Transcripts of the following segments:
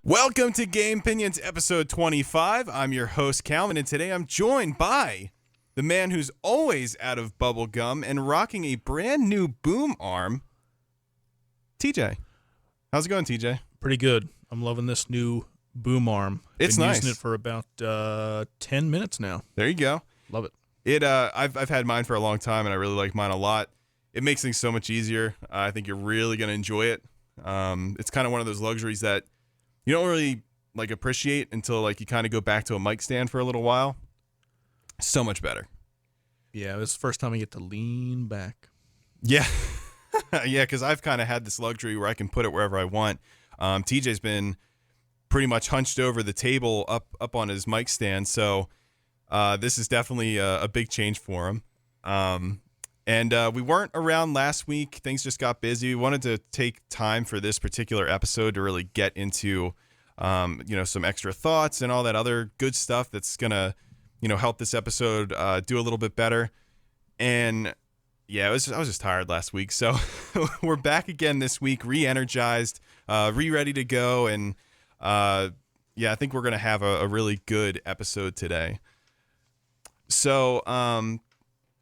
Welcome to Gamepinions episode 25. I'm your host, Calvin, and today I'm joined by the man who's always out of bubble gum and rocking a brand new boom arm, TJ. How's it going, TJ? Pretty good. I'm loving this new boom arm. It's Been nice. using it for about 10 minutes now. There you go. Love it. I've had mine for a long time, and I really like mine a lot. It makes things so much easier. I think you're really going to enjoy it. It's kind of one of those luxuries that you don't really appreciate until you kind of go back to a mic stand for a little while. So much better. Yeah, this is the first time I get to lean back. Yeah. Yeah, because I've kind of had this luxury where I can put it wherever I want. TJ's been pretty much hunched over the table up on his mic stand, so this is definitely a big change for him. And we weren't around last week. Things just got busy. We wanted to take time for this particular episode to really get into, some extra thoughts and all that other good stuff that's going to, help this episode do a little bit better. And, yeah, I was just tired last week. So we're back again this week, re-energized, ready to go. And, I think we're going to have a really good episode today. So,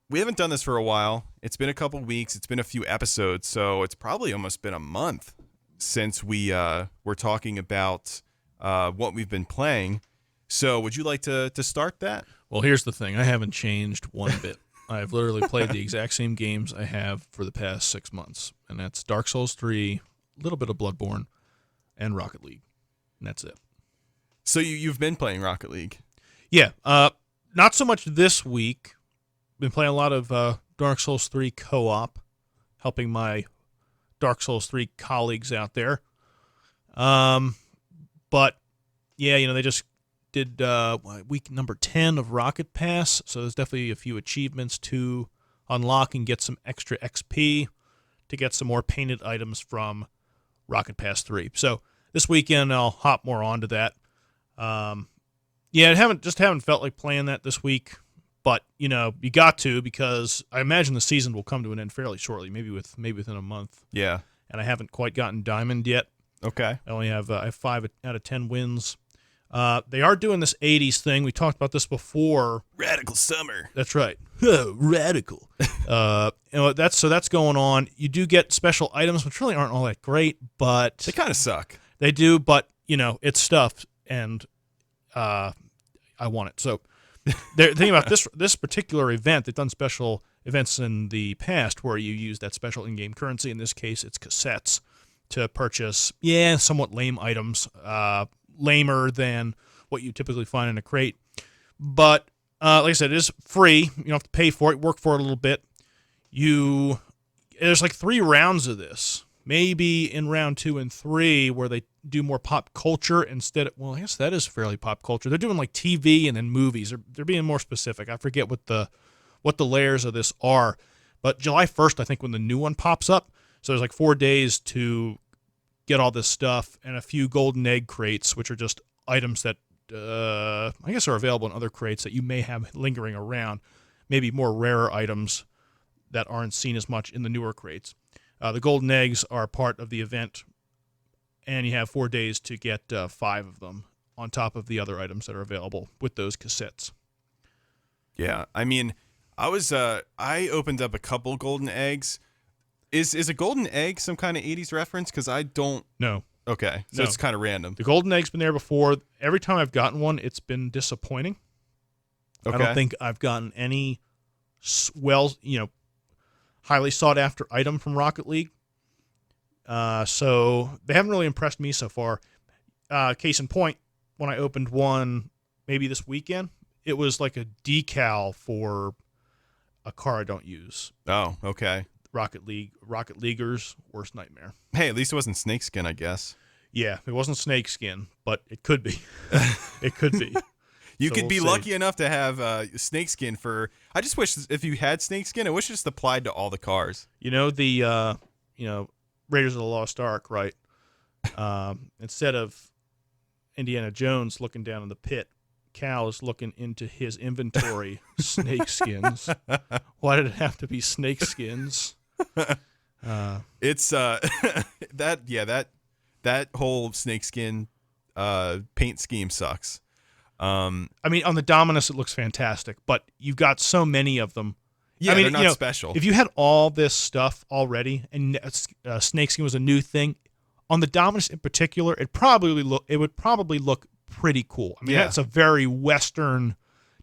we haven't done this for a while. It's been a couple weeks. It's been a few episodes, so it's probably almost been a month since we were talking about what we've been playing. So would you like to start that? Well, here's the thing. I haven't changed one bit. I've literally played the exact same games I have for the past 6 months, and that's Dark Souls 3, a little bit of Bloodborne, and Rocket League, and that's it. So you've been playing Rocket League? Yeah, not so much this week. Been playing a lot of Dark Souls 3 co-op, helping my Dark Souls 3 colleagues out there. But, yeah, they just did week number 10 of Rocket Pass, so there's definitely a few achievements to unlock and get some extra XP to get some more painted items from Rocket Pass 3. So this weekend I'll hop more onto that. I haven't felt like playing that this week. But, you got to, because I imagine the season will come to an end fairly shortly, maybe within a month. Yeah. And I haven't quite gotten Diamond yet. Okay. I only have I have 5 out of 10 wins. They are doing this 80s thing. We talked about this before. Radical Summer. That's right. Radical. That's going on. You do get special items, which really aren't all that great, but They kind of suck. They do, but, it's stuff, and I want it. So they're thinking about this particular event. They've done special events in the past where you use that special in-game currency. In this case, it's cassettes to purchase, somewhat lame items, lamer than what you typically find in a crate. But like I said, it is free. You don't have to pay for it. Work for it a little bit. There's 3 rounds of this. Maybe in round 2 and 3 where they do more pop culture instead of, well, I guess that is fairly pop culture. They're doing TV and then movies. They're being more specific. I forget what the layers of this are. But July 1st, I think, when the new one pops up. So there's 4 days to get all this stuff and a few golden egg crates, which are just items that I guess are available in other crates that you may have lingering around. Maybe more rarer items that aren't seen as much in the newer crates. The golden eggs are part of the event, and you have 4 days to get 5 of them on top of the other items that are available with those cassettes. Yeah, I mean, I opened up a couple golden eggs. Is a golden egg some kind of 80s reference? Because I don't... No. Okay, so No. It's kind of random. The golden egg's been there before. Every time I've gotten one, it's been disappointing. Okay. I don't think I've gotten any highly sought-after item from Rocket League. So they haven't really impressed me so far. Case in point, when I opened one maybe this weekend, it was like a decal for a car I don't use. Oh, okay. Rocket Leaguer's worst nightmare. Hey, at least it wasn't snakeskin, I guess. Yeah, it wasn't snakeskin, but it could be. It could be. You So could we'll be see. lucky enough to have snakeskin for... I just wish if you had snakeskin, I wish it just applied to all the cars. The Raiders of the Lost Ark, right? Instead of Indiana Jones looking down in the pit, Cal is looking into his inventory. Snakeskins. Why did it have to be snakeskins? It's that whole snakeskin paint scheme sucks. I mean, on the Dominus, it looks fantastic, but you've got so many of them. Yeah, I mean, they're not special. If you had all this stuff already, and snakeskin was a new thing, on the Dominus in particular, it would probably look pretty cool. I mean, Yeah. that's a very Western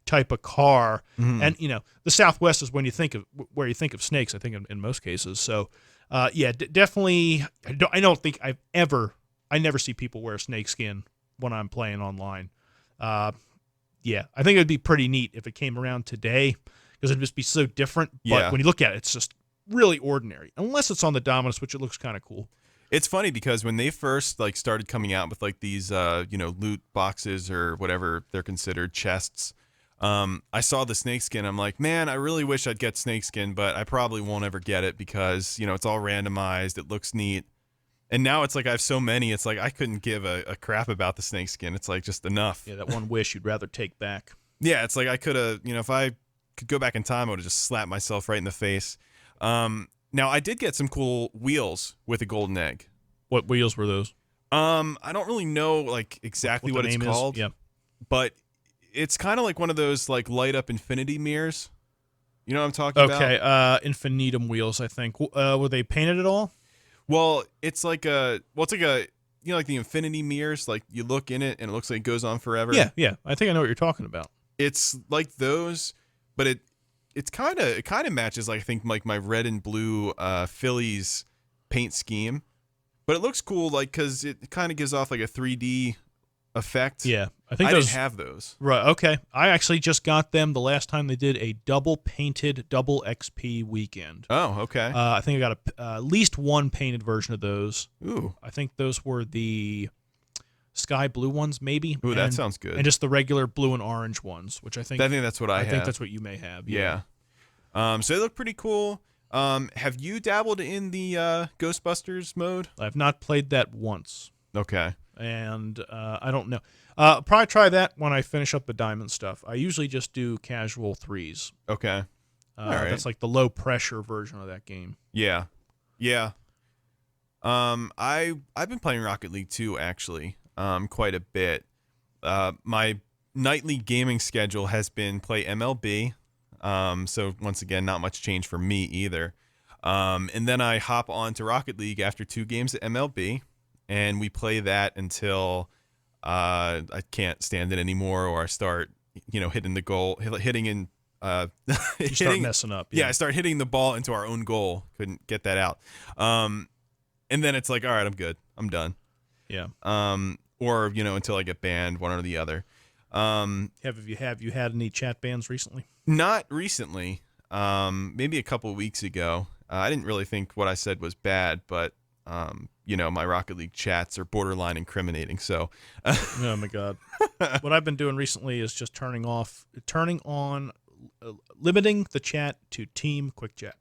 type of car, and the Southwest is where you think of snakes. I think in most cases. So, definitely. I don't think I never see people wear snakeskin when I'm playing online. I think it would be pretty neat if it came around today, because it'd just be so different. But Yeah. when you look at it, it's just really ordinary, unless it's on the Dominus, which it looks kind of cool. It's funny because when they first started coming out with these loot boxes or whatever they're considered, chests, I saw the snakeskin. I'm like, man, I really wish I'd get snakeskin, but I probably won't ever get it because it's all randomized. It looks neat. And now it's like I have so many. It's like I couldn't give a crap about the snakeskin. It's like just enough. Yeah, that one wish you'd rather take back. Yeah, it's like I could have, if I could go back in time, I would have just slapped myself right in the face. Now, I did get some cool wheels with a golden egg. What wheels were those? I don't really know exactly what it's called. Yeah. But it's kind of like one of those light up infinity mirrors. You know what I'm talking about? Okay, infinitum wheels, I think. Were they painted at all? Well, it's like the infinity mirrors, like you look in it and it looks like it goes on forever. Yeah. I think I know what you're talking about. It's like those, but it kind of matches I think my red and blue Phillies paint scheme. But it looks cool because it kind of gives off a 3D effect. Yeah, I didn't have those. Right, okay. I actually just got them the last time they did a double painted double XP weekend. Oh, okay. I think I got at least one painted version of those. Ooh. I think those were the sky blue ones, maybe. Ooh, that sounds good. And just the regular blue and orange ones, which I think that's what I have. I think that's what you may have. Yeah. So they look pretty cool. Have you dabbled in the Ghostbusters mode? I've not played that once. Okay. And I don't know. Probably try that when I finish up the diamond stuff. I usually just do casual 3s. Okay. All right. That's like the low pressure version of that game. Yeah. Yeah. I've been playing Rocket League too, actually. Quite a bit. My nightly gaming schedule has been play MLB. So once again, not much change for me either. And then I hop on to Rocket League after 2 games at MLB, and we play that until I can't stand it anymore, or I start, hitting the goal, hitting in. You start messing up. Yeah, I start hitting the ball into our own goal. Couldn't get that out. And then it's like, all right, I'm good. I'm done. Yeah. Or until I get banned, one or the other. Have you had any chat bans recently? Not recently. Maybe a couple of weeks ago. I didn't really think what I said was bad, but my Rocket League chats are borderline incriminating. So, oh my God, what I've been doing recently is just turning on, limiting the chat to team quick chat.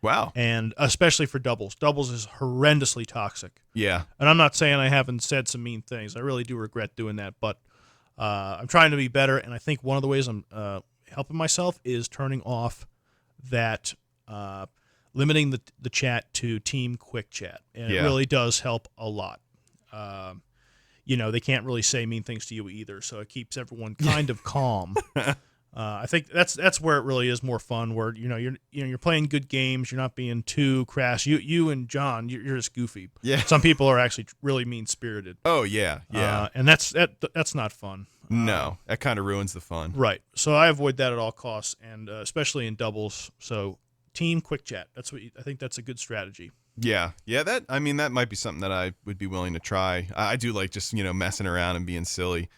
Wow. And especially for doubles. Doubles is horrendously toxic. Yeah. And I'm not saying I haven't said some mean things. I really do regret doing that, but I'm trying to be better. And I think one of the ways I'm helping myself is turning off that limiting the chat to team quick chat. And it really does help a lot. They can't really say mean things to you either, so it keeps everyone kind of calm. I think that's where it really is more fun. Where you're playing good games, you're not being too crass. You and John, you're just goofy. Yeah. Some people are actually really mean spirited. Oh yeah. And that's not fun. No, that kind of ruins the fun. Right. So I avoid that at all costs, and especially in doubles. So team quick chat. I think that's a good strategy. Yeah. That might be something that I would be willing to try. I do like just messing around and being silly.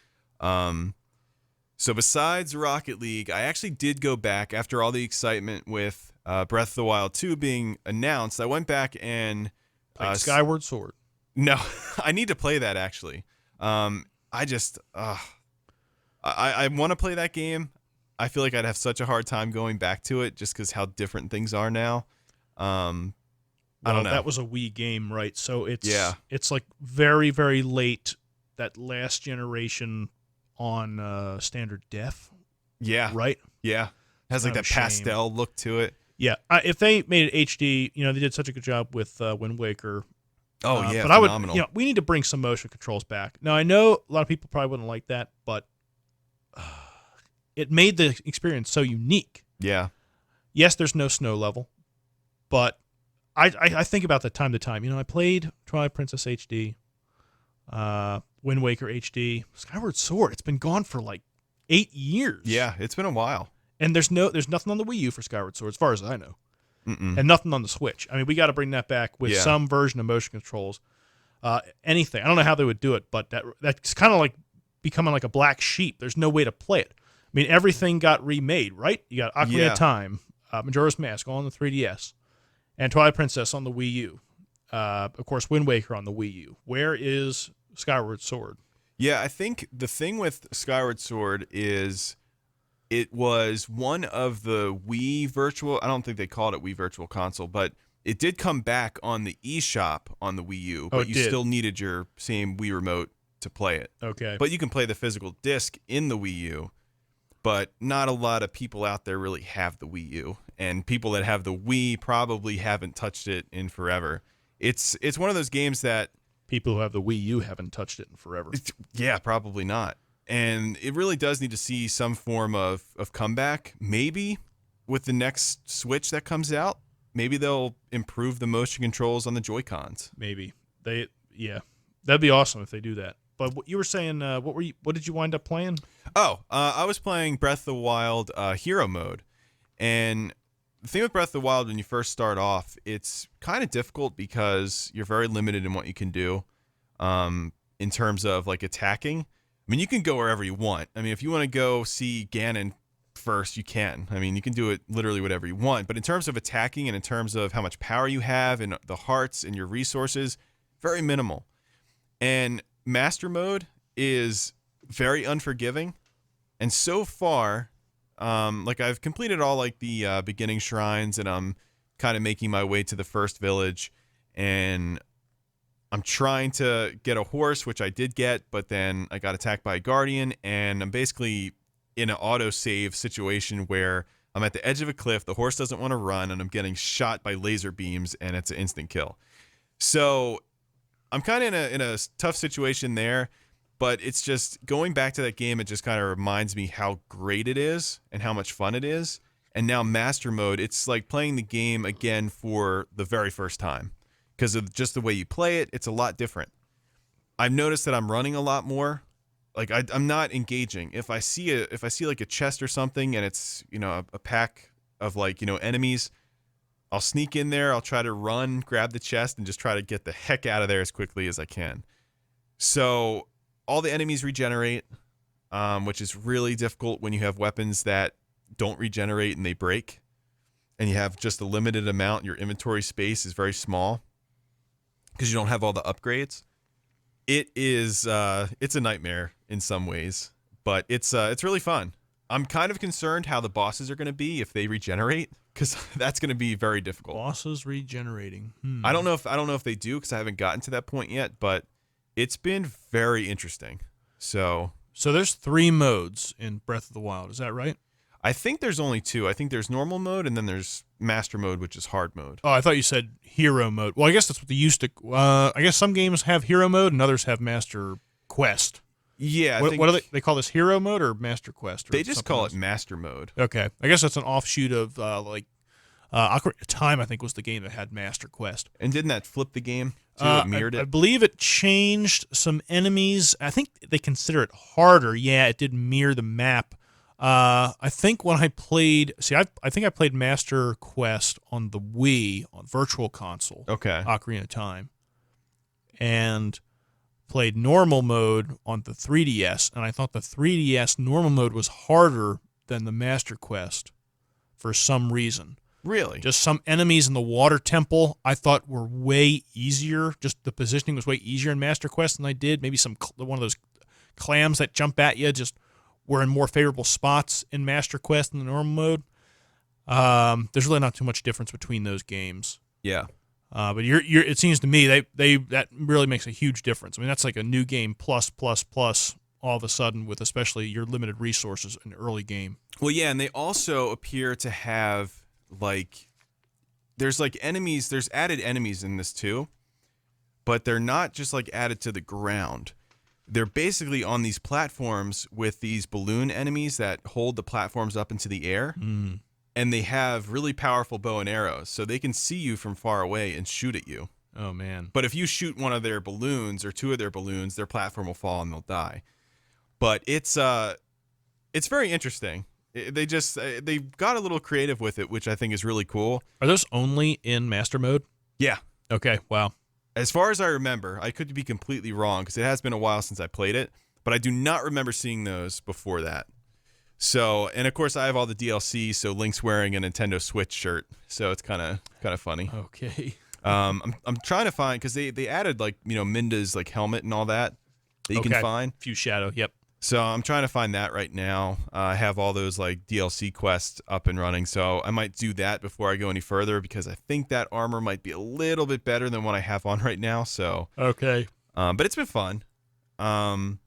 So besides Rocket League, I actually did go back after all the excitement with Breath of the Wild 2 being announced. I went back and played Skyward Sword. No, I need to play that actually. I want to play that game. I feel like I'd have such a hard time going back to it just because how different things are now. I don't know. That was a Wii game, right? So it's like very, very late, that last generation on standard def. Yeah. Right? Yeah. Has like that pastel look to it. Yeah. If they made it HD, they did such a good job with Wind Waker. Oh yeah, but I would, phenomenal. we need to bring some motion controls back. Now I know a lot of people probably wouldn't like that, but it made the experience so unique. Yeah. Yes, there's no snow level, but I think about that time to time. I played Twilight Princess HD, Wind Waker HD, Skyward Sword. It's been gone for like 8 years. Yeah, it's been a while. And there's nothing on the Wii U for Skyward Sword, as far as I know. Mm-mm. And nothing on the Switch. I mean, we got to bring that back with some version of motion controls. Anything. I don't know how they would do it, but that's kind of like becoming like a black sheep. There's no way to play it. I mean, everything got remade, right? You got Ocarina of Time, Majora's Mask on the 3DS, and Twilight Princess on the Wii U. Of course, Wind Waker on the Wii U. Where is Skyward Sword? Yeah, I think the thing with Skyward Sword is it was one of the Wii Virtual. I don't think they called it Wii Virtual Console, but it did come back on the eShop on the Wii U. But you still needed your same Wii remote to play it. Okay. But you can play the physical disc in the Wii U. But not a lot of people out there really have the Wii U, and people that have the Wii probably haven't touched it in forever. It's one of those games that people who have the Wii U haven't touched it in forever. Yeah, probably not. And it really does need to see some form of comeback. Maybe with the next Switch that comes out, maybe they'll improve the motion controls on the Joy-Cons. Maybe that'd be awesome if they do that. But what you were saying, what did you wind up playing? Oh, I was playing Breath of the Wild Hero Mode, and the thing with Breath of the Wild when you first start off, it's kind of difficult because you're very limited in what you can do, in terms of like attacking. I mean, you can go wherever you want. I mean, if you want to go see Ganon first, you can. I mean, you can do it literally whatever you want. But in terms of attacking and in terms of how much power you have and the hearts and your resources, very minimal. And Master Mode is very unforgiving. And so far, like I've completed all like the beginning shrines, and I'm kind of making my way to the first village, and I'm trying to get a horse, which I did get, but then I got attacked by a guardian, and I'm basically in an auto-save situation where I'm at the edge of a cliff, the horse doesn't want to run, and I'm getting shot by laser beams, and it's an instant kill. So I'm kind of in a tough situation there, but it's just going back to that game, it just kind of reminds me how great it is and how much fun it is. And now Master Mode, it's like playing the game again for the very first time. Because of just the way you play it, it's a lot different. I've noticed that I'm running a lot more. Like I'm not engaging. If I see like a chest or something, and it's a pack of like enemies, I'll sneak in there. I'll try to run, grab the chest, and just try to get the heck out of there as quickly as I can. So all the enemies regenerate, which is really difficult when you have weapons that don't regenerate and they break, and you have just a limited amount. Your inventory space is very small because you don't have all the upgrades. It's a nightmare in some ways, but it's really fun. I'm kind of concerned how the bosses are going to be if they regenerate, because that's going to be very difficult. Bosses regenerating. I don't know if they do, because I haven't gotten to that point yet, but it's been very interesting. So there's 3 modes in Breath of the Wild. Is that right? I think there's only 2. I think there's normal mode, and then there's master mode, which is hard mode. Oh, I thought you said hero mode. Well, I guess that's what they used to. I guess some games have hero mode and others have master quest. Yeah. What do they call this, hero mode or master quest? Or they just call it master mode. Okay. I guess that's an offshoot of Ocarina of Time, I think, was the game that had master quest. And didn't that flip the game too? It mirrored it? I believe it changed some enemies. I think they consider it harder. Yeah, it did mirror the map. I think when I played, I think I played Master Quest on the Wii on Virtual Console. Okay. Ocarina of Time, and played normal mode on the 3DS, and I thought the 3DS normal mode was harder than the Master Quest for some reason. Really? Just some enemies in the water temple I thought were way easier. Just the positioning was way easier in Master Quest than I did. Maybe one of those clams that jump at you just were in more favorable spots in Master Quest in the normal mode. There's really not too much difference between those games. Yeah. But it seems to me that really makes a huge difference. I mean, that's like a new game plus all of a sudden, with especially your limited resources in early game. Well, yeah, and they also appear to have there's like enemies, there's added enemies in this too, but they're not just like added to the ground. They're basically on these platforms with these balloon enemies that hold the platforms up into the air. And they have really powerful bow and arrows, so they can see you from far away and shoot at you. Oh, man. But if you shoot one of their balloons or two of their balloons, their platform will fall and they'll die. But it's very interesting. They've got a little creative with it, which I think is really cool. Are those only in master mode? Yeah. Okay, wow. As far as I remember, I could be completely wrong because it has been a while since I played it, but I do not remember seeing those before that. So, and of course I have all the DLC, so Link's wearing a Nintendo Switch shirt, so it's kind of funny. Okay. I'm trying to find, because they added like, Minda's like helmet and all that you can find. Few shadow, yep. So I'm trying to find that right now. I have all those like DLC quests up and running, so I might do that before I go any further because I think that armor might be a little bit better than what I have on right now. So okay, but it's been fun, and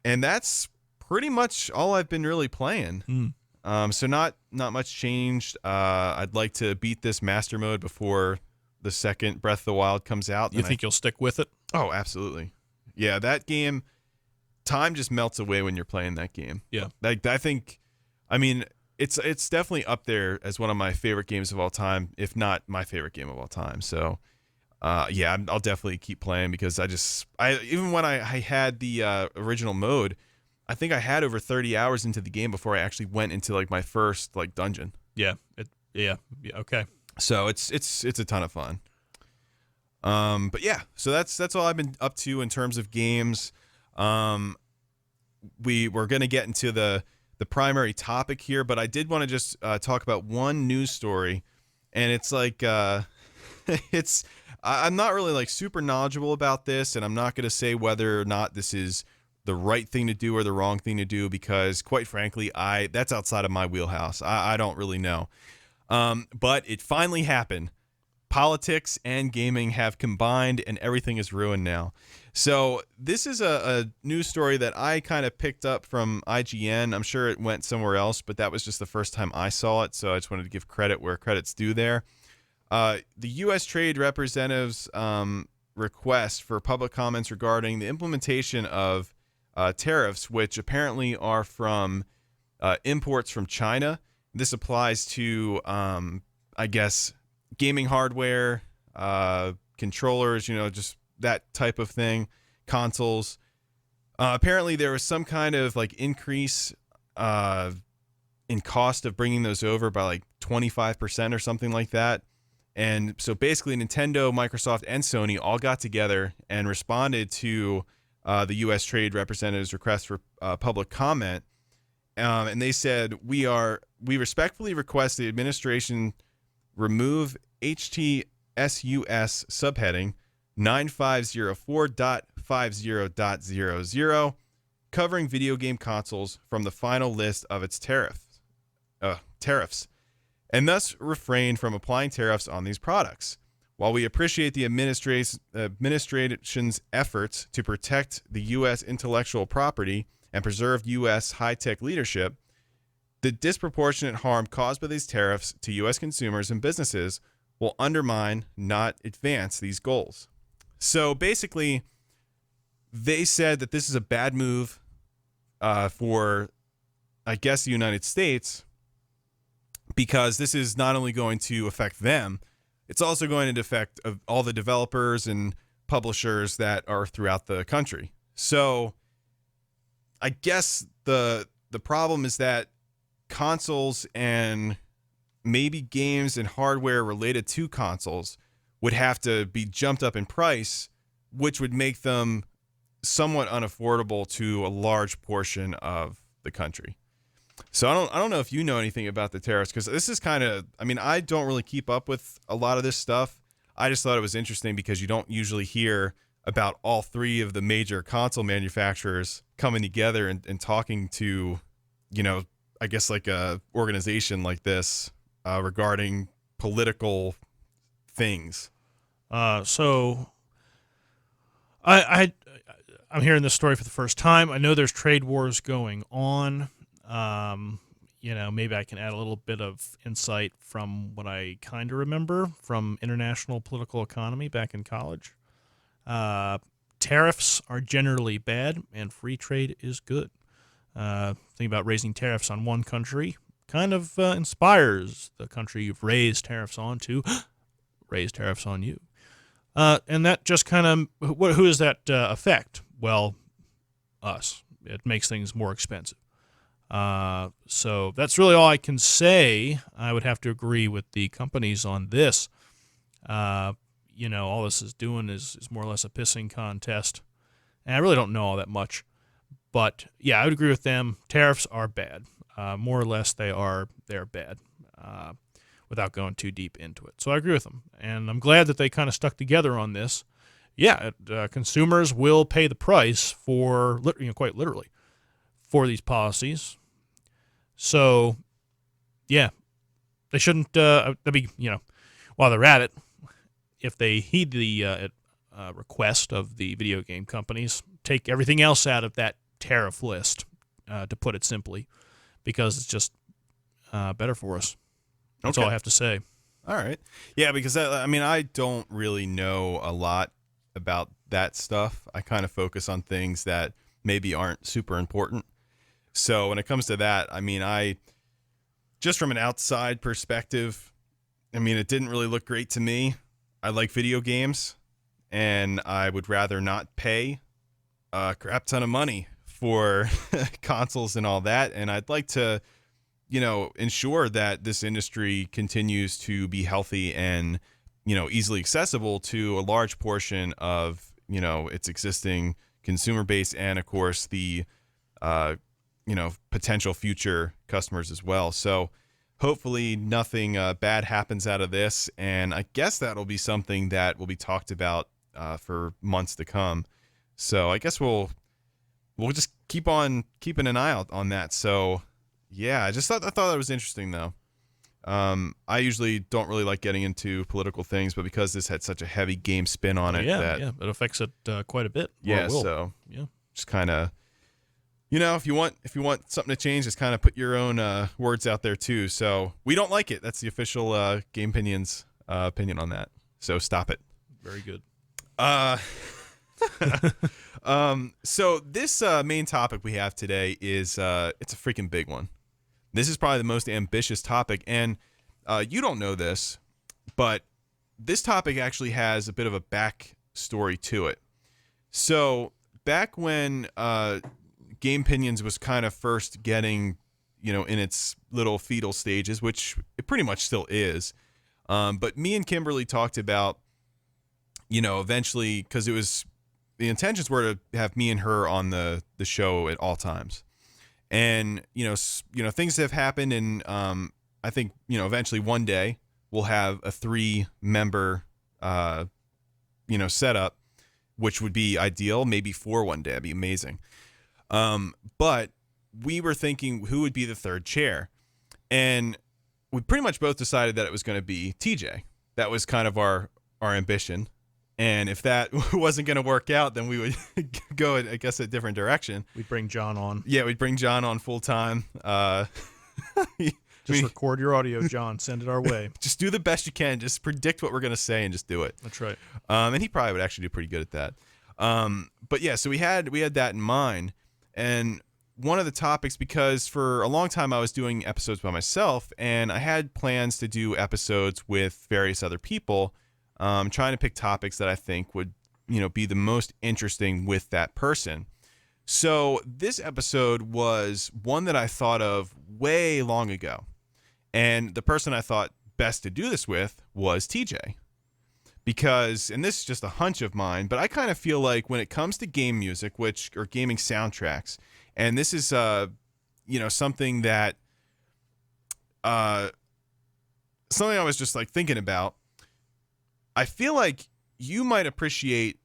that's pretty much all I've been really playing. So not much changed. I'd like to beat this master mode before the second Breath of the Wild comes out. You think you'll stick with it? Oh, absolutely. Yeah, that game. Time just melts away when you're playing that game. Yeah. Like I think, I mean, it's definitely up there as one of my favorite games of all time, if not my favorite game of all time. So, yeah, I'll definitely keep playing because even when I had the original mode, I think I had over 30 hours into the game before I actually went into like my first like dungeon. Yeah. Yeah. Okay. So it's a ton of fun. But yeah, so that's all I've been up to in terms of games. We're going to get into the primary topic here, but I did want to just talk about one news story, and it's like I'm not really like super knowledgeable about this, and I'm not going to say whether or not this is the right thing to do or the wrong thing to do because, quite frankly, that's outside of my wheelhouse. I don't really know, but it finally happened. Politics and gaming have combined, and everything is ruined now. So this is a news story that I kind of picked up from IGN. I'm sure it went somewhere else, but that was just the first time I saw it, so I just wanted to give credit where credit's due there. The U.S. Trade Representative's request for public comments regarding the implementation of tariffs, which apparently are from imports from China. This applies to, I guess, gaming hardware, controllers, just that type of thing, consoles. Apparently there was some kind of like increase in cost of bringing those over by like 25% or something like that. And so basically Nintendo, Microsoft, and Sony all got together and responded to the U.S. Trade Representative's request for public comment. And they said, we respectfully request the administration remove HTSUS subheading 9504.50.00 covering video game consoles from the final list of its tariffs, and thus refrain from applying tariffs on these products. While we appreciate the administration's efforts to protect the U.S. intellectual property and preserve U.S. high-tech leadership, the disproportionate harm caused by these tariffs to U.S. consumers and businesses will undermine, not advance, these goals. So basically, they said that this is a bad move for, I guess, the United States, because this is not only going to affect them, it's also going to affect all the developers and publishers that are throughout the country. So I guess the problem is that consoles and maybe games and hardware related to consoles would have to be jumped up in price, which would make them somewhat unaffordable to a large portion of the country. So I don't know if you know anything about the tariffs, because this is kind of, I mean, I don't really keep up with a lot of this stuff. I just thought it was interesting because you don't usually hear about all three of the major console manufacturers coming together and talking to, I guess like a organization like this regarding political things. So I'm hearing this story for the first time. I know there's trade wars going on. Maybe I can add a little bit of insight from what I kind of remember from international political economy back in college. Tariffs are generally bad, and free trade is good. Think about raising tariffs on one country kind of inspires the country you've raised tariffs on to raise tariffs on you. And that just kind of, who does that affect? Well, us. It makes things more expensive. So that's really all I can say. I would have to agree with the companies on this. All this is doing is more or less a pissing contest. And I really don't know all that much. But, yeah, I would agree with them. Tariffs are bad. More or less, they're bad without going too deep into it. So I agree with them. And I'm glad that they kind of stuck together on this. Yeah, consumers will pay the price for, quite literally, for these policies. So, yeah, they shouldn't, while they're at it, if they heed the request of the video game companies, take everything else out of that tariff list, to put it simply, because it's just better for us. That's all I have to say. All right. Yeah, because I don't really know a lot about that stuff. I kind of focus on things that maybe aren't super important. So when it comes to that, I just from an outside perspective, it didn't really look great to me. I like video games, and I would rather not pay a crap ton of money for consoles and all that. And I'd like to, ensure that this industry continues to be healthy and, easily accessible to a large portion of, its existing consumer base and, of course, the, potential future customers as well. So hopefully nothing bad happens out of this. And I guess that'll be something that will be talked about for months to come. So I guess we'll just keep on keeping an eye out on that. So yeah, I thought that was interesting though. I usually don't really like getting into political things, but because this had such a heavy game spin on it, it affects it quite a bit. Yeah, so just kind of, if you want something to change, just kind of put your own words out there too. So we don't like it. That's the official Gamepinions opinion on that. So stop it. Very good. So this main topic we have today is it's a freaking big one. This is probably the most ambitious topic, and you don't know this, but this topic actually has a bit of a backstory to it. So back when Gamepinions was kind of first getting, in its little fetal stages, which it pretty much still is, but me and Kimberly talked about, eventually, because the intentions were to have me and her on the show at all times. And, things have happened, and I think, eventually one day we'll have a 3-member, setup, which would be ideal. Maybe 4 one day. That'd be amazing. But we were thinking who would be the third chair. And we pretty much both decided that it was going to be TJ. That was kind of our ambition. And if that wasn't going to work out, then we would go, I guess, a different direction. We'd bring John on. Yeah, we'd bring John on full time. Just record your audio, John. Send it our way. Just do the best you can. Just predict what we're going to say and just do it. That's right. And he probably would actually do pretty good at that. But yeah, so we had that in mind. And one of the topics, because for a long time I was doing episodes by myself, and I had plans to do episodes with various other people, trying to pick topics that I think would, be the most interesting with that person. So this episode was one that I thought of way long ago. And the person I thought best to do this with was TJ. Because, and this is just a hunch of mine, but I kind of feel like when it comes to game music, or gaming soundtracks, and this is, something that, something I was just like thinking about, I feel like you might appreciate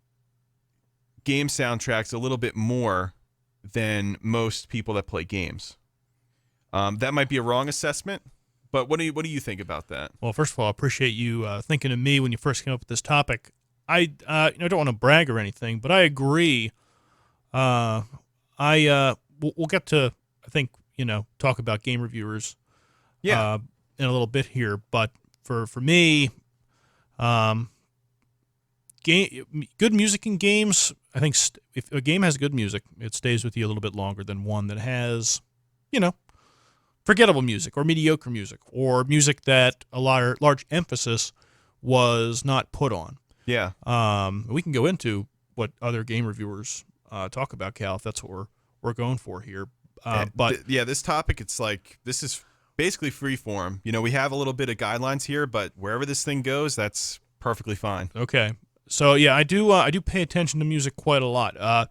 game soundtracks a little bit more than most people that play games. That might be a wrong assessment, but what do you think about that? Well, first of all, I appreciate you thinking of me when you first came up with this topic. I don't want to brag or anything, but I agree. We'll get to, I think, talk about game reviewers in a little bit here, but for me, good music in games. I think if a game has good music, it stays with you a little bit longer than one that has, forgettable music or mediocre music or music that a large emphasis was not put on. Yeah. We can go into what other game reviewers talk about, Cal, if that's what we're going for here. But this topic, it's like, this is basically free form. We have a little bit of guidelines here, but wherever this thing goes, that's perfectly fine. Okay. So yeah, I do pay attention to music quite a lot.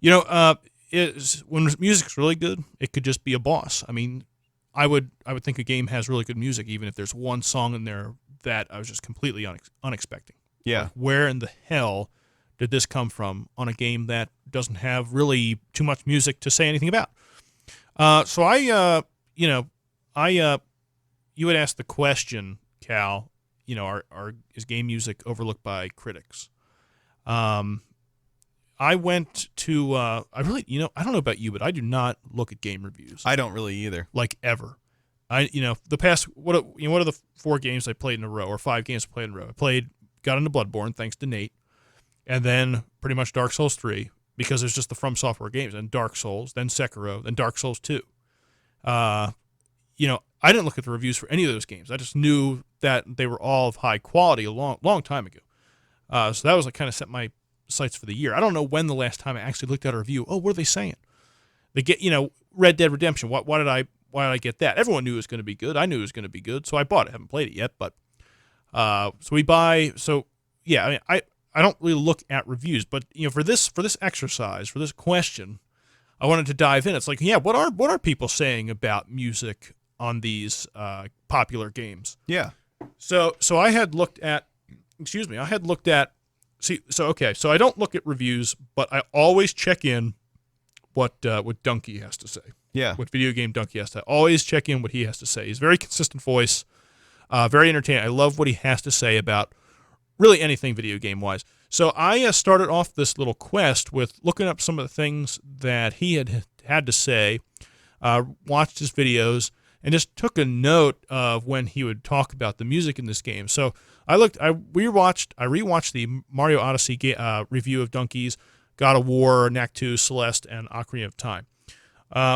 When music's really good, it could just be a boss. I mean, I would think a game has really good music, even if there's one song in there that I was just completely unexpected. Yeah. Like, where in the hell did this come from on a game that doesn't have really too much music to say anything about? So you had asked the question, Cal. Is game music overlooked by critics? I went to I don't know about you, but I do not look at game reviews. I don't really either. Like ever. The past what are the 4 games I played in a row or 5 games I played in a row? I got into Bloodborne thanks to Nate, and then pretty much Dark Souls 3 because it's just the From Software games, and Dark Souls, then Sekiro, then Dark Souls 2. I didn't look at the reviews for any of those games. I just knew that they were all of high quality a long time ago. So that was kind of set my sights for the year. I don't know when the last time I actually looked at a review. Oh, what are they saying? They get, Red Dead Redemption. Why did I get that? Everyone knew it was going to be good. I knew it was going to be good, so I bought it. I haven't played it yet, but so we buy. So yeah, I mean, I don't really look at reviews, but for this exercise, for this question, I wanted to dive in. It's like, yeah, what are people saying about music on these popular games? Yeah. So I had looked at. So I don't look at reviews, but I always check in what Donkey has to say. Yeah. What video game Donkey has to say. Always check in what he has to say. He's a very consistent voice, very entertaining. I love what he has to say about really anything video game wise. So I started off this little quest with looking up some of the things that he had to say, watched his videos, and just took a note of when he would talk about the music in this game. So I rewatched the Mario Odyssey review of Donkey's, God of War, Knack 2, Celeste, and Ocarina of Time.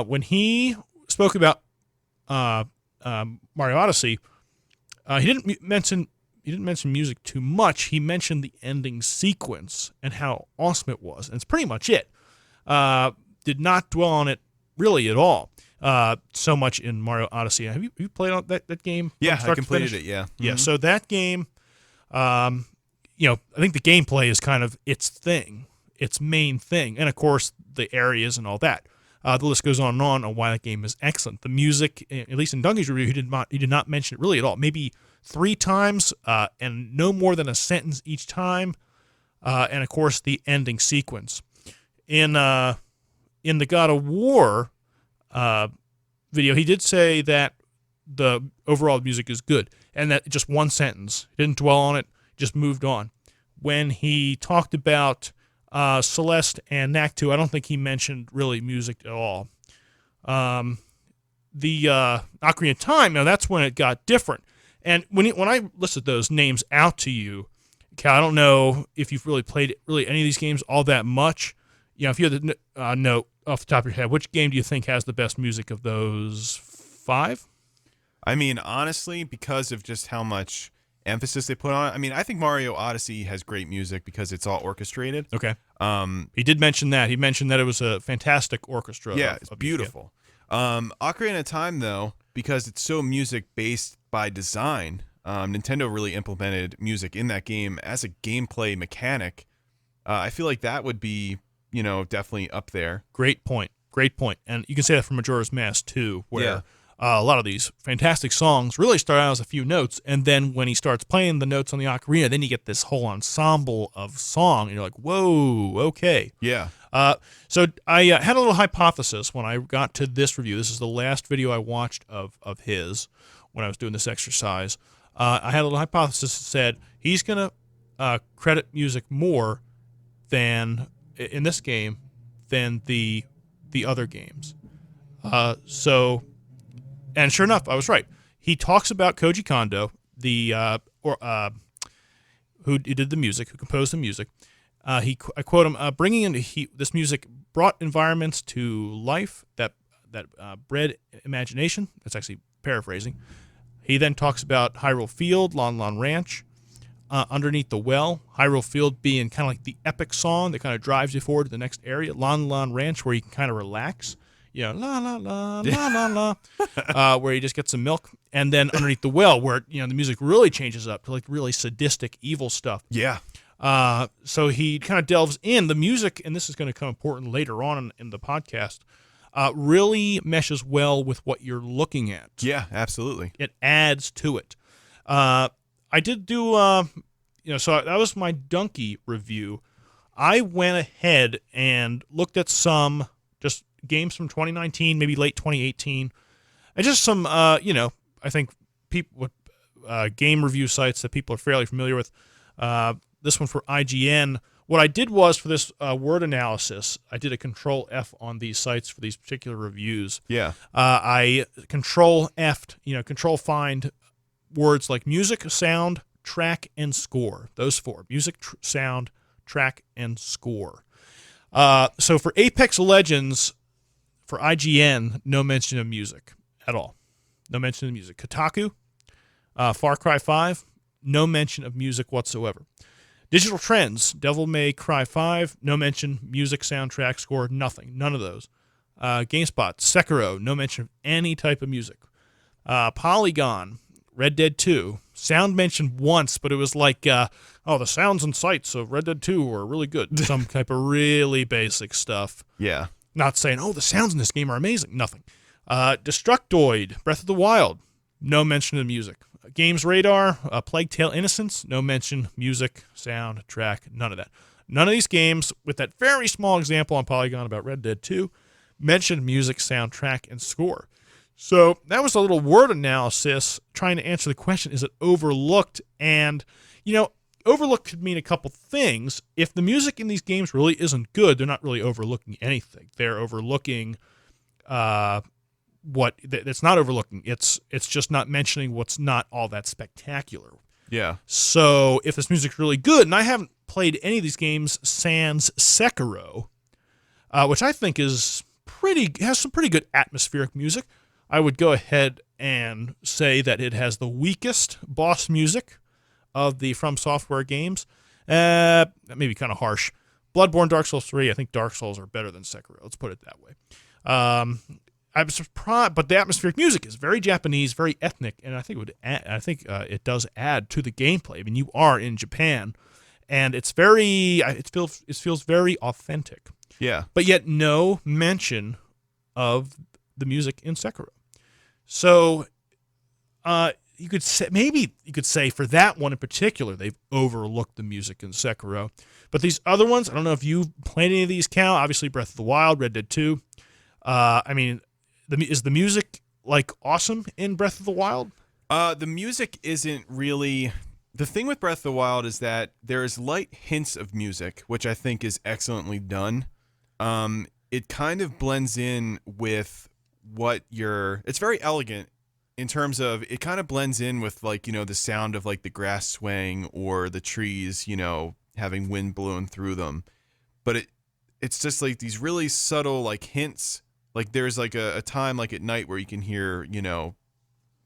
When he spoke about Mario Odyssey, he didn't mention music too much. He mentioned the ending sequence and how awesome it was, and it's pretty much it. Did not dwell on it really at all. So much in Mario Odyssey. Have you played on that game? Yeah, I completed it. Yeah. Yeah. Mm-hmm. So that game, I think the gameplay is kind of its main thing, and of course the areas and all that. The list goes on and on why that game is excellent. The music, at least in Donkey's review, he did not mention it really at all. Maybe 3 times, and no more than a sentence each time. And of course the ending sequence. In the God of War video, he did say that the overall music is good, and that just one sentence. He didn't dwell on it, just moved on. When he talked about Celeste and Knack 2, I don't think he mentioned really music at all. The Ocarina of Time, now that's when it got different. And when I listed those names out to you, Cal, I don't know if you've really played any of these games all that much. If you had to know off the top of your head, which game do you think has the best music of those 5? I mean, honestly, because of just how much emphasis they put on it. I mean, I think Mario Odyssey has great music because it's all orchestrated. Okay. He did mention that. He mentioned that it was a fantastic orchestra. Yeah, it's beautiful. Ocarina of Time, though, because it's so music-based by design, Nintendo really implemented music in that game as a gameplay mechanic. I feel like that would be, definitely up there. Great point. And you can say that for Majora's Mask, too, where a lot of these fantastic songs really start out as a few notes, and then when he starts playing the notes on the ocarina, then you get this whole ensemble of song, and you're like, whoa, okay. Yeah. So I had a little hypothesis when I got to this review. This is the last video I watched of his when I was doing this exercise. I had a little hypothesis that said he's going to credit music more than in this game than the other games. And sure enough, I was right. He talks about Koji Kondo, who did the music, who composed the music. I quote him, bringing in this music brought environments to life that bred imagination. That's actually paraphrasing. He then talks about Hyrule Field, Lon Lon Ranch, Underneath the Well. Hyrule Field being kind of like the epic song that kind of drives you forward to the next area. Lon Lon Ranch, where you can kind of relax. La la la la la la, where you just get some milk. And then Underneath the Well, where the music really changes up to like really sadistic, evil stuff. Yeah. So he kind of delves in the music, and this is going to come important later on in the podcast. Really meshes well with what you're looking at. Yeah, absolutely. It adds to it. I did do, so that was my Donkey review. I went ahead and looked at some just games from 2019, maybe late 2018, and just some, I think people with game review sites that people are fairly familiar with. This one for IGN. What I did was for this word analysis, I did a Control F on these sites for these particular reviews. Yeah. I Control F'd, Control find words like music, sound, track, and score. Those four: music, sound, track, and score. So for Apex Legends, for IGN, no mention of music at all. No mention of music. Kotaku, Far Cry 5, no mention of music whatsoever. Digital Trends, Devil May Cry 5, no mention, music, soundtrack, score, nothing, none of those. GameSpot, Sekiro, no mention of any type of music. Polygon, Red Dead 2, sound mentioned once, but it was like, the sounds and sights of Red Dead 2 were really good. Some type of really basic stuff. Yeah. Not saying, the sounds in this game are amazing. Nothing. Destructoid, Breath of the Wild, no mention of music. Games Radar, Plague Tale Innocence, no mention, music, sound, track, none of that. None of these games, with that very small example on Polygon about Red Dead 2, mentioned music, sound, track, and score. So that was a little word analysis trying to answer the question, is it overlooked? And, overlooked could mean a couple things. If the music in these games really isn't good, they're not really overlooking anything. They're overlooking what it's not overlooking. It's just not mentioning what's not all that spectacular. Yeah. So if this music's really good, and I haven't played any of these games sans Sekiro, which I think has some pretty good atmospheric music, I would go ahead and say that it has the weakest boss music of the From Software games. That may be kind of harsh. Bloodborne, Dark Souls 3, I think Dark Souls are better than Sekiro. Let's put it that way. I'm surprised, but the atmospheric music is very Japanese, very ethnic, and I think it does add to the gameplay. I mean, you are in Japan, and it feels very authentic. Yeah. But yet no mention of the music in Sekiro. So you could say for that one in particular, they've overlooked the music in Sekiro. But these other ones, I don't know if you've played any of these, Cal. Obviously, Breath of the Wild, Red Dead 2. Is the music like awesome in Breath of the Wild? The music isn't really. The thing with Breath of the Wild is that there's light hints of music, which I think is excellently done. It kind of blends in with it's very elegant in terms of it kind of blends in with the sound of like the grass swaying or the trees, having wind blowing through them. But it's just like these really subtle like hints. Like there's like a time like at night where you can hear,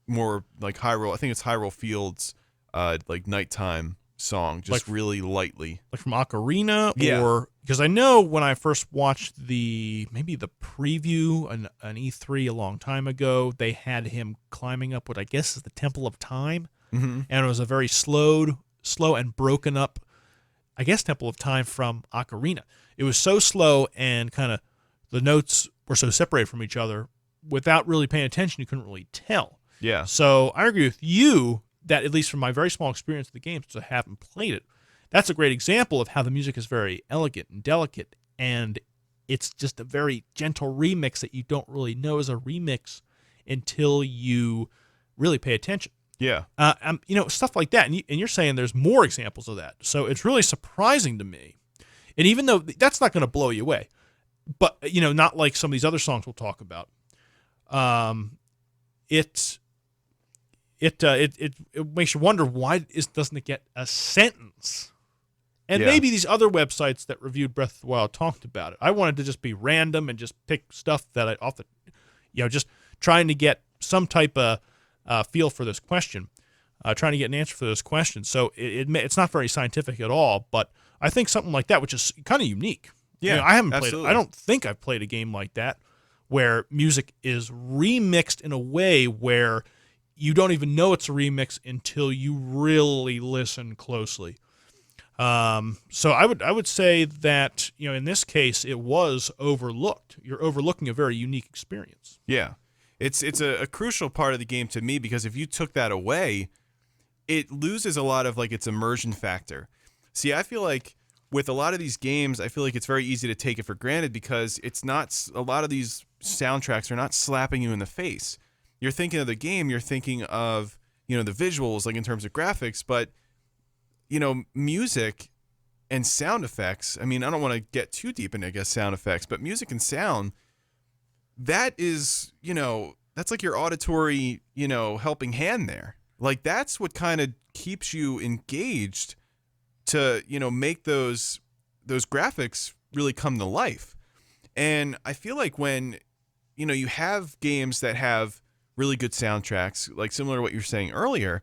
more like Hyrule. I think it's Hyrule Fields, like nighttime song, just really lightly. Like from Ocarina? Yeah. Or because I know when I first watched the preview an E3 a long time ago, they had him climbing up what I guess is the Temple of Time. Mm-hmm. And it was a very slow and broken up, I guess, Temple of Time from Ocarina. It was so slow and kind of the notes were so separated from each other, without really paying attention, you couldn't really tell. Yeah. So I agree with you that, at least from my very small experience with the game, since I haven't played it, that's a great example of how the music is very elegant and delicate, and it's just a very gentle remix that you don't really know is a remix until you really pay attention. Yeah. Stuff like that. And you're saying there's more examples of that. So it's really surprising to me. And even though that's not going to blow you away, but, not like some of these other songs we'll talk about. it makes you wonder why doesn't it get a sentence? And Yeah. maybe these other websites that reviewed Breath of the Wild talked about it. I wanted to just be random and just pick stuff that I off the, just trying to get some type of feel for this question, trying to get an answer for this question. So it's not very scientific at all, but I think something like that, which is kind of unique. Yeah, I haven't absolutely. played. I don't think I've played a game like that where music is remixed in a way where you don't even know it's a remix until you really listen closely. So I would say that, in this case, it was overlooked. You're overlooking a very unique experience. Yeah. It's a crucial part of the game to me, because if you took that away, it loses a lot of like its immersion factor. See, I feel like with a lot of these games, I feel like it's very easy to take it for granted because it's not, a lot of these soundtracks are not slapping you in the face. You're thinking of the game, you're thinking of, the visuals, like in terms of graphics, but music and sound effects. I mean, I don't want to get too deep into, I guess, sound effects, but music and sound, that is, that's like your auditory, helping hand there. Like, that's what kind of keeps you engaged to, make those graphics really come to life. And I feel like when, you have games that have really good soundtracks, like similar to what you were saying earlier,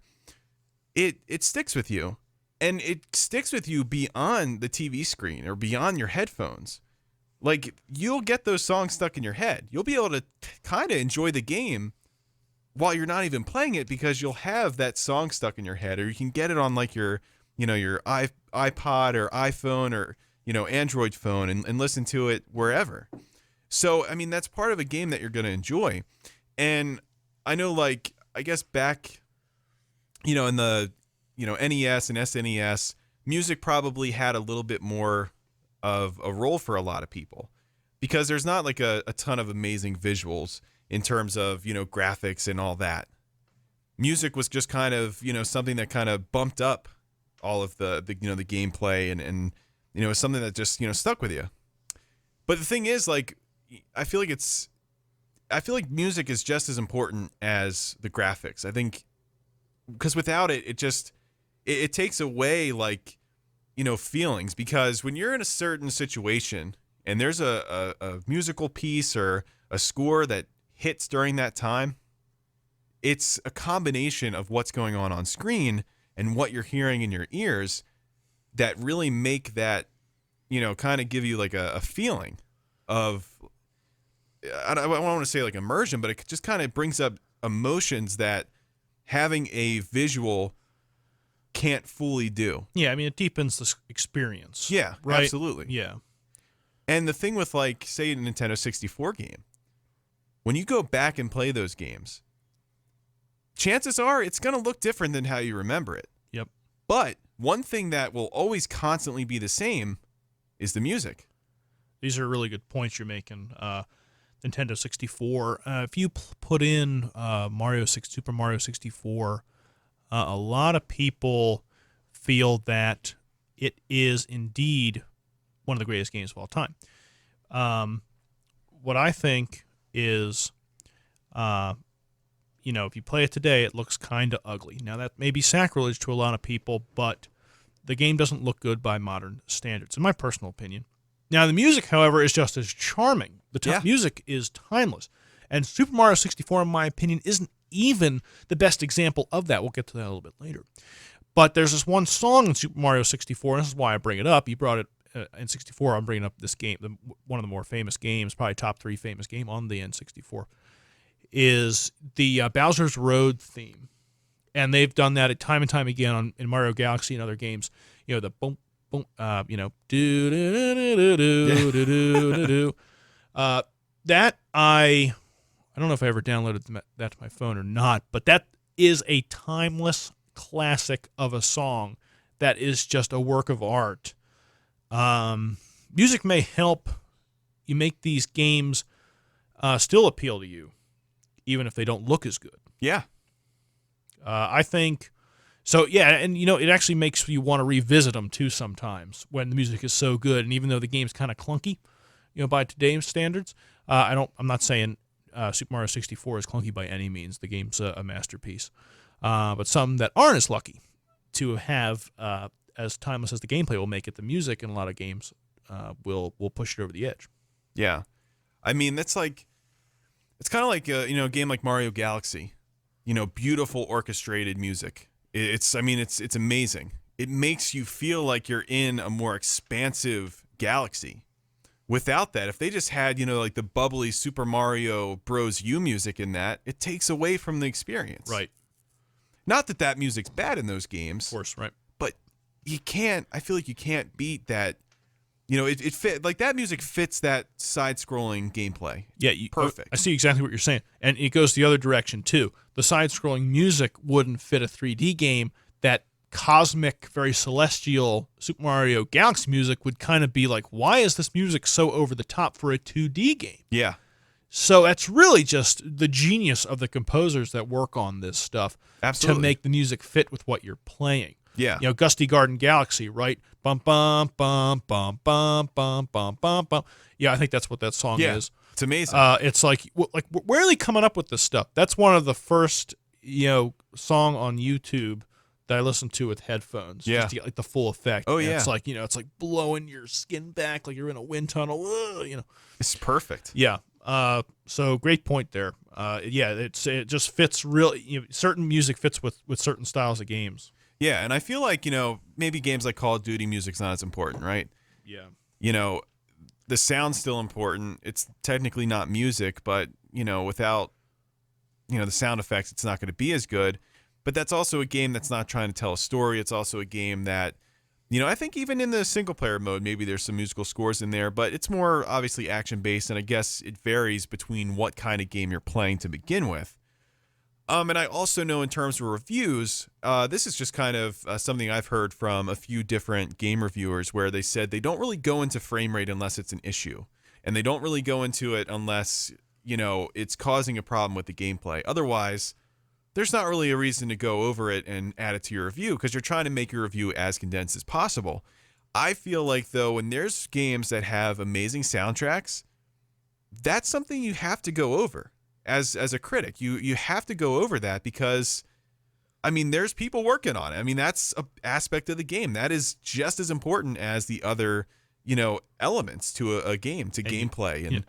it sticks with you. And it sticks with you beyond the TV screen or beyond your headphones. Like, you'll get those songs stuck in your head. You'll be able to kind of enjoy the game while you're not even playing it, because you'll have that song stuck in your head, or you can get it on like your iPod or iPhone or, Android phone and listen to it wherever. So, I mean, that's part of a game that you're going to enjoy. And I know, like, I guess back, in the, NES and SNES, music probably had a little bit more of a role for a lot of people, because there's not like a ton of amazing visuals in terms of, graphics and all that. Music was just kind of, something that kind of bumped up all of the gameplay and something that just, stuck with you. But the thing is, like, I feel like music is just as important as the graphics. I think, because without it, it takes away, like, feelings. Because when you're in a certain situation and there's a musical piece or a score that hits during that time, it's a combination of what's going on screen and what you're hearing in your ears that really make that, kind of give you like a feeling of, I don't want to say like immersion, but it just kind of brings up emotions that having a visual can't fully do. Yeah, I mean, it deepens the experience. Yeah, right? Absolutely. Yeah. And the thing with, like, say, a Nintendo 64 game, when you go back and play those games, chances are it's going to look different than how you remember it. Yep. But one thing that will always constantly be the same is the music. These are really good points you're making. Nintendo 64. If you put in Super Mario 64, a lot of people feel that it is indeed one of the greatest games of all time. What I think is, if you play it today, it looks kind of ugly. Now, that may be sacrilege to a lot of people, but the game doesn't look good by modern standards, in my personal opinion. Now, the music, however, is just as charming. The music is timeless. And Super Mario 64, in my opinion, isn't even the best example of that. We'll get to that a little bit later. But there's this one song in Super Mario 64, and this is why I bring it up. You brought it in 64. I'm bringing up this game, one of the more famous games, probably top 3 famous game on the N64, is the Bowser's Road theme. And they've done that time and time again in Mario Galaxy and other games. The boom, boom, do do do do do do do do. That I don't know if I ever downloaded that to my phone or not, but that is a timeless classic of a song that is just a work of art. Music may help you make these games still appeal to you, even if they don't look as good. Yeah. I think so. Yeah, and it actually makes you want to revisit them too sometimes when the music is so good. And even though the game's kind of clunky, by today's standards, I'm not saying Super Mario 64 is clunky by any means. The game's a masterpiece. but some that aren't as lucky to have as timeless as the gameplay will make it. The music in a lot of games will push it over the edge. Yeah, I mean that's like it's kind of like a game like Mario Galaxy. Beautiful orchestrated music. It's amazing. It makes you feel like you're in a more expansive galaxy. Without that, if they just had, like the bubbly Super Mario Bros. U music in that, it takes away from the experience. Right. Not that music's bad in those games. Of course, right. But I feel like you can't beat that. It fit, like that music fits that side-scrolling gameplay. Yeah, perfect. I see exactly what you're saying. And it goes the other direction, too. The side-scrolling music wouldn't fit a 3D game. That cosmic, very celestial Super Mario Galaxy music would kind of be like, why is this music so over the top for a 2D game? Yeah. So that's really just the genius of the composers that work on this stuff. Absolutely. To make the music fit with what you're playing. Yeah. Gusty Garden Galaxy, right? Bum bum bum bum bum bum bum bum bum. Yeah, I think that's what that song is. It's amazing. It's like where are they coming up with this stuff? That's one of the first song on YouTube that I listened to with headphones. Yeah. Just to get like the full effect. Oh, and yeah. it's like it's like blowing your skin back like you're in a wind tunnel. It's perfect. Yeah. So great point there. It just fits really. Certain music fits with certain styles of games. Yeah, and I feel like maybe games like Call of Duty music's not as important, right? Yeah. The sound's still important. It's technically not music, but without the sound effects, it's not going to be as good. But that's also a game that's not trying to tell a story. It's also a game that, I think even in the single player mode, maybe there's some musical scores in there, but it's more obviously action based, and I guess it varies between what kind of game you're playing to begin with. And I also know in terms of reviews, this is just kind of something I've heard from a few different game reviewers where they said they don't really go into frame rate unless it's an issue. And they don't really go into it unless, it's causing a problem with the gameplay. Otherwise, there's not really a reason to go over it and add it to your review because you're trying to make your review as condensed as possible. I feel like, though, when there's games that have amazing soundtracks, that's something you have to go over. As a critic, you have to go over that because, there's people working on it. That's an aspect of the game. That is just as important as the other, elements to a game, to gameplay. And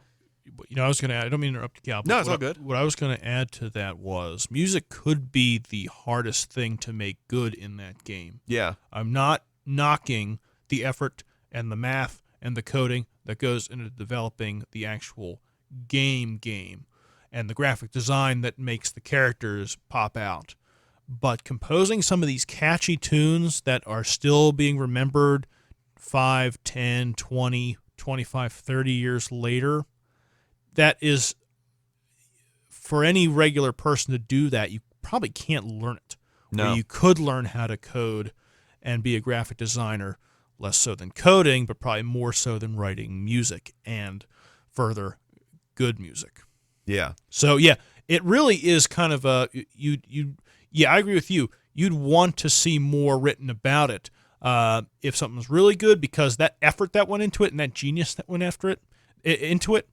I was going to add, I don't mean to interrupt you, Cal. No, it's all good. What I was going to add to that was music could be the hardest thing to make good in that game. Yeah. I'm not knocking the effort and the math and the coding that goes into developing the actual game. And the graphic design that makes the characters pop out. But composing some of these catchy tunes that are still being remembered 5, 10, 20, 25, 30 years later, that is, for any regular person to do that, you probably can't learn it. No. Or you could learn how to code and be a graphic designer, less so than coding, but probably more so than writing music and further good music. Yeah. So yeah, it really is kind of a I agree with you. You'd want to see more written about it if something's really good because that effort that went into it and that genius that went after it into it,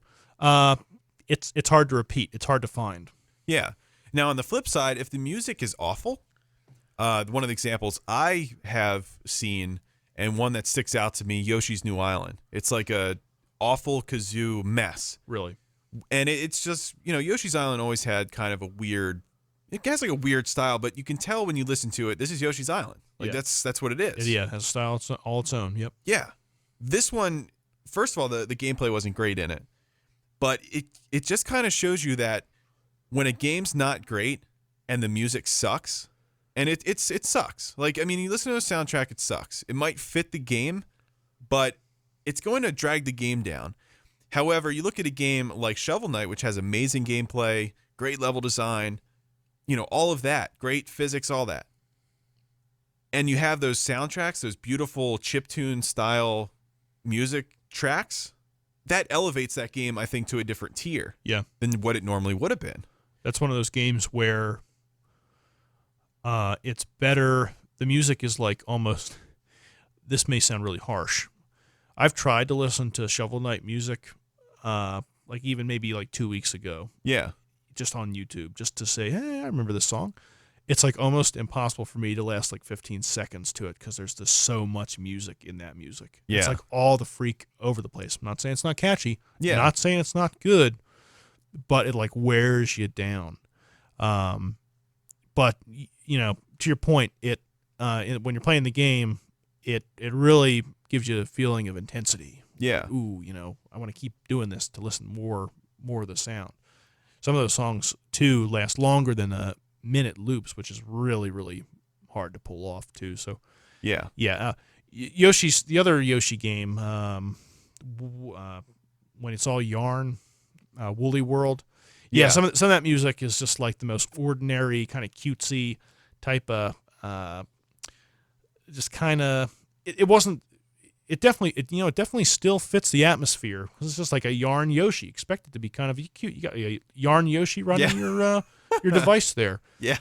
it's hard to repeat. It's hard to find. Yeah. Now on the flip side, if the music is awful, one of the examples I have seen and one that sticks out to me, Yoshi's New Island. It's like a awful kazoo mess. Really. And it's just, Yoshi's Island always had kind of a weird, it has like a weird style, but you can tell when you listen to it, this is Yoshi's Island. Like that's what it is. Yeah, it has a style all its own. Yep. Yeah. This one, first of all, the gameplay wasn't great in it, but it just kind of shows you that when a game's not great and the music sucks, and it sucks. Like, you listen to a soundtrack, it sucks. It might fit the game, but it's going to drag the game down. However, you look at a game like Shovel Knight, which has amazing gameplay, great level design, all of that, great physics, all that. And you have those soundtracks, those beautiful chiptune style music tracks, that elevates that game, I think, to a different tier than what it normally would have been. That's one of those games where it's better. The music is like almost, this may sound really harsh. I've tried to listen to Shovel Knight music, like even maybe like 2 weeks ago. Yeah. Just on YouTube, just to say, hey, I remember this song. it's like almost impossible for me to last like 15 seconds to it because there's just so much music in that music. Yeah. It's like all the freak over the place. I'm not saying it's not catchy. Yeah. Not saying it's not good, but it like wears you down. But you know, to your point, when you're playing the game, it really gives you a feeling of intensity. Yeah. Ooh, you know, I want to keep doing this to listen more of the sound. Some of those songs too last longer than a minute loops, which is really, really hard to pull off too. So Yeah. Yoshi's the other Yoshi game. When it's all yarn, Woolly World. Yeah, some of that music is just like the most ordinary kind of cutesy type of, just kind of. It wasn't. It definitely still fits the atmosphere. It's just like a yarn Yoshi. Expect it to be kind of cute. You got a yarn Yoshi running your device there. Yeah.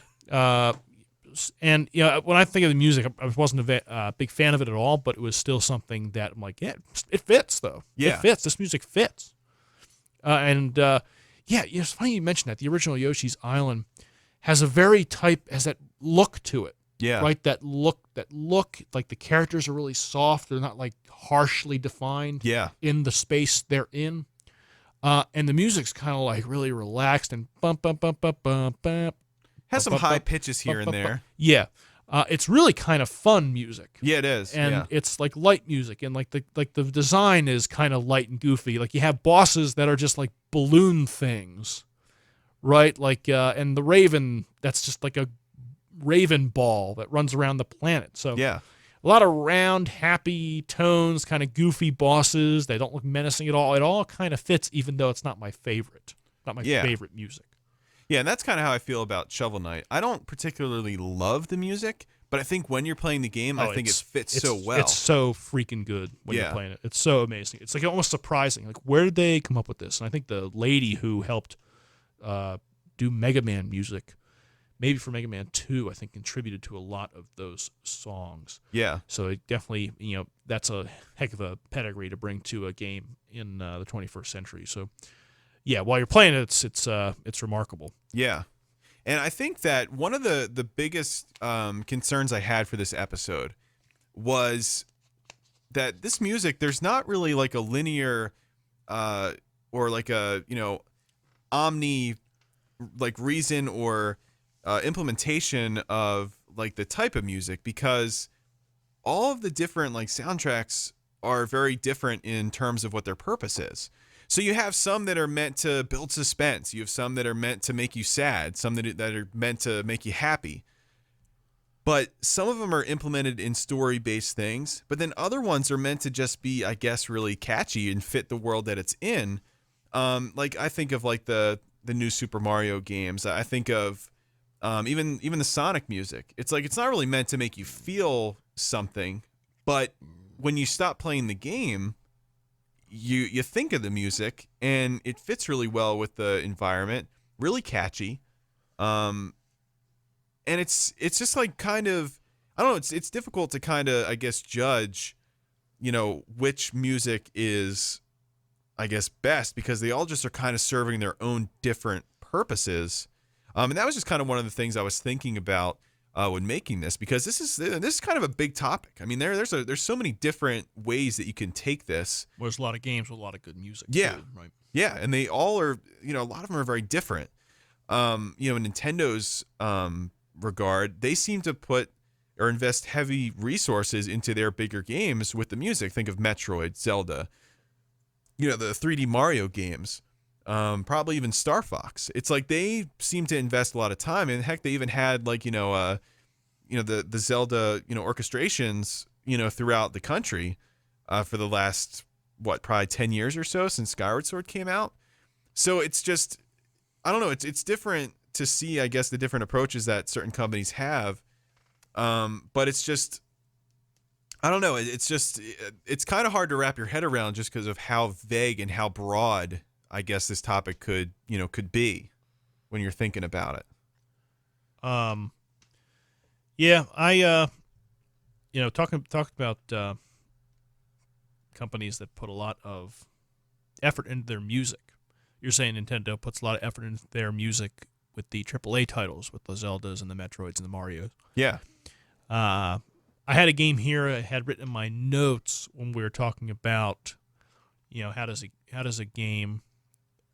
And you know, when I think of the music, I wasn't a big fan of it at all, but it was still something that I'm like, yeah, it fits though. Yeah. It fits. This music fits. It's funny you mentioned that. The original Yoshi's Island has that look to it. Yeah. Right? That look, like the characters are really soft. They're not like harshly defined in the space they're in. And the music's kind of like really relaxed and bump, bump, bump, bump, bump, bump. Has some high pitches here and there. Yeah. It's really kind of fun music. Yeah, it is. And it's like light music, and like the design is kind of light and goofy. Like you have bosses that are just like balloon things, right? Like and the Raven, that's just like a Raven ball that runs around the planet. So yeah, a lot of round, happy tones, kind of goofy bosses. They don't look menacing at all. It all kind of fits, even though it's not my favorite. Not my favorite music. Yeah, and that's kind of how I feel about Shovel Knight. I don't particularly love the music, but I think when you're playing the game, I think it fits so well. It's so freaking good when you're playing it. It's so amazing. It's like almost surprising. Like, where did they come up with this? And I think the lady who helped do Mega Man music, maybe for Mega Man 2, I think contributed to a lot of those songs. Yeah. So it definitely, that's a heck of a pedigree to bring to a game in the 21st century. So yeah, while you're playing it, it's remarkable. Yeah. And I think that one of the biggest concerns I had for this episode was that this music, there's not really like a linear or like a, omni like reason or implementation of like the type of music, because all of the different like soundtracks are very different in terms of what their purpose is. So you have some that are meant to build suspense. You have some that are meant to make you sad. Some that are meant to make you happy. But some of them are implemented in story-based things. But then other ones are meant to just be, I guess, really catchy and fit the world that it's in. Like I think of like the new Super Mario games. I think of even the Sonic music. It's like it's not really meant to make you feel something, but when you stop playing the game, you think of the music and it fits really well with the environment, really catchy. And it's just like kind of, I don't know, it's difficult to kind of, I guess, judge, which music is, I guess, best, because they all just are kind of serving their own different purposes. And that was just kind of one of the things I was thinking about when making this, because this is kind of a big topic. I mean, there's so many different ways that you can take this. Well, there's a lot of games with a lot of good music. Yeah, too, right. Yeah, and they all are. A lot of them are very different. In Nintendo's regard, they seem to put or invest heavy resources into their bigger games with the music. Think of Metroid, Zelda. The 3D Mario games. Probably even Star Fox. It's like they seem to invest a lot of time, and heck, they even had like the Zelda orchestrations throughout the country for the last probably 10 years or so since Skyward Sword came out. So it's just, I don't know, it's different to see, I guess, the different approaches that certain companies have, but it's just, I don't know, it's kind of hard to wrap your head around just because of how vague and how broad, I guess, this topic could be when you're thinking about it. Yeah, I talking about companies that put a lot of effort into their music. You're saying Nintendo puts a lot of effort into their music with the AAA titles, with the Zeldas and the Metroids and the Marios. Yeah. I had a game here I had written in my notes when we were talking about, how does a game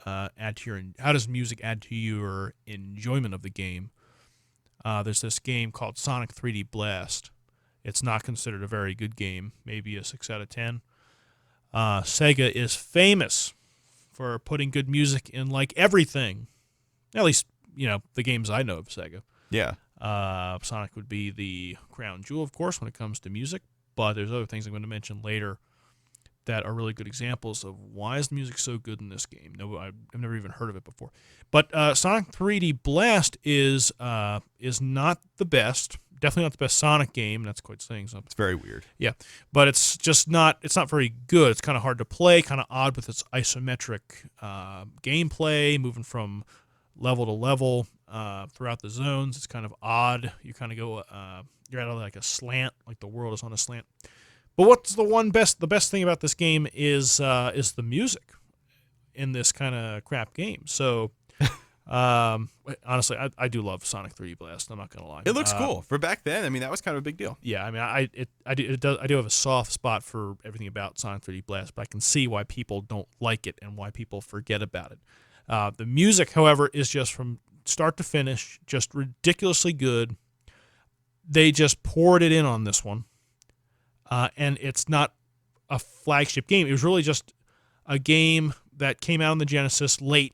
add to your, how does music add to your enjoyment of the game? There's this game called Sonic 3D Blast. It's not considered a very good game, maybe a 6 out of 10. Sega is famous for putting good music in like everything. At least, the games I know of Sega. Yeah. Sonic would be the crown jewel, of course, when it comes to music, but there's other things I'm going to mention later that are really good examples of why is the music so good in this game. No, I've never even heard of it before. But Sonic 3D Blast is not the best, definitely not the best Sonic game. That's quite saying something. It's very weird. Yeah, but it's not very good. It's kind of hard to play, kind of odd with its isometric gameplay, moving from level to level throughout the zones. It's kind of odd. You kind of go, you're at like a slant, like the world is on a slant. But what's the best thing about this game is the music in this kind of crap game. So, honestly, I do love Sonic 3D Blast. I'm not gonna lie. It looks cool for back then. I mean, that was kind of a big deal. Yeah, I mean, I do have a soft spot for everything about Sonic 3D Blast, but I can see why people don't like it and why people forget about it. The music, however, is just from start to finish, just ridiculously good. They just poured it in on this one. And it's not a flagship game. It was really just a game that came out on the Genesis late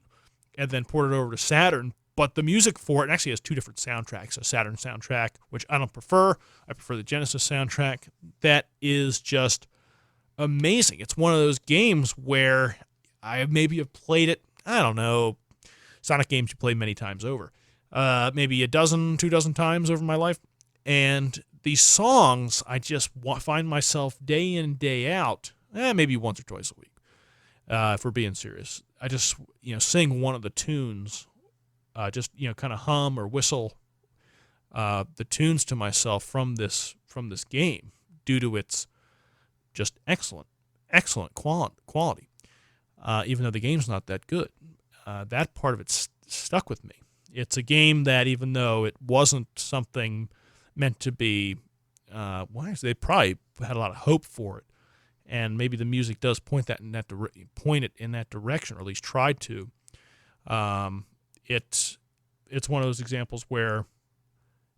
and then ported it over to Saturn. But the music for it actually has two different soundtracks. A Saturn soundtrack, which I don't prefer. I prefer the Genesis soundtrack. That is just amazing. It's one of those games where I maybe have played it, I don't know, Sonic games you play many times over. Maybe 12 times over my life. And these songs, I just find myself day in, day out, maybe once or twice a week, if we're being serious. I just, sing one of the tunes, just, kind of hum or whistle the tunes to myself from this game due to its just excellent quality. Even though the game's not that good, that part of it stuck with me. It's a game that even though it wasn't something meant to be, they probably had a lot of hope for it, and maybe the music does point it in that direction, or at least tried to. It's one of those examples where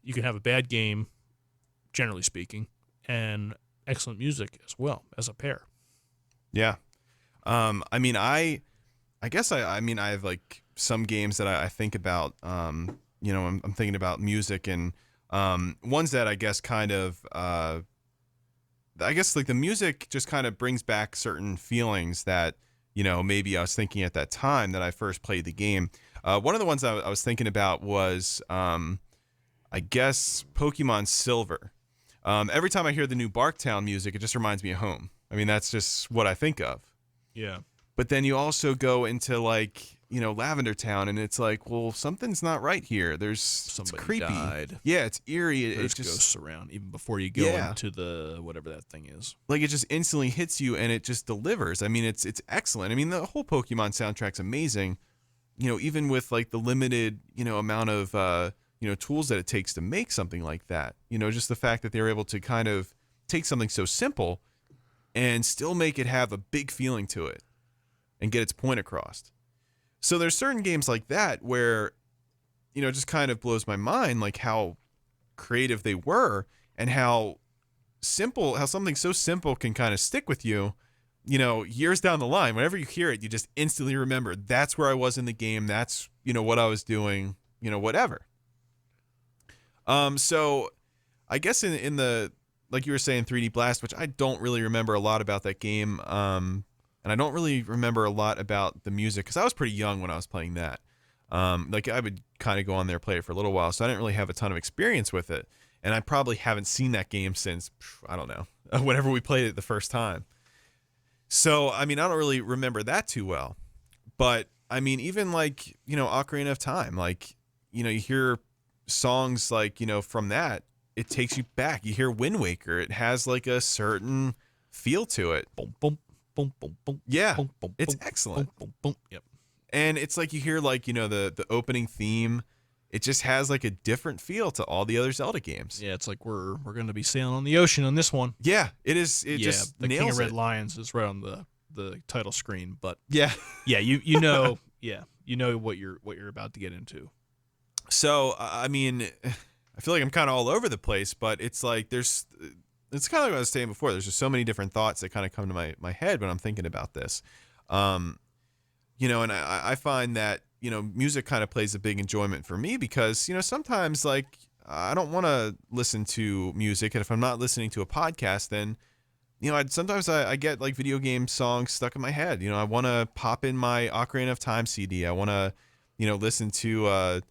you can have a bad game, generally speaking, and excellent music as well as a pair. Yeah. I mean, I guess I mean, I have like some games that I think about, I'm thinking about music and ones that I guess kind of, I guess like the music just kind of brings back certain feelings that, maybe I was thinking at that time that I first played the game. One of the ones I was thinking about was, I guess, Pokemon Silver. Every time I hear the new Barktown music, it just reminds me of home. I mean, that's just what I think of. Yeah. But then you also go into like, Lavender Town, and it's like, well, something's not right here. Somebody it's creepy. died. Yeah, it's eerie. There's it just ghosts around even before you go into the whatever that thing is. Like it just instantly hits you, and it just delivers. I mean, it's excellent. I mean, the whole Pokemon soundtrack's amazing. Even with like the limited, amount of tools that it takes to make something like that. Just the fact that they're able to kind of take something so simple and still make it have a big feeling to it and get its point across. So there's certain games like that where, it just kind of blows my mind, like how creative they were and how something so simple can kind of stick with you, years down the line. Whenever you hear it, you just instantly remember that's where I was in the game. That's, what I was doing, whatever. So I guess in the, like you were saying, 3D Blast, which I don't really remember a lot about that game. And I don't really remember a lot about the music because I was pretty young when I was playing that. Like I would kind of go on there, play it for a little while, so I didn't really have a ton of experience with it. And I probably haven't seen that game since, I don't know, whenever we played it the first time. So, I mean, I don't really remember that too well. But, I mean, even like, Ocarina of Time, like, you hear songs like, from that, it takes you back. You hear Wind Waker. It has like a certain feel to it. Boom, boom. Boom, boom, boom, yeah, boom, boom, it's boom, excellent. Boom, boom, boom. Yep. And it's like you hear like, the opening theme it just has like a different feel to all the other Zelda games. Yeah, it's like we're going to be sailing on the ocean on this one. Yeah, it is. It Yeah, just the nails King of Red it. Lions is right on the title screen, but Yeah. yeah, you know, yeah, you know what you're about to get into. So I mean, I feel like I'm kind of all over the place, but it's like it's kind of like what I was saying before. There's just so many different thoughts that kind of come to my head when I'm thinking about this. And I find that, music kind of plays a big enjoyment for me because, sometimes like I don't want to listen to music. And if I'm not listening to a podcast, then, sometimes I get like video game songs stuck in my head. I want to pop in my Ocarina of Time CD. I want to, listen to a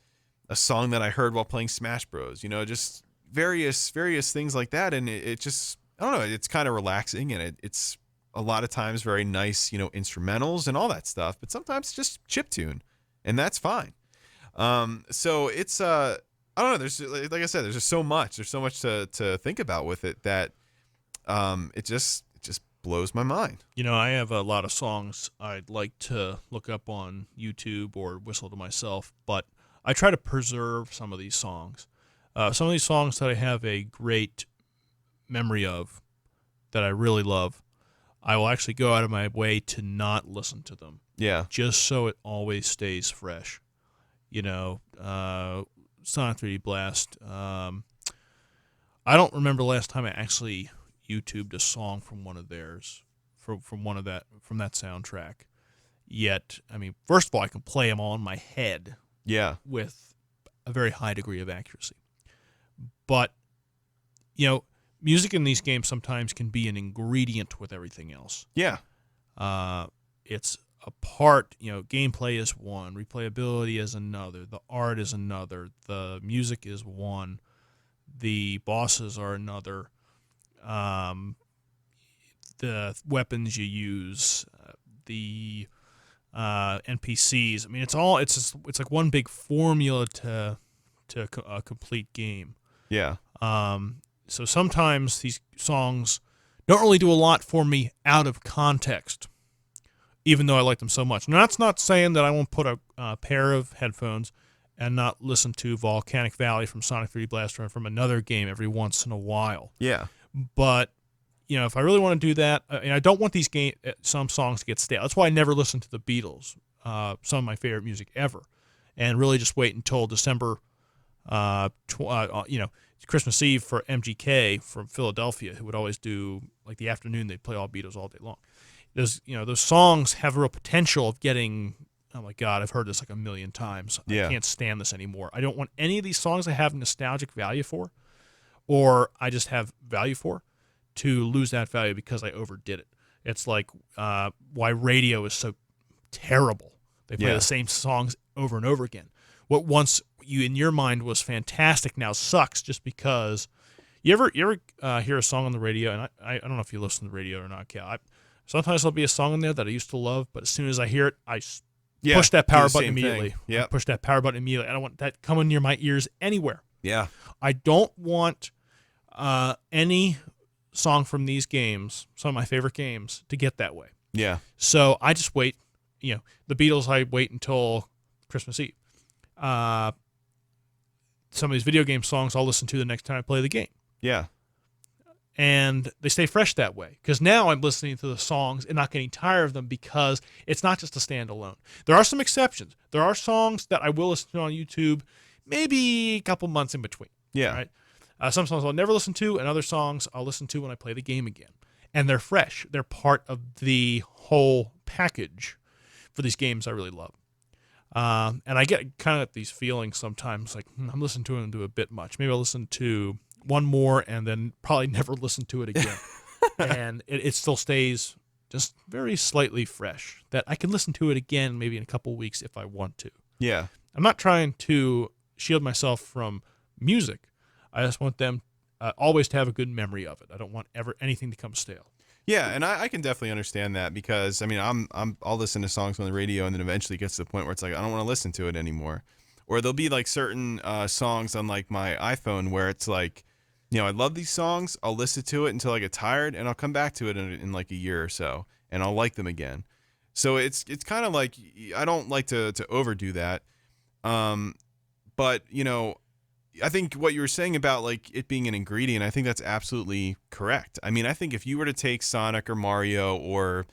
song that I heard while playing Smash Bros. Just various things like that. And it just, I don't know, it's kind of relaxing, and it's a lot of times very nice, instrumentals and all that stuff, but sometimes just chiptune, and that's fine. So it's I don't know, there's, like I said, there's so much to think about with it that it just blows my mind. I have a lot of songs I'd like to look up on YouTube or whistle to myself, but I try to preserve some of these songs. Some of these songs that I have a great memory of, that I really love, I will actually go out of my way to not listen to them. Yeah. Just so it always stays fresh. Sonic 3D Blast. I don't remember the last time I actually YouTubed a song from one of theirs, from that soundtrack. Yet, I mean, first of all, I can play them all in my head. Yeah. With a very high degree of accuracy. But, music in these games sometimes can be an ingredient with everything else. Yeah. It's a part, gameplay is one, replayability is another, the art is another, the music is one, the bosses are another, the weapons you use, the NPCs. I mean, it's like one big formula to a complete game. Yeah. So sometimes these songs don't really do a lot for me out of context, even though I like them so much. Now, that's not saying that I won't put a pair of headphones and not listen to Volcanic Valley from Sonic 3D Blast or from another game every once in a while. Yeah. But, if I really want to do that, and I don't want some songs to get stale. That's why I never listen to the Beatles, some of my favorite music ever, and really just wait until December, Christmas Eve for MGK from Philadelphia, who would always do, like, the afternoon, they'd play all Beatles all day long. Those songs have a real potential of getting, oh my God, I've heard this like a million times. Yeah. I can't stand this anymore. I don't want any of these songs I have nostalgic value for, or I just have value for, to lose that value because I overdid it. It's like why radio is so terrible. They play the same songs over and over again. What once you in your mind was fantastic now sucks just because you ever hear a song on the radio, and I don't know if you listen to the radio or not, Cal. Sometimes there'll be a song in there that I used to love, but as soon as I hear it, I push that power button immediately. Yeah. Push that power button immediately. I don't want that coming near my ears anywhere. Yeah. I don't want any song from these games, some of my favorite games, to get that way. Yeah. So I just wait. The Beatles, I wait until Christmas Eve. Some of these video game songs I'll listen to the next time I play the game. Yeah. And they stay fresh that way. Because now I'm listening to the songs and not getting tired of them because it's not just a standalone. There are some exceptions. There are songs that I will listen to on YouTube maybe a couple months in between. Yeah. Right? Some songs I'll never listen to, and other songs I'll listen to when I play the game again. And they're fresh. They're part of the whole package for these games I really love. And I get kind of these feelings sometimes, like, I'm listening to them a bit much. Maybe I'll listen to one more and then probably never listen to it again. And it still stays just very slightly fresh, that I can listen to it again maybe in a couple weeks if I want to. Yeah. I'm not trying to shield myself from music. I just want them always to have a good memory of it. I don't want ever anything to come stale. Yeah, and I can definitely understand that because I mean I'll listen to songs on the radio and then eventually it gets to the point where it's like I don't want to listen to it anymore. Or there'll be like certain songs on like my iPhone where it's like, I love these songs. I'll listen to it until I get tired, and I'll come back to it in like a year or so, and I'll like them again. So it's kind of like I don't like to overdo that. But, I think what you were saying about like it being an ingredient, I think that's absolutely correct. I mean, I think if you were to take Sonic or Mario or,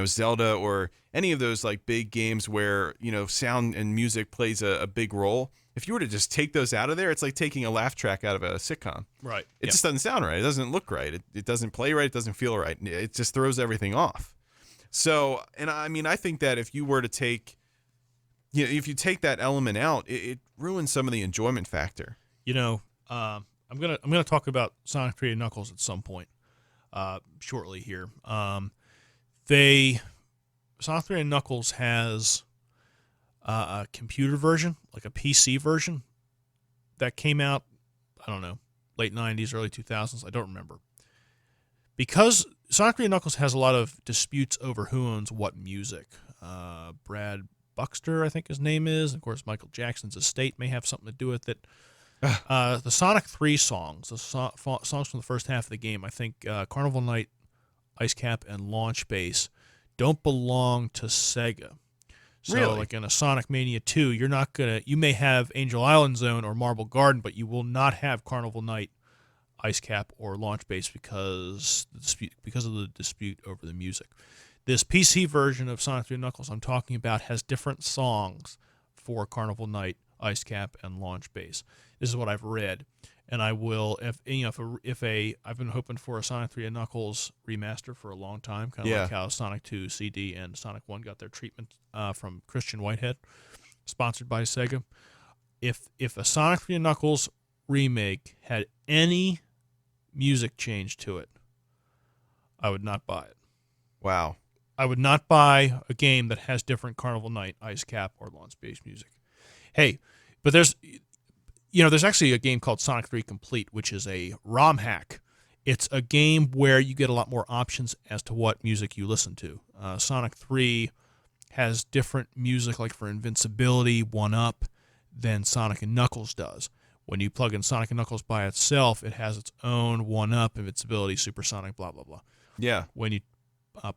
Zelda or any of those like big games where, sound and music plays a big role, if you were to just take those out of there, it's like taking a laugh track out of a sitcom. Right. It just doesn't sound right. It doesn't look right. It doesn't play right. It doesn't feel right. It just throws everything off. So, and I mean, I think that if you were to take, if you take that element out, it ruins some of the enjoyment factor. I'm gonna talk about Sonic 3 and Knuckles at some point shortly here. Sonic 3 and Knuckles has a computer version, like a PC version, that came out, I don't know, late 90s, early 2000s. I don't remember. Because Sonic 3 and Knuckles has a lot of disputes over who owns what music. Brad Buxter, I think his name is. Of course, Michael Jackson's estate may have something to do with it. The Sonic 3 songs, the songs from the first half of the game, I think Carnival Night, Ice Cap, and Launch Base don't belong to Sega. So, Really? like in a Sonic Mania 2, you may have Angel Island Zone or Marble Garden, but you will not have Carnival Night, Ice Cap, or Launch Base because of the dispute over the music. This PC version of Sonic 3 and Knuckles I'm talking about has different songs for Carnival Night, Ice Cap, and Launch Base. This is what I've read, and I will I've been hoping for a Sonic 3 and Knuckles remaster for a long time, kind of like how Sonic 2 CD and Sonic 1 got their treatment from Christian Whitehead, sponsored by Sega. If a Sonic 3 and Knuckles remake had any music change to it, I would not buy it. Wow. I would not buy a game that has different Carnival Night, Ice Cap, or Launch Base music. Hey, but there's actually a game called Sonic 3 Complete, which is a ROM hack. It's a game where you get a lot more options as to what music you listen to. Sonic 3 has different music, like for Invincibility, 1-Up, than Sonic and Knuckles does. When you plug in Sonic and Knuckles by itself, it has its own 1-Up, Invincibility, Supersonic, blah, blah, blah. Yeah. When you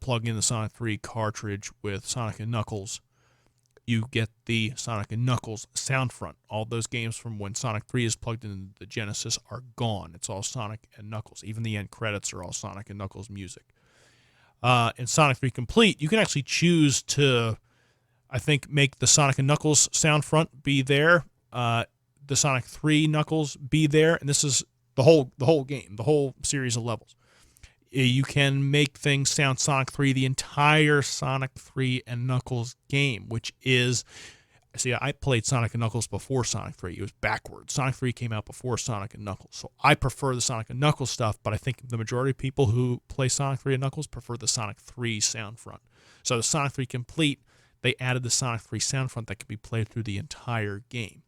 plug in the Sonic 3 cartridge with Sonic and Knuckles, you get the Sonic and Knuckles sound front. All those games from when Sonic 3 is plugged into the Genesis are gone. It's all Sonic and Knuckles. Even the end credits are all Sonic and Knuckles music. In Sonic 3 Complete, you can actually choose to, I think, make the Sonic and Knuckles sound front be there, the Sonic 3 Knuckles be there, and this is the whole game, the whole series of levels. You can make things sound Sonic 3, the entire Sonic 3 and Knuckles game, which is... See, I played Sonic and Knuckles before Sonic 3. It was backwards. Sonic 3 came out before Sonic and Knuckles. So I prefer the Sonic and Knuckles stuff, but I think the majority of people who play Sonic 3 and Knuckles prefer the Sonic 3 sound front. So the Sonic 3 Complete, they added the Sonic 3 sound front that could be played through the entire game.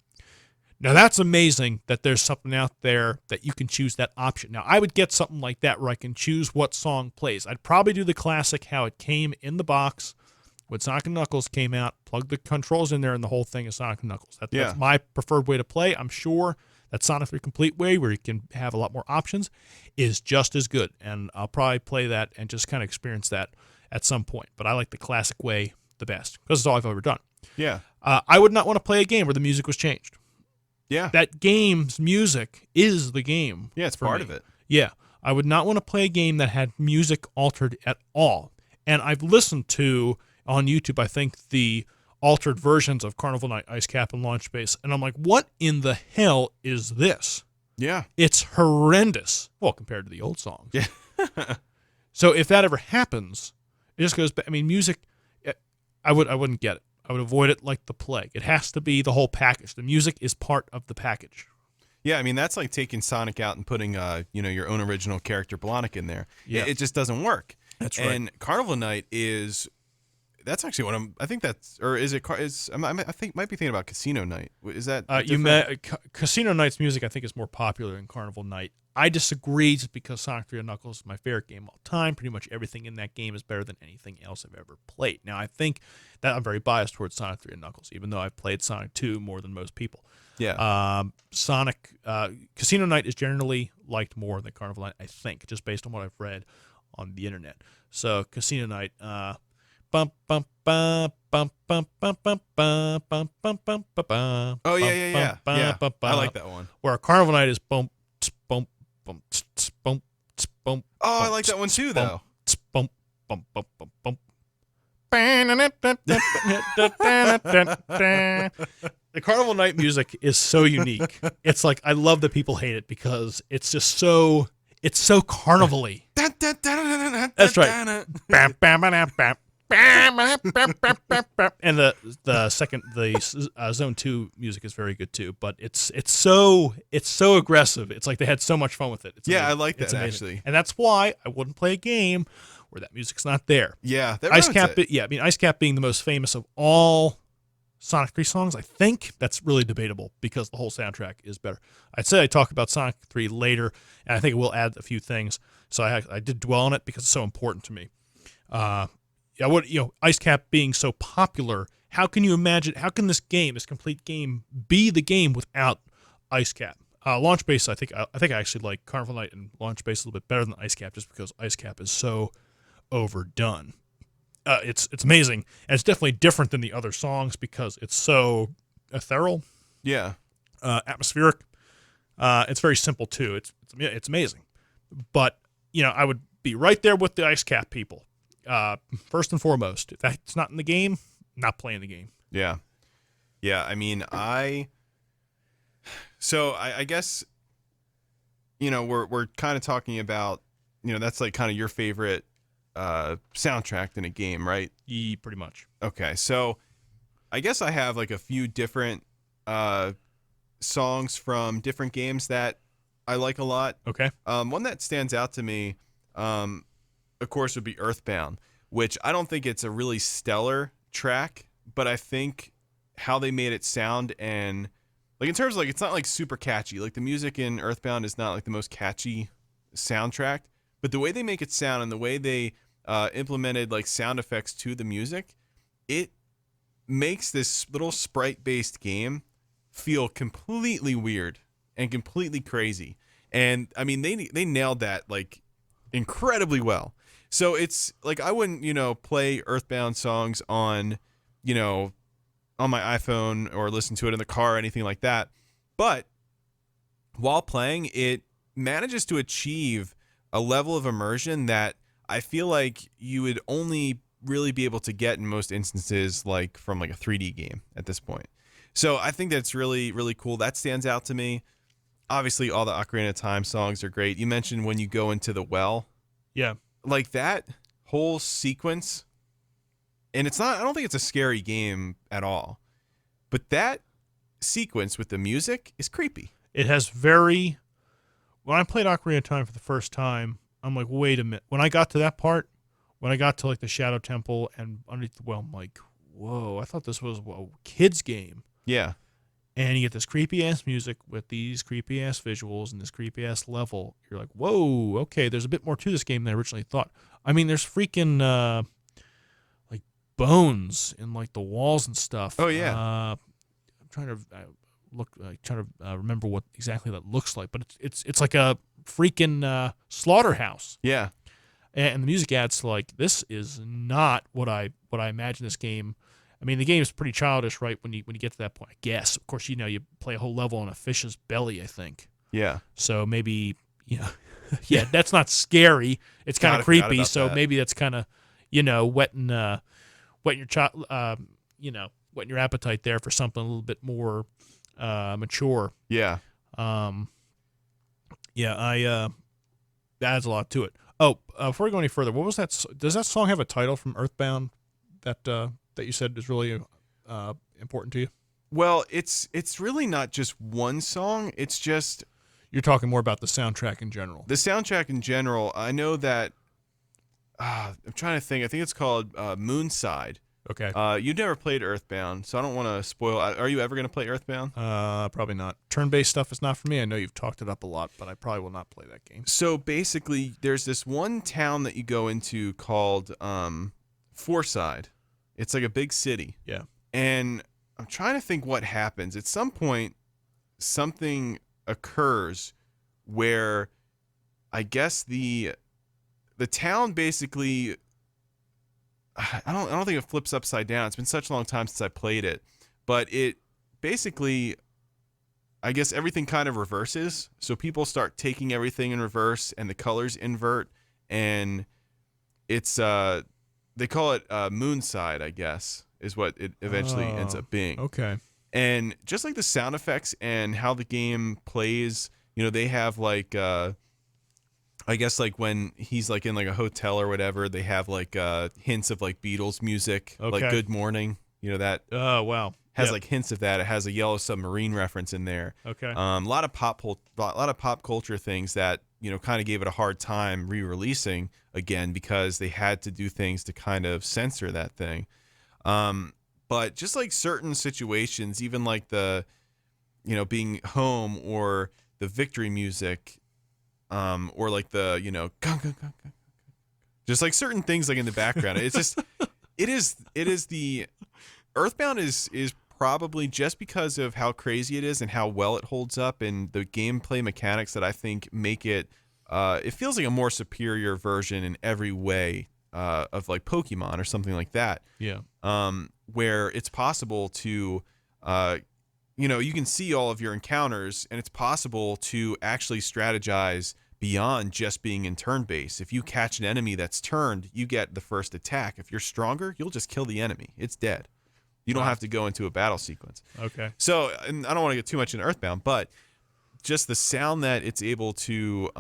Now, that's amazing that there's something out there that you can choose that option. Now, I would get something like that where I can choose what song plays. I'd probably do the classic, how it came in the box when Sonic and Knuckles came out, plug the controls in there, and the whole thing is Sonic and Knuckles. That's my preferred way to play. I'm sure that Sonic 3 Complete way, where you can have a lot more options, is just as good. And I'll probably play that and just kind of experience that at some point. But I like the classic way the best, because it's all I've ever done. Yeah. I would not want to play a game where the music was changed. Yeah. That game's music is the game. Yeah, it's part of it. Yeah. I would not want to play a game that had music altered at all. And I've listened to, on YouTube, I think, the altered versions of Carnival Night, Ice Cap, and Launch Base. And I'm like, what in the hell is this? Yeah. It's horrendous. Well, compared to the old songs. Yeah. So if that ever happens, it just goes back. I mean, music, I wouldn't get it. I would avoid it like the plague. It has to be the whole package. The music is part of the package. Yeah, I mean, that's like taking Sonic out and putting, your own original character, Blonic, in there. Yeah. It just doesn't work. That's right. And Carnival Night that's actually what I think might be thinking about Casino Night. Is that Casino Night's music, I think, is more popular than Carnival Night. I disagree, just because Sonic 3 and Knuckles is my favorite game of all time. Pretty much everything in that game is better than anything else I've ever played. Now, I think that I'm very biased towards Sonic 3 and Knuckles, even though I've played Sonic 2 more than most people. Yeah. Casino Night is generally liked more than Carnival Night, I think, just based on what I've read on the internet. So Casino Night, bum bum bum bum bum bum bum bum bum bum bum bum. Oh yeah. I like that one. Where a Carnival Night is bum bum bum bum bum. Oh, I like that one too, though. Bum bum bum bum bum. The Carnival Night music is so unique. It's like I love that people hate it because it's just so carnival-y. That's right. And the Zone 2 music is very good too, but it's so aggressive. It's like they had so much fun with it. It's amazing. I like that, It's amazing. actually. And that's why I wouldn't play a game where that music's not there. Yeah, that Ice ruins Cap. it. Yeah, I mean Ice Cap being the most famous of all Sonic 3 songs, I think that's really debatable because the whole soundtrack is better. I'd say I talk about Sonic 3 later, and I think it will add a few things. So I did dwell on it because it's so important to me. Ice Cap being so popular, how can you imagine? How can this complete game, be the game without Ice Cap? Launch Base, I think I actually like Carnival Night and Launch Base a little bit better than Ice Cap, just because Ice Cap is so overdone. It's amazing, and it's definitely different than the other songs because it's so ethereal, atmospheric. It's very simple too. It's amazing, but I would be right there with the Ice Cap people. First and foremost, if that's not in the game, not playing the game. Yeah. I mean, I guess we're kind of talking about that's like kind of your favorite soundtrack in a game, right? Yeah, pretty much. Okay, so I guess I have like a few different songs from different games that I like a lot. Okay. One that stands out to me, of course, would be Earthbound, which I don't think it's a really stellar track, but I think how they made it sound, and like in terms of like it's not like super catchy. Like the music in Earthbound is not like the most catchy soundtrack, but the way they make it sound and the way they implemented like sound effects to the music, it makes this little sprite-based game feel completely weird and completely crazy. And I mean, they nailed that like incredibly well. So it's like I wouldn't play Earthbound songs on on my iPhone or listen to it in the car or anything like that. But while playing, it manages to achieve a level of immersion that I feel like you would only really be able to get in most instances like from like a 3D game at this point. So I think that's really, really cool. That stands out to me. Obviously, all the Ocarina of Time songs are great. You mentioned when you go into the well. Yeah. Like that whole sequence, and I don't think it's a scary game at all, but that sequence with the music is creepy. It has when I played Ocarina of Time for the first time, I'm like, wait a minute. When I got to that part, when I got to like the Shadow Temple and underneath the well, I'm like, whoa, I thought this was a kid's game. Yeah. And you get this creepy ass music with these creepy ass visuals and this creepy ass level. You're like, whoa, okay, there's a bit more to this game than I originally thought. I mean, there's freaking like bones in like the walls and stuff. Oh yeah. I'm trying to remember what exactly that looks like, but it's like a freaking slaughterhouse. Yeah. And the music adds to like, this is not what I imagine this game. I mean, the game is pretty childish, right? When you get to that point, I guess. Of course, you play a whole level on a fish's belly, I think. Yeah. So maybe, yeah, that's not scary. It's kind of creepy. So maybe that's kind of, wetting your whetting your appetite there for something a little bit more mature. Yeah. That adds a lot to it. Oh, before we go any further, what was that? Does that song have a title from Earthbound that you said is really important to you? Well, it's really not just one song. It's just you're talking more about the soundtrack in general. The soundtrack in general. I know that. I'm trying to think. I think it's called Moonside. Okay. You've never played Earthbound, so I don't want to spoil. Are you ever going to play Earthbound? Probably not. Turn-based stuff is not for me. I know you've talked it up a lot, but I probably will not play that game. So basically, there's this one town that you go into called Fourside. It's like a big city. Yeah. And I'm trying to think what happens. At some point, something occurs where I guess the town basically I don't think it flips upside down. It's been such a long time since I played it, but it basically, I guess everything kind of reverses. So people start taking everything in reverse, and the colors invert, and it's they call it Moonside, I guess, is what it eventually ends up being. Okay. And just like the sound effects and how the game plays, they have like I guess like when he's like in like a hotel or whatever, they have like hints of like Beatles music, like Okay. Good Morning, that Oh, wow. has Yep. like hints of that. It has a Yellow Submarine reference in there. Okay. A lot of pop culture things that kind of gave it a hard time re-releasing again because they had to do things to kind of censor that thing. But just like certain situations, even like the being home or the victory music, or like the gung, gung, gung, gung, just like certain things like in the background. It's just it is the Earthbound is probably just because of how crazy it is and how well it holds up and the gameplay mechanics that I think make it it feels like a more superior version in every way of like Pokemon or something like that. Yeah. Where it's possible to you can see all of your encounters, and it's possible to actually strategize beyond just being in turn base. If you catch an enemy that's turned, you get the first attack. If you're stronger, you'll just kill the enemy. It's dead. You don't have to go into a battle sequence. Okay. So, and I don't want to get too much into Earthbound, but just the sound that it's able to,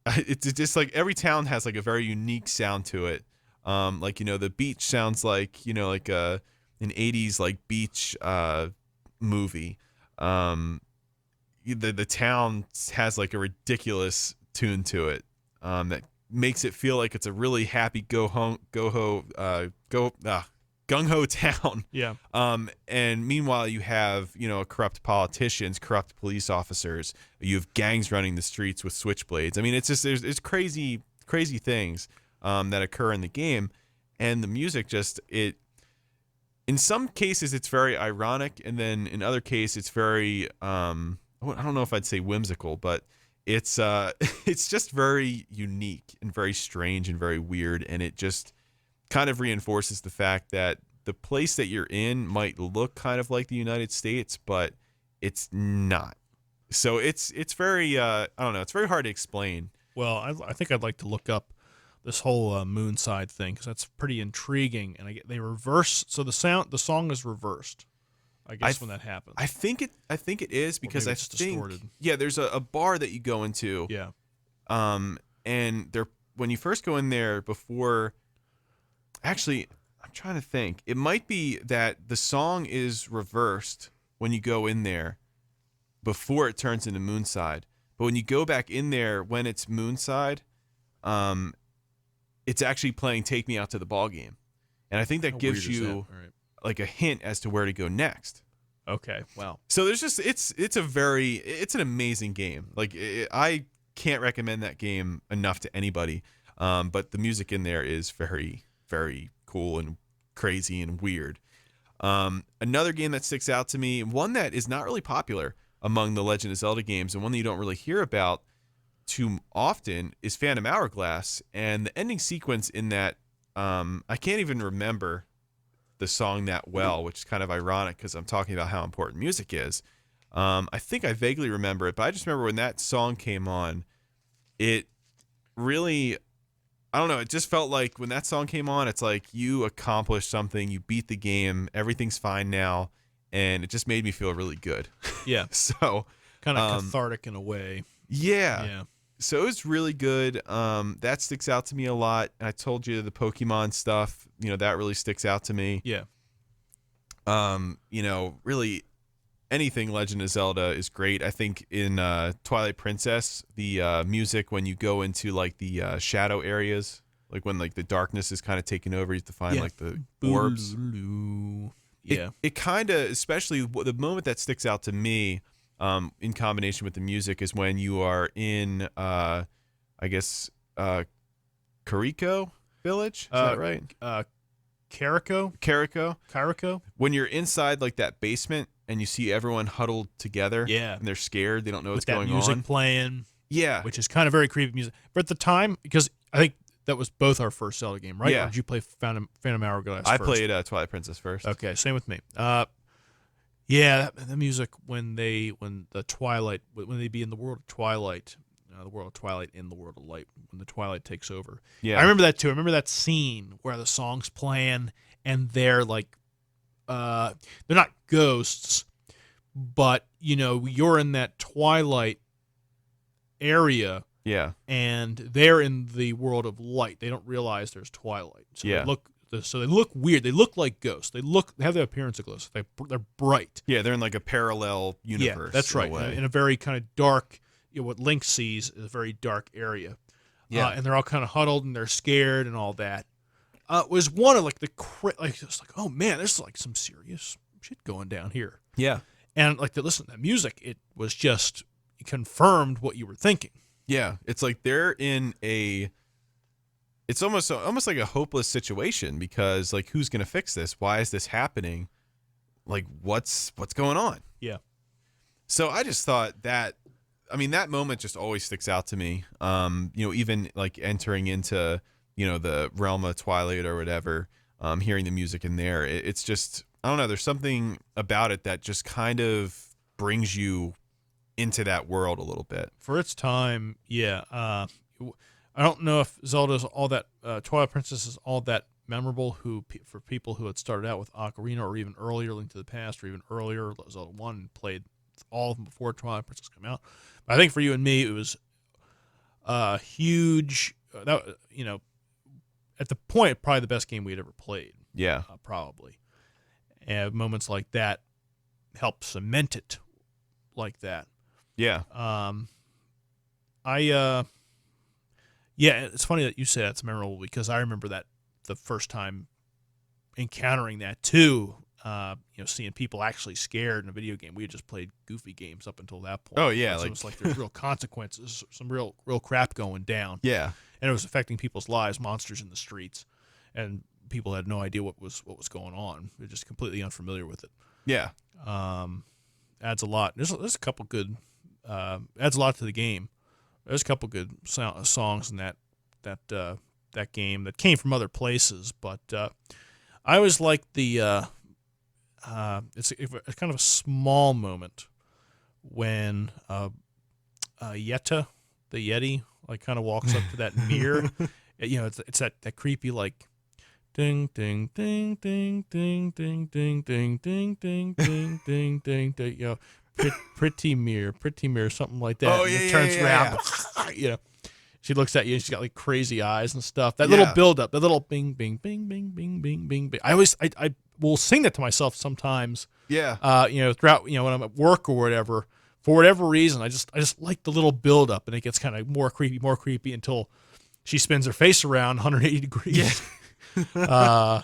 it's just like every town has like a very unique sound to it. Like, the beach sounds like, like an 80s like beach movie. The town has like a ridiculous tune to it that makes it feel like it's a really happy gung ho town. Yeah. And meanwhile, you have corrupt politicians, corrupt police officers. You have gangs running the streets with switchblades. I mean, it's just there's crazy things that occur in the game, and the music just it. In some cases, it's very ironic, and then in other cases, it's very I don't know if I'd say whimsical, but it's it's just very unique and very strange and very weird, and it just kind of reinforces the fact that the place that you're in might look kind of like the United States, but it's not. So it's very I don't know, it's very hard to explain. Well, I think I'd like to look up this whole Moonside thing because that's pretty intriguing. And they reverse, so the song is reversed. I guess when that happens. I think it is because maybe I it's think distorted. yeah, there's a bar that you go into. Yeah. And when you first go in there before, actually, I'm trying to think. It might be that the song is reversed when you go in there before it turns into Moonside. But when you go back in there when it's Moonside, it's actually playing "Take Me Out to the Ball Game," and I think that How gives weird is you that? All right. like a hint as to where to go next. Okay. Wow. So there's just it's an amazing game. Like I can't recommend that game enough to anybody. But the music in there is very, very cool and crazy and weird. Another game that sticks out to me, one that is not really popular among the Legend of Zelda games, and one that you don't really hear about too often, is Phantom Hourglass. And the ending sequence in that, I can't even remember the song that well, which is kind of ironic because I'm talking about how important music is. I think I vaguely remember it, but I just remember when that song came on, it really, I don't know, it just felt like when that song came on, it's like you accomplished something, you beat the game, everything's fine now, and it just made me feel really good. Yeah. So Kind of cathartic in a way. yeah. Yeah. So it was really good. That sticks out to me a lot. I told you the Pokemon stuff, that really sticks out to me. Yeah. Really anything Legend of Zelda is great. I think in Twilight Princess, the music when you go into like the shadow areas, like when like the darkness is kind of taking over, you have to find like the orbs. Yeah. It kind of, especially the moment that sticks out to me, in combination with the music, is when you are in, I guess, Kariko Village. Is that right? Carico? When you're inside like that basement and you see everyone huddled together, Yeah. and they're scared, they don't know what's With that going music on. playing. Yeah, Which is kind of very creepy music. But at the time, because I think that was both our first Zelda game, right? Yeah. Or did you play Phantom Hourglass I first? played Twilight Princess first. Okay, same with me. Yeah, the music when they be in the world of Twilight, the world of Twilight in the world of light, when the Twilight takes over. Yeah. I remember that too. I remember that scene where the song's playing and they're like, they're not ghosts, but you're in that Twilight area. Yeah. And they're in the world of light. They don't realize there's twilight. So Yeah. they look weird. They look like ghosts. They have the appearance of ghosts. They're bright. Yeah, they're in like a parallel universe. Yeah, that's right. In a very kind of dark, what Link sees is a very dark area. Yeah. And they're all kind of huddled and they're scared and all that. It was one of it's like, oh man, there's like some serious shit going down here. Yeah. And like listen to that music, it was just confirmed what you were thinking. Yeah, it's like they're in it's almost like a hopeless situation because like who's going to fix this? Why is this happening? Like what's going on? Yeah. So I just thought that that moment just always sticks out to me. Even like entering into, the realm of Twilight or whatever, hearing the music in there, it's just, I don't know, there's something about it that just kind of brings you into that world a little bit. For its time, yeah. I don't know if Zelda's all that Twilight Princess is all that memorable for people who had started out with Ocarina or even earlier, Link to the Past, or even earlier, Zelda 1, and played all of them before Twilight Princess came out. But I think for you and me, it was huge. At the point, probably the best game we'd ever played. Yeah. Probably. And moments like that help cement it like that. Yeah. It's funny that you say that's memorable because I remember that the first time encountering that too. Seeing people actually scared in a video game. We had just played goofy games up until that point. Oh yeah, so it was like there's real consequences, some real crap going down. Yeah, and it was affecting people's lives, monsters in the streets, and people had no idea what was going on. They're just completely unfamiliar with it. Yeah, adds a lot. There's a couple good. Adds a lot to the game. There's a couple good songs in that game that came from other places, but I always like the. It's kind of a small moment when the Yeti, like kind of walks up to that mirror. It's that creepy like ding ding ding ding ding ding ding ding ding ding ding ding ding. Pretty mirror, something like that. Oh, and yeah, it turns yeah. around. She looks at you and she's got like crazy eyes and stuff. That little build up, that little bing, bing, bing, bing, bing, bing, bing, bing. I will sing that to myself sometimes. Yeah. Throughout, when I'm at work or whatever, for whatever reason, I just like the little build up and it gets kind of more creepy until she spins her face around 180 degrees. Yeah.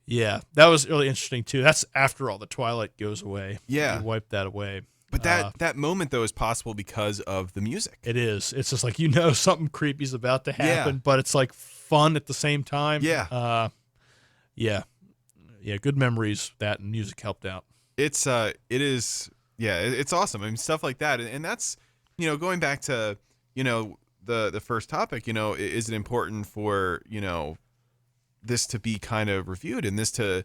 Yeah, that was really interesting too. That's after all the Twilight goes away. Yeah. You wipe that away. But that moment though is possible because of the music. It is. It's just like something creepy is about to happen, Yeah. but it's like fun at the same time. Yeah. Yeah. Good memories. That and music helped out. It's awesome. Stuff like that, and that's going back to the first topic. Is it important for this to be kind of reviewed and this to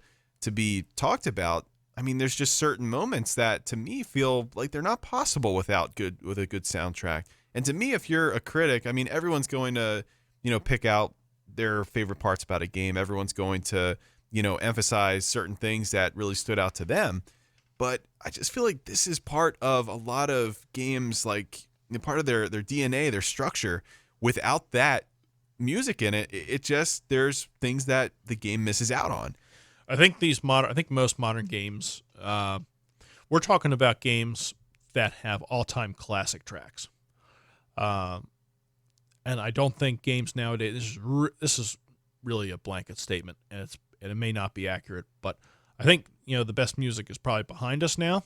be talked about? There's just certain moments that to me feel like they're not possible with a good soundtrack. And to me, if you're a critic, everyone's going to pick out their favorite parts about a game. Everyone's going to emphasize certain things that really stood out to them. But I just feel like this is part of a lot of games, like part of their DNA, their structure. Without that music in it, there's things that the game misses out on. I think most modern games, we're talking about games that have all-time classic tracks. And I don't think games nowadays, this is really a blanket statement, and it may not be accurate, but I think, the best music is probably behind us now.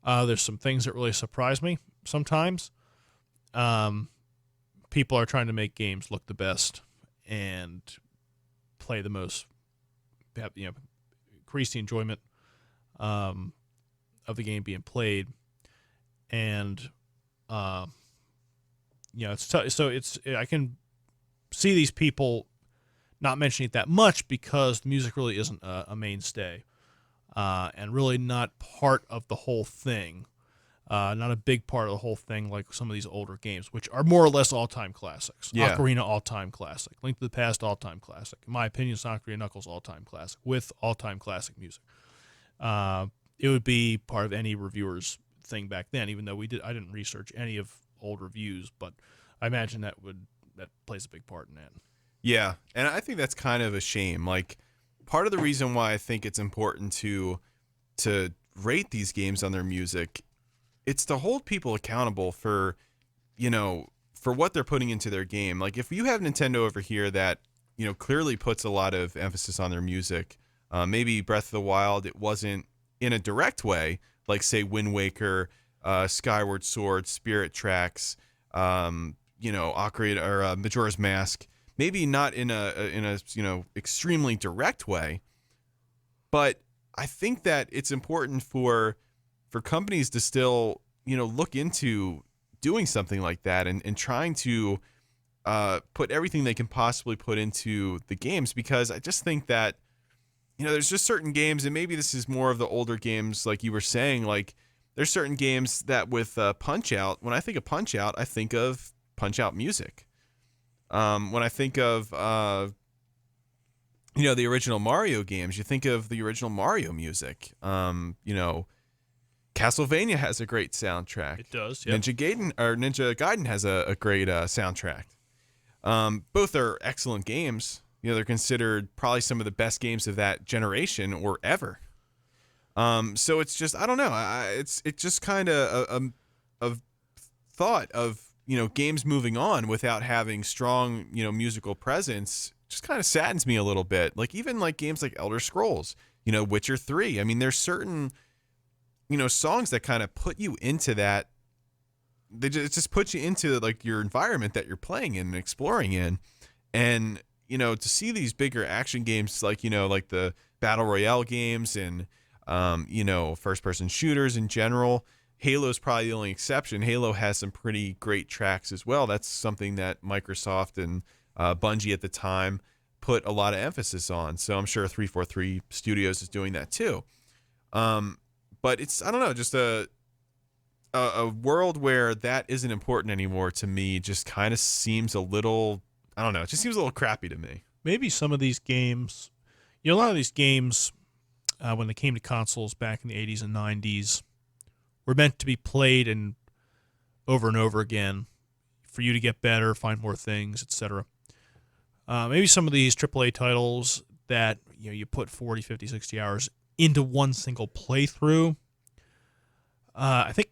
There's some things that really surprise me sometimes. People are trying to make games look the best and play the most, increase the enjoyment of the game being played. And, I can see these people not mentioning it that much because the music really isn't a mainstay, and really not part of the whole thing. Not a big part of the whole thing like some of these older games, which are more or less all-time classics. Yeah. Ocarina, all-time classic. Link to the Past, all-time classic. In my opinion, Sonic 3 and Knuckles, all-time classic, with all-time classic music. It would be part of any reviewer's thing back then, even though I didn't research any of old reviews, but I imagine that plays a big part in that. Yeah, and I think that's kind of a shame. Like, part of the reason why I think it's important to rate these games on their music, it's to hold people accountable for, for what they're putting into their game. Like, if you have Nintendo over here that, clearly puts a lot of emphasis on their music, maybe Breath of the Wild, it wasn't in a direct way, like, say, Wind Waker, Skyward Sword, Spirit Tracks, Ocarina, or Majora's Mask. Maybe not in a extremely direct way, but I think that it's important for companies to still look into doing something like that and trying to put everything they can possibly put into the games, because I just think that there's just certain games, and maybe this is more of the older games, like you were saying, like there's certain games that with Punch-Out, when I think of Punch-Out, I think of Punch-Out music. When I think of, the original Mario games, you think of the original Mario music. Castlevania has a great soundtrack. It does, yeah. Ninja Gaiden has a great soundtrack. Both are excellent games. They're considered probably some of the best games of that generation or ever. So it's just, I don't know. It's just kind of a thought of, games moving on without having strong, musical presence just kind of saddens me a little bit. Like, even like games like Elder Scrolls, Witcher 3. I mean, there's certain, songs that kind of put you into that. It just puts you into like your environment that you're playing in and exploring in. And, to see these bigger action games like, like the Battle Royale games and, first person shooters in general. Halo's probably the only exception. Halo has some pretty great tracks as well. That's something that Microsoft and Bungie at the time put a lot of emphasis on. So I'm sure 343 Studios is doing that too. But it's, I don't know, just a world where that isn't important anymore to me just kind of seems a little, I don't know, it just seems a little crappy to me. Maybe some of these games, a lot of these games, when they came to consoles back in the 80s and 90s, were meant to be played and over again for you to get better, find more things, etc. Maybe some of these AAA titles that you put 40, 50, 60 hours into one single playthrough. I think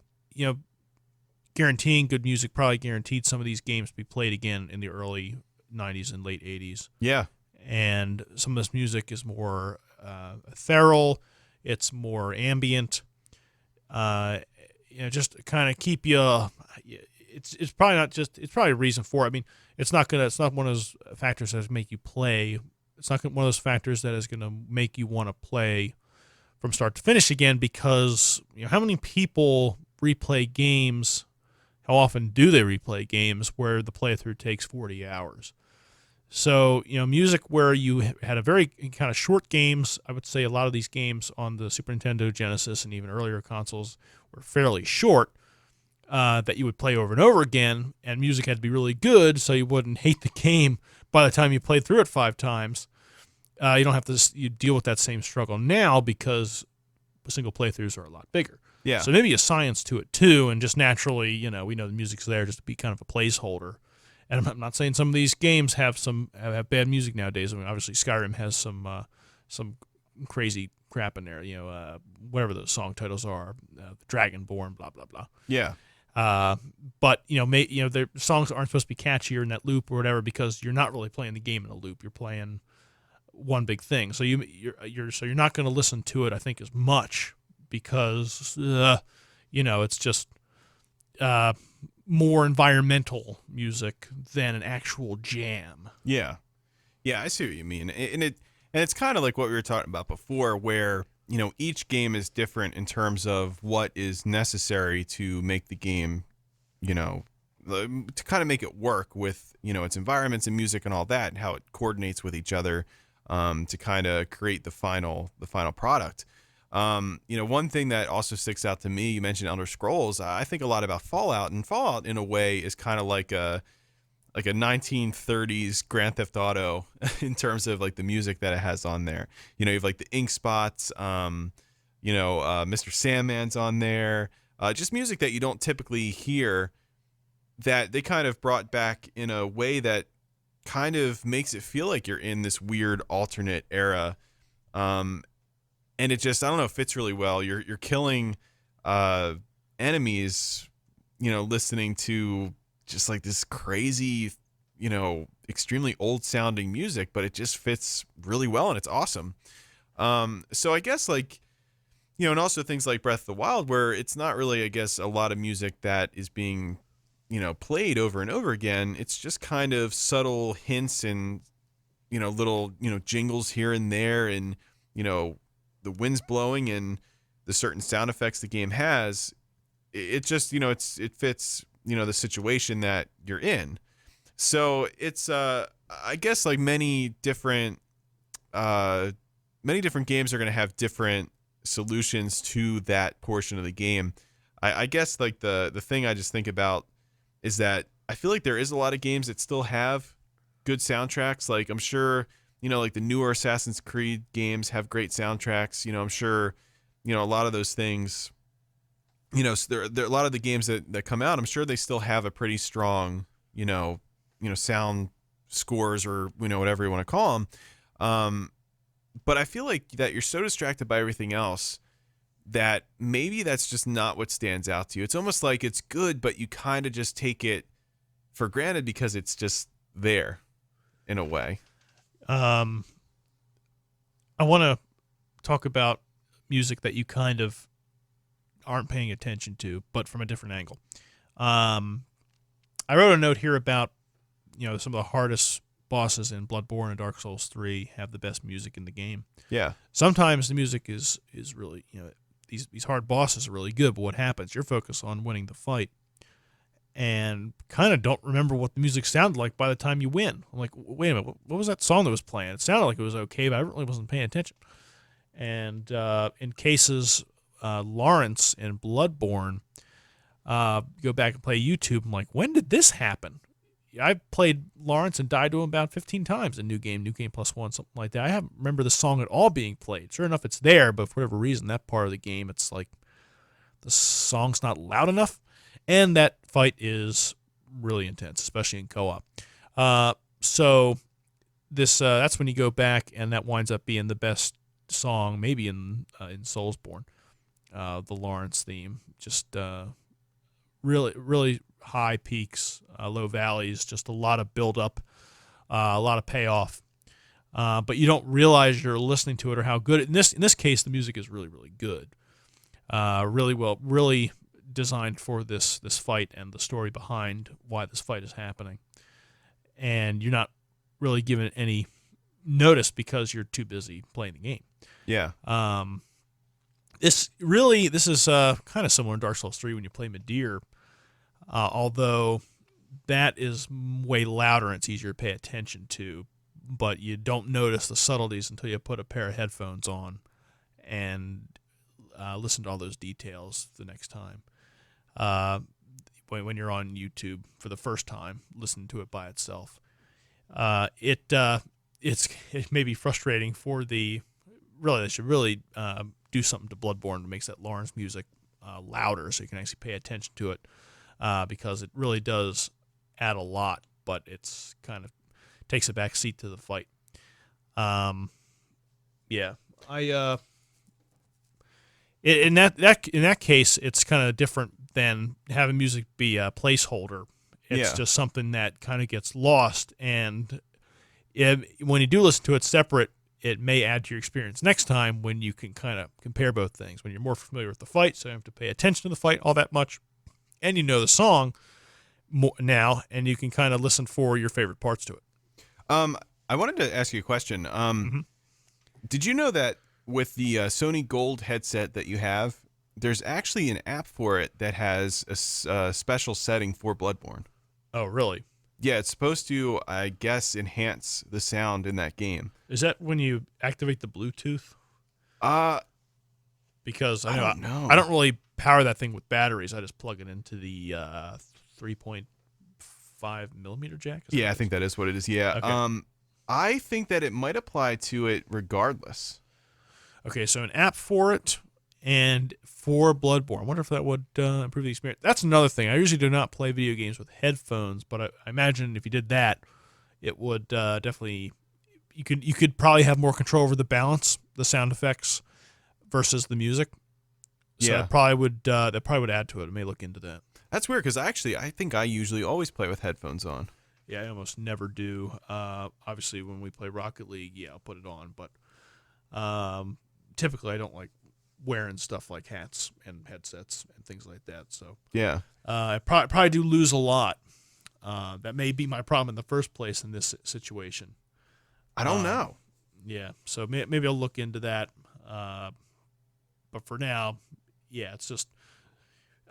guaranteeing good music probably guaranteed some of these games to be played again in the early 90s and late 80s. Yeah. And some of this music is more ethereal. It's more ambient. Just kind of keep you. It's probably not just. It's probably a reason for it. I mean, it's not one of those factors that make you play. It's not one of those factors that is going to make you want to play from start to finish again, because how many people replay games? How often do they replay games where the playthrough takes 40 hours? So, music where you had a very kind of short games, I would say a lot of these games on the Super Nintendo, Genesis, and even earlier consoles were fairly short, that you would play over and over again, and music had to be really good so you wouldn't hate the game by the time you played through it 5 times. You don't have to deal with that same struggle now because single playthroughs are a lot bigger. Yeah. So maybe a science to it too, and just naturally, we know the music's there just to be kind of a placeholder. And I'm not saying some of these games have bad music nowadays. I mean, obviously Skyrim has some crazy crap in there. Whatever those song titles are, Dragonborn, blah blah blah. Yeah. But their songs aren't supposed to be catchier in that loop or whatever, because you're not really playing the game in a loop. You're playing one big thing. So you're not going to listen to it, I think, as much because it's just more environmental music than an actual jam. Yeah. Yeah, I see what you mean. And it's kind of like what we were talking about before, where, each game is different in terms of what is necessary to make the game, to kind of make it work with, its environments and music and all that, and how it coordinates with each other, to kind of create the final product. One thing that also sticks out to me, you mentioned Elder Scrolls. I think a lot about Fallout, and Fallout in a way is kind of like a 1930s Grand Theft Auto in terms of like the music that it has on there. You have like the ink spots, Mr. Sandman's on there, just music that you don't typically hear, that they kind of brought back in a way that kind of makes it feel like you're in this weird alternate era. And it just, I don't know, fits really well. You're killing enemies, listening to just like this crazy, extremely old sounding music, but it just fits really well and it's awesome. So I guess like, and also things like Breath of the Wild, where it's not really, I guess, a lot of music that is being, played over and over again. It's just kind of subtle hints and, little, jingles here and there, and, the wind's blowing and the certain sound effects the game has. It just, it fits, the situation that you're in. So it's, I guess like many different games are going to have different solutions to that portion of the game. I guess like the thing I just think about is that I feel like there is a lot of games that still have good soundtracks. Like I'm sure, like the newer Assassin's Creed games have great soundtracks. I'm sure, a lot of those things, so there a lot of the games that come out, I'm sure they still have a pretty strong, sound scores, or, whatever you want to call them. But I feel like that you're so distracted by everything else that maybe that's just not what stands out to you. It's almost like it's good, but you kind of just take it for granted because it's just there in a way. I want to talk about music that you kind of aren't paying attention to, but from a different angle. I wrote a note here about, some of the hardest bosses in Bloodborne and Dark Souls 3 have the best music in the game. Yeah. Sometimes the music is really, these hard bosses are really good, but what happens? You're focused on winning the fight and kind of don't remember what the music sounded like by the time you win. I'm like, wait a minute, what was that song that was playing? It sounded like it was okay, but I really wasn't paying attention. And in cases, Lawrence in Bloodborne, go back and play YouTube. I'm like, when did this happen? I played Lawrence and died to him about 15 times in New Game +1, something like that. I haven't remember the song at all being played. Sure enough, it's there, but for whatever reason, that part of the game, it's like the song's not loud enough, and that fight is really intense, especially in co-op. So this that's when you go back, and that winds up being the best song, maybe in Soulsborne, the Lawrence theme. Just really, really high peaks, low valleys, just a lot of build up, a lot of payoff. But you don't realize you're listening to it or how good. In this case, the music is really, really good. Really well, really designed for this fight and the story behind why this fight is happening. And you're not really given any notice because you're too busy playing the game. Yeah. This is kind of similar in Dark Souls 3 when you play Midir. Although that is way louder and it's easier to pay attention to, but you don't notice the subtleties until you put a pair of headphones on and listen to all those details the next time. When you're on YouTube for the first time, listen to it by itself. It may be frustrating for they should really do something to Bloodborne to make that Lawrence music louder so you can actually pay attention to it. Because it really does add a lot, but it's kind of takes a back seat to the fight. In that case, it's kind of different than having music be a placeholder. It's just something that kind of gets lost, and when you do listen to it separate, it may add to your experience next time when you can kind of compare both things. When you're more familiar with the fight, so you don't have to pay attention to the fight all that much. And you know the song more now, and you can kind of listen for your favorite parts to it. I wanted to ask you a question. Did you know that with the Sony Gold headset that you have, there's actually an app for it that has a special setting for Bloodborne? Oh, really? Yeah, it's supposed to, I guess, enhance the sound in that game. Is that when you activate the Bluetooth? Uh, Because I I know don't I know. don't really power that thing with batteries. I just plug it into the 3.5 millimeter jack. Is that Yeah, what I it is? think that is what it is. Yeah. Okay. I think that it might apply to it regardless. Okay, so an app for it and for Bloodborne. I wonder if that would improve the experience. That's another thing. I usually do not play video games with headphones, but I imagine if you did that, it would definitely you could probably have more control over the balance, the sound effects versus the music. So Yeah. that probably would add to it. I may look into that. That's weird because I think I usually always play with headphones on. Yeah, I almost never do. Obviously, when we play Rocket League, yeah, I'll put it on, but typically I don't like wearing stuff like hats and headsets and things like that. So Yeah. I probably do lose a lot. That may be my problem in the first place in this situation. I don't Um, know. yeah, so maybe I'll look into that. But for now, yeah, it's just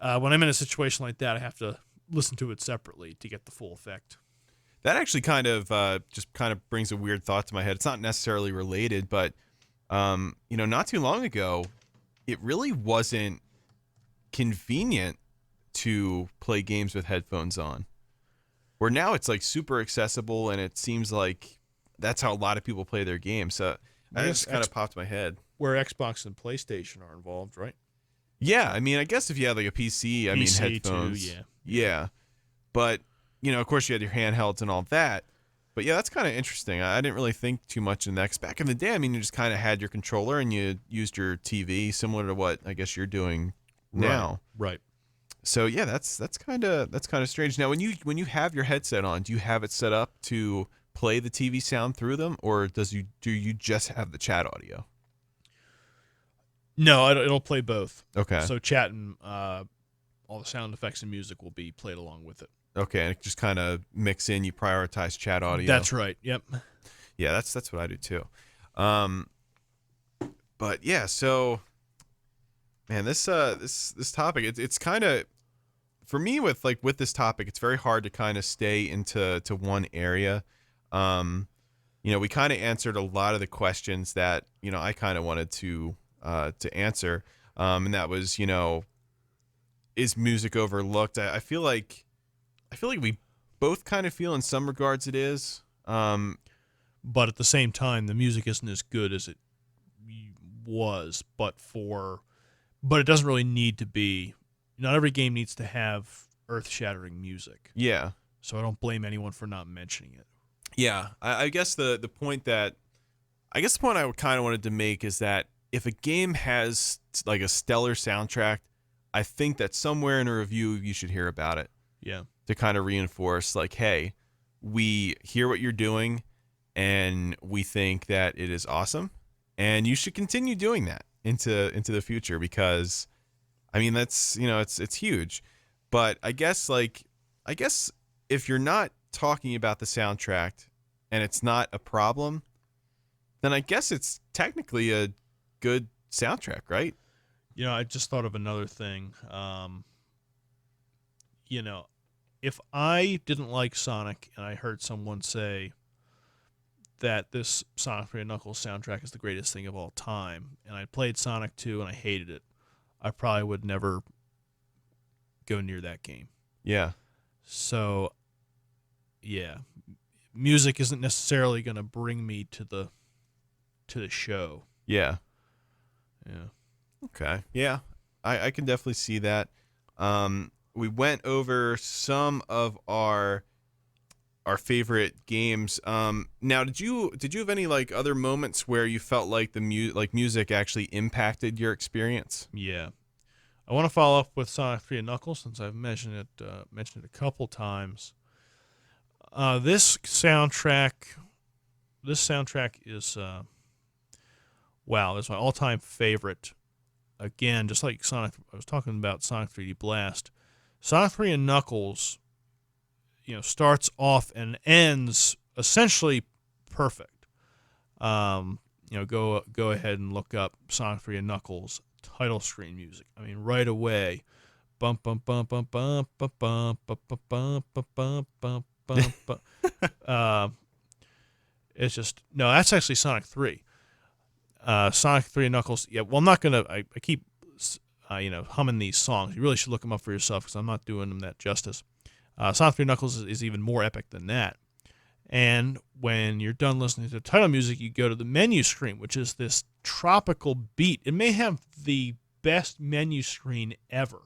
when I'm in a situation like that, I have to listen to it separately to get the full effect. That actually kind of just kind of brings a weird thought to my head. It's not necessarily related, but not too long ago, it really wasn't convenient to play games with headphones on. Where now it's like super accessible, and it seems like that's how a lot of people play their games. So I that guess just kind of popped in my head. where Xbox and PlayStation are involved, right? Yeah, I mean, I guess if you had like a PC, I mean, PC too, headphones. yeah. Yeah. But, of course you had your handhelds and all that. But yeah, that's kind of interesting. I didn't really think too much in that. 'Cause back in the day, I mean, you just kind of had your controller and you used your TV, similar to what I guess you're doing now. Right. So yeah, that's kind of strange. Now, when you have your headset on, do you have it set up to play the TV sound through them, or do you just have the chat audio? No, it'll play both. Okay. So chat and all the sound effects and music will be played along with it. Okay, and it just kind of mix in. You prioritize chat audio. That's right. Yep. Yeah, that's what I do too. But yeah, so man, this topic, it's kind of, for me, with this topic, it's very hard to kind of stay into one area. We kind of answered a lot of the questions that I kind of wanted to answer, and that was, is music overlooked? I feel like we both kind of feel in some regards it is. But at the same time, the music isn't as good as it was. But it doesn't really need to be. Not every game needs to have earth-shattering music. Yeah. So I don't blame anyone for not mentioning it. Yeah, I guess the point I kind of wanted to make is that if a game has like a stellar soundtrack, I think that somewhere in a review you should hear about it Yeah. to kind of reinforce, like, hey, we hear what you're doing and we think that it is awesome, and you should continue doing that into the future, because I mean, that's, it's huge. But I guess if you're not talking about the soundtrack and it's not a problem, then I guess it's technically a good soundtrack, right? I just thought of another thing. If I didn't like Sonic and I heard someone say that this Sonic 3 and Knuckles soundtrack is the greatest thing of all time, and I played Sonic 2 and I hated it, I probably would never go near that game. Yeah. So, yeah, music isn't necessarily going to bring me to the show. Yeah. Yeah. Okay. Yeah. I can definitely see that. We went over some of our favorite games. Now, did you have any like other moments where you felt like the music actually impacted your experience? Yeah. I want to follow up with Sonic 3 and Knuckles since I've mentioned it a couple times. This soundtrack is it's my all-time favorite. Again, just like Sonic, I was talking about Sonic 3D Blast. Sonic 3 and Knuckles, starts off and ends essentially perfect. Go ahead and look up Sonic 3 and Knuckles title screen music. I mean, right away, bum bum bum bum bum bum bum bum bum bum bum bum bum bum. It's just no. That's actually Sonic 3. Sonic 3 and Knuckles. Yeah. Well, I'm not gonna. I keep humming these songs. You really should look them up for yourself because I'm not doing them that justice. Sonic 3 Knuckles is even more epic than that. And when you're done listening to the title music, you go to the menu screen, which is this tropical beat. It may have the best menu screen ever.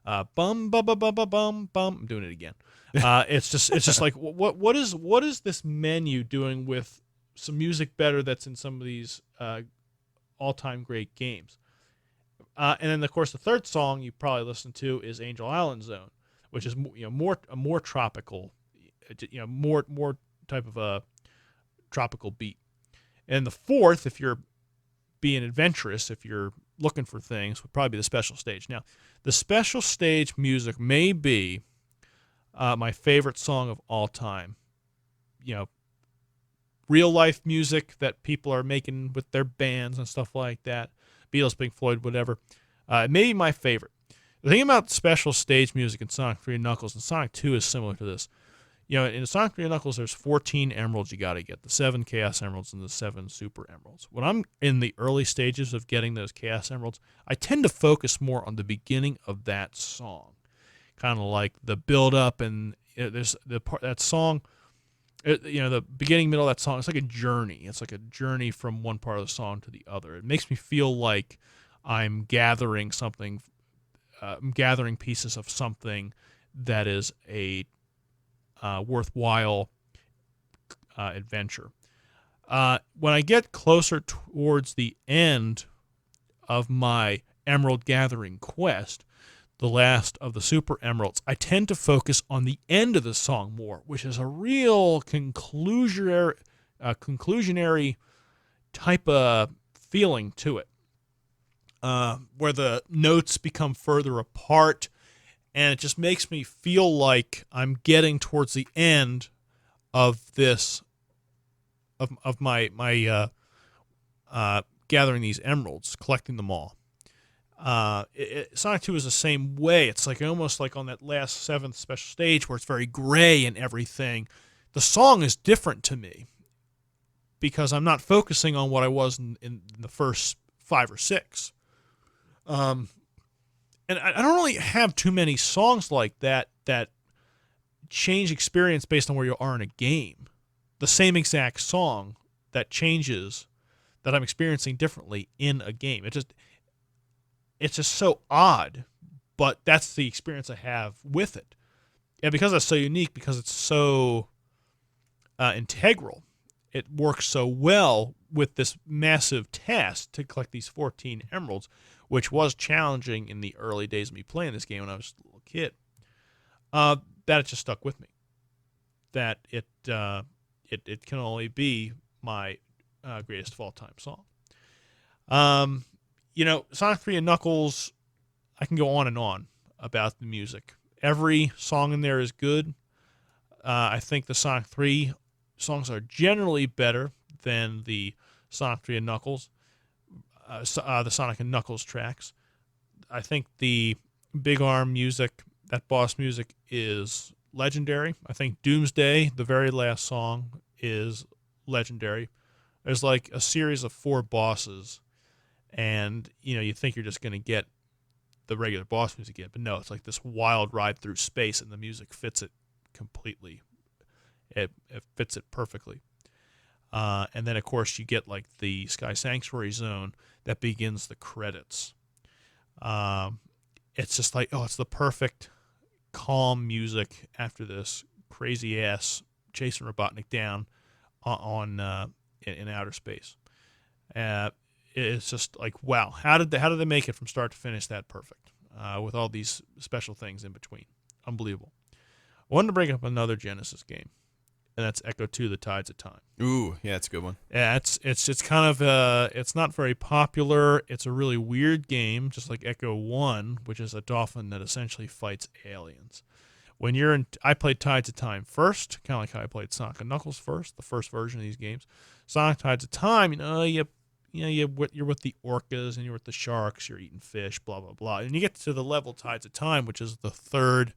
Bum bum bum bum bum bum bum. I'm doing it again. It's just like what is this menu doing with some music better that's in some of these all-time great games? And then of course the third song you probably listen to is Angel Island Zone, which is more tropical, more type of a tropical beat. And the fourth, if you're being adventurous, if you're looking for things, would probably be the special stage. Now, the special stage music may be my favorite song of all time. Real life music that people are making with their bands and stuff like that. Beatles, Pink Floyd, whatever. It may be my favorite. The thing about special stage music in Sonic 3 and Knuckles, and Sonic 2 is similar to this. In Sonic 3 and Knuckles, there's 14 emeralds you got to get. The 7 Chaos Emeralds and the 7 Super Emeralds. When I'm in the early stages of getting those Chaos Emeralds, I tend to focus more on the beginning of that song. Kind of like the build-up, and there's the part that song, the beginning, middle of that song, it's like a journey. It's like a journey from one part of the song to the other. It makes me feel like I'm gathering something, I'm gathering pieces of something that is a worthwhile adventure. When I get closer towards the end of my emerald gathering quest, the last of the Super Emeralds, I tend to focus on the end of the song more, which is a real conclusionary type of feeling to it, where the notes become further apart, and it just makes me feel like I'm getting towards the end of this, of my gathering these emeralds, collecting them all. Sonic 2 is the same way. It's like almost like on that last 7th special stage where it's very gray and everything. The song is different to me because I'm not focusing on what I was in the first 5 or 6. And I don't really have too many songs like that change experience based on where you are in a game. The same exact song that changes, that I'm experiencing differently in a game. It's just so odd, but that's the experience I have with it. And because it's so unique, because it's so integral, it works so well with this massive task to collect these 14 emeralds, which was challenging in the early days of me playing this game when I was a little kid, that it just stuck with me. That it can only be my greatest of all time song. Sonic 3 and Knuckles, I can go on and on about the music. Every song in there is good. I think the Sonic 3 songs are generally better than the Sonic 3 and Knuckles, the Sonic and Knuckles tracks. I think the Big Arm music, that boss music, is legendary. I think Doomsday, the very last song, is legendary. There's like a series of 4 bosses, and you think you're just going to get the regular boss music again, but no, it's like this wild ride through space, and the music fits it completely. It fits it perfectly. And then, of course, you get like the Sky Sanctuary zone that begins the credits. It's just like, it's the perfect calm music after this crazy ass chasing Robotnik down in outer space. It's just like, wow, how did they make it from start to finish that perfect with all these special things in between? Unbelievable. I wanted to bring up another Genesis game, and that's Echo 2: The Tides of Time. Ooh, yeah, it's a good one. Yeah, it's kind of it's not very popular. It's a really weird game, just like Echo 1, which is a dolphin that essentially fights aliens. When you're in, I played Tides of Time first, kind of like how I played Sonic and Knuckles first, the first version of these games. Sonic Tides of Time, you you're with the orcas and you're with the sharks. You're eating fish, blah blah blah, and you get to the level Tides of Time, which is the third,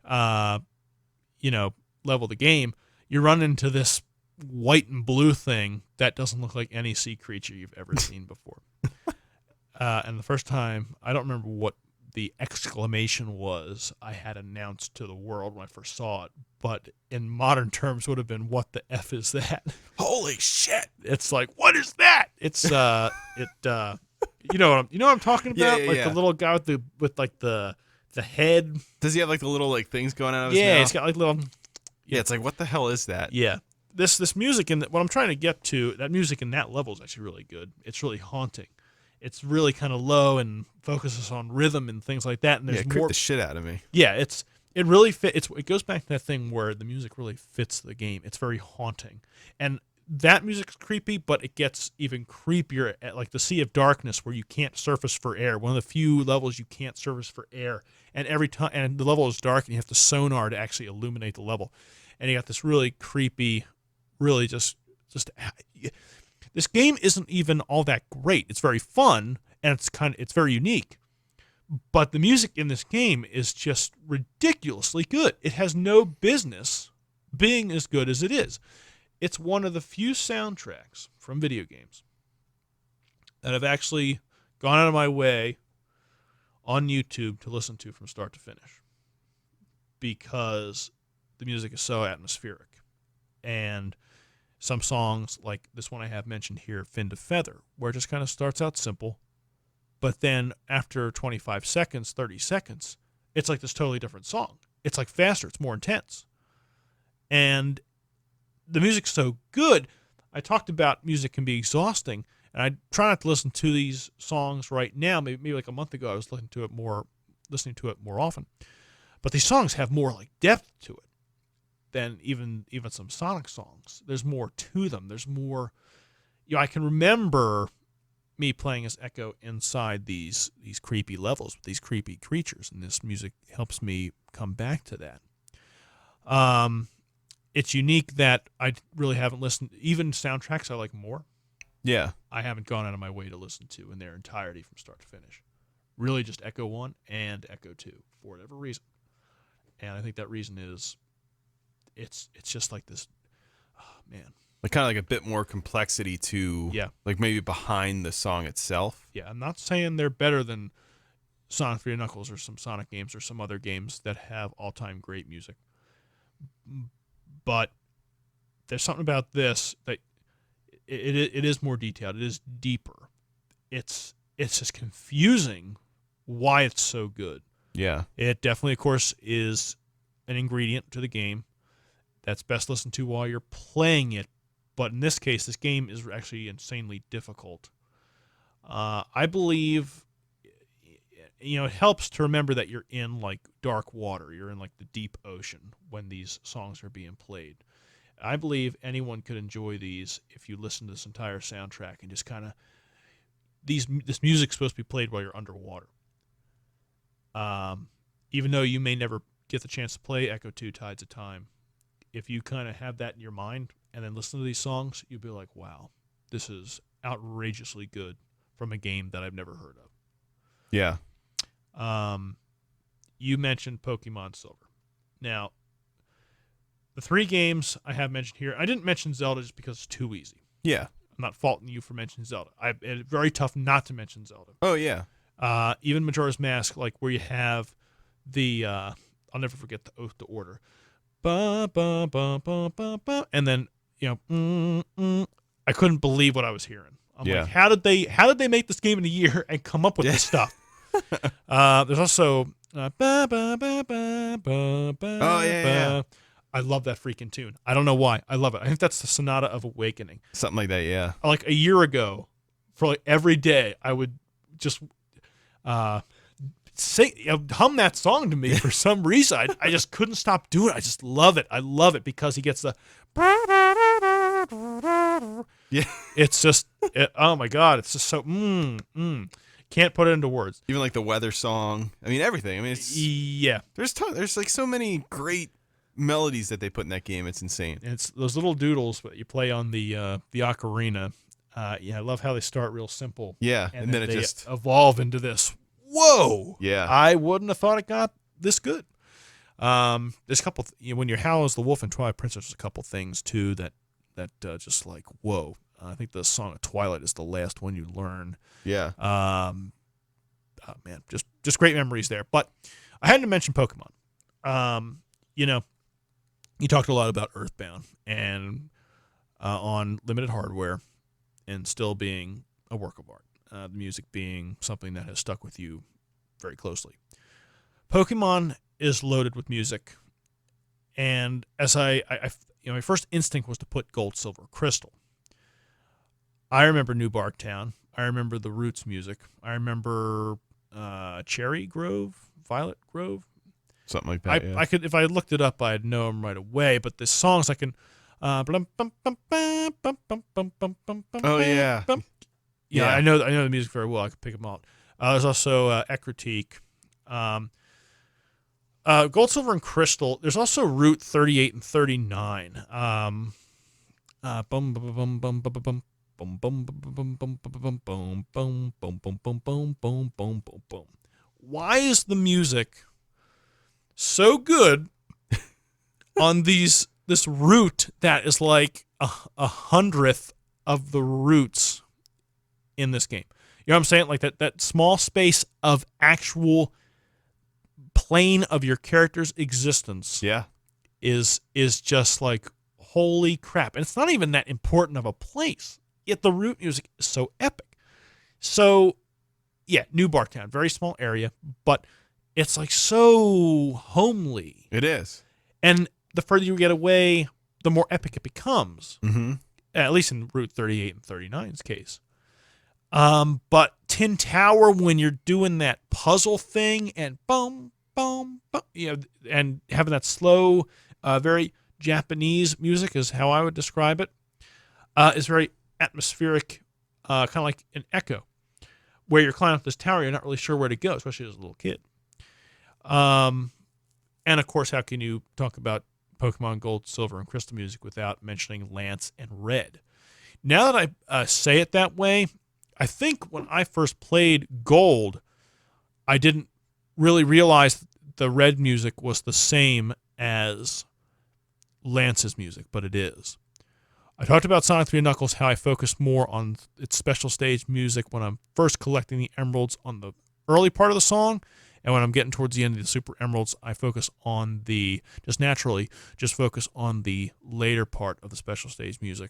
level of the game. You run into this white and blue thing that doesn't look like any sea creature you've ever seen before. And the first time, I don't remember what the exclamation was I had announced to the world when I first saw it, but in modern terms would have been, "What the F is that?" Holy shit! It's like, what is that? It's you know what I'm talking about? Yeah. The little guy with the head. Does he have like the little like things going out of his Yeah, mouth? it's got like little. Yeah, it's like, what the hell is that? Yeah, this music and what I'm trying to get to, that music in that level is actually really good. It's really haunting. It's really kind of low and focuses on rhythm and things like that. And there's it more. creeped the shit out of me. Yeah, it really fits. It goes back to that thing where the music really fits the game. It's very haunting, and that music's creepy, but it gets even creepier at like the Sea of Darkness, where you can't surface for air. One of the few levels you can't surface for air, and every time, and the level is dark, and you have to sonar to actually illuminate the level, and you got this really creepy, really just. This game isn't even all that great. It's very fun, and it's very unique. But the music in this game is just ridiculously good. It has no business being as good as it is. It's one of the few soundtracks from video games that I've actually gone out of my way on YouTube to listen to from start to finish, because the music is so atmospheric. And some songs, like this one I have mentioned here, Fin to Feather, where it just kind of starts out simple, but then after 25 seconds, 30 seconds, it's like this totally different song. It's like faster, it's more intense. And the music's so good. I talked about music can be exhausting, and I try not to listen to these songs right now. Maybe like a month ago I was listening to it more often. But these songs have more like depth to it than even some Sonic songs. There's more to them. There's more. I can remember me playing as Echo inside these creepy levels with these creepy creatures, and this music helps me come back to that. It's unique that I really haven't listened. Even soundtracks I like more. Yeah, I haven't gone out of my way to listen to in their entirety from start to finish. Really, just Echo 1 and Echo 2 for whatever reason. And I think that reason is. It's just like this, oh, man. like kind of like a bit more complexity to, like maybe behind the song itself. Yeah, I'm not saying they're better than Sonic 3 and Knuckles or some Sonic games or some other games that have all-time great music, but there's something about this that it is more detailed. It is deeper. It's just confusing why it's so good. Yeah, it definitely, of course, is an ingredient to the game that's best listened to while you're playing it. But in this case, this game is actually insanely difficult. I believe, it helps to remember that you're in like dark water. You're in like the deep ocean when these songs are being played. I believe anyone could enjoy these if you listen to this entire soundtrack and just kind of this music's supposed to be played while you're underwater. Even though you may never get the chance to play Echo 2 Tides of Time, if you kind of have that in your mind and then listen to these songs, you'll be like, wow, this is outrageously good from a game that I've never heard of. Yeah. You mentioned Pokemon Silver. Now, the 3 games I have mentioned here, I didn't mention Zelda just because it's too easy. Yeah. I'm not faulting you for mentioning Zelda. It's very tough not to mention Zelda. Oh, yeah. Even Majora's Mask, like where you have the, I'll never forget the Oath to Order. Ba, ba, ba, ba, ba, ba, and then, I couldn't believe what I was hearing. I'm like, how did they make this game in a year and come up with this stuff? There's also ba, ba, ba, ba, ba, ba, oh yeah. I love that freaking tune. I don't know why. I love it. I think that's the Sonata of Awakening. Something like that, yeah. Like a year ago, for like every day, I would just hum that song to me for some reason. I just couldn't stop doing it. I just love it. I love it because he gets the. Yeah. It's just, oh my God, it's just so, can't put it into words. Even like the weather song. I mean, everything. I mean, it's. Yeah. There's like so many great melodies that they put in that game. It's insane. It's those little doodles that you play on the ocarina. I love how they start real simple. Yeah, And and then it they just evolve into this. Whoa! yeah. I wouldn't have thought it got this good. There's a couple. When you're Hal as the Wolf and Twilight Princess, there's a couple things too that just like whoa. I think the Song of Twilight is the last one you learn. Yeah. Oh man, just great memories there. But I had to mention Pokemon. You talked a lot about Earthbound and on limited hardware, and still being a work of art. The music being something that has stuck with you very closely. Pokemon is loaded with music, and as my first instinct was to put Gold, Silver, Crystal. I remember New Barktown. I remember the Roots music. I remember Cherry Grove, Violet Grove. Something like that. I could, if I looked it up, I'd know them right away. But the songs I can. Oh yeah. Yeah, I know the music very well. I could pick them out. There's also Ecritique. Gold, Silver, and Crystal. There's also Route 38 and 39. Why is the music so good on this route that is like a hundredth of the routes in this game? You know what I'm saying? Like that small space of actual plane of your character's existence. Yeah. Is just like holy crap. And it's not even that important of a place. Yet the route music is so epic. So yeah, New Barktown, very small area, but it's like so homely. It is. And the further you get away, the more epic it becomes. Mm-hmm. At least in Route 38 and 39's case. But Tin Tower, when you're doing that puzzle thing and boom, boom, boom, and having that slow, very Japanese music is how I would describe it, is very atmospheric, kind of like an echo, where you're climbing up this tower, you're not really sure where to go, especially as a little kid. And of course, how can you talk about Pokemon Gold, Silver, and Crystal music without mentioning Lance and Red? Now that I say it that way, I think when I first played Gold, I didn't really realize the Red music was the same as Lance's music, but it is. I talked about Sonic 3 Knuckles, how I focused more on its special stage music when I'm first collecting the emeralds on the early part of the song, and when I'm getting towards the end of the Super Emeralds, I focus on focus on the later part of the special stage music.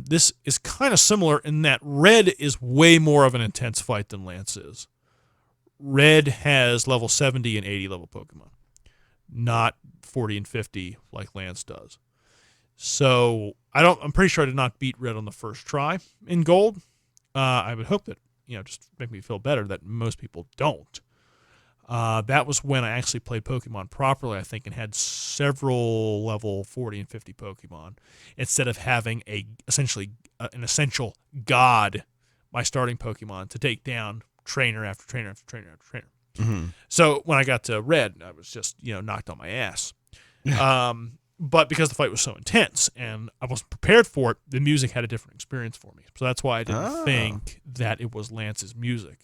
This is kind of similar in that Red is way more of an intense fight than Lance is. Red has level 70 and 80 level Pokemon, not 40 and 50 like Lance does. So I'm pretty sure I did not beat Red on the first try in Gold. I would hope that, just make me feel better that most people don't. That was when I actually played Pokemon properly, I think, and had several level 40 and 50 Pokemon instead of having an essential god, my starting Pokemon, to take down trainer after trainer after trainer after trainer. Mm-hmm. So when I got to Red, I was just, knocked on my ass. But because the fight was so intense and I wasn't prepared for it, the music had a different experience for me. So that's why I didn't think that it was Lance's music.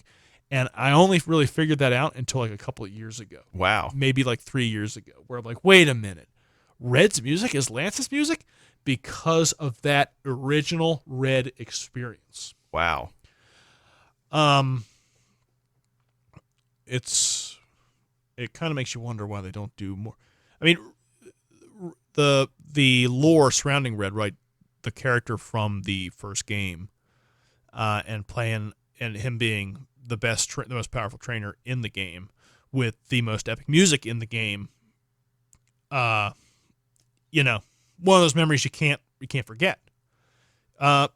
And I only really figured that out until like a couple of years ago. Wow. Maybe like 3 years ago, where I'm like, wait a minute. Red's music is Lance's music? Because of that original Red experience. Wow. It kind of makes you wonder why they don't do more. I mean, the lore surrounding Red, right? The character from the first game, and him being the most powerful trainer in the game, with the most epic music in the game. One of those memories you can't forget. I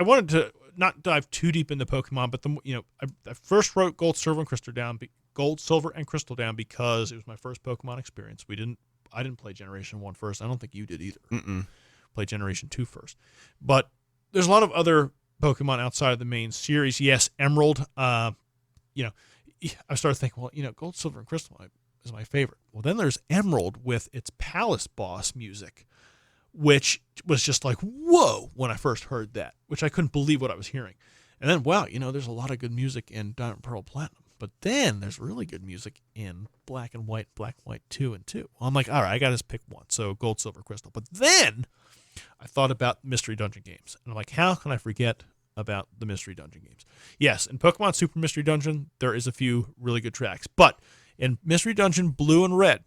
wanted to not dive too deep into Pokemon, but I first wrote Gold, Silver, and Crystal down because it was my first Pokemon experience. I didn't play Generation 1 first. I don't think you did either. Mm-mm. Played Generation 2 first. But there's a lot of other Pokemon outside of the main series. Yes, Emerald. I started thinking, well, Gold, Silver, and Crystal is my favorite. Well, then there's Emerald with its Palace Boss music, which was just like, whoa, when I first heard that, which I couldn't believe what I was hearing. And then, wow, there's a lot of good music in Diamond Pearl Platinum. But then there's really good music in Black and White 2 and 2. Well, I'm like, all right, I got to pick one. So Gold, Silver, Crystal. But then I thought about Mystery Dungeon games. And I'm like, how can I forget about the Mystery Dungeon games? Yes, in Pokemon Super Mystery Dungeon, there is a few really good tracks. But in Mystery Dungeon Blue and Red,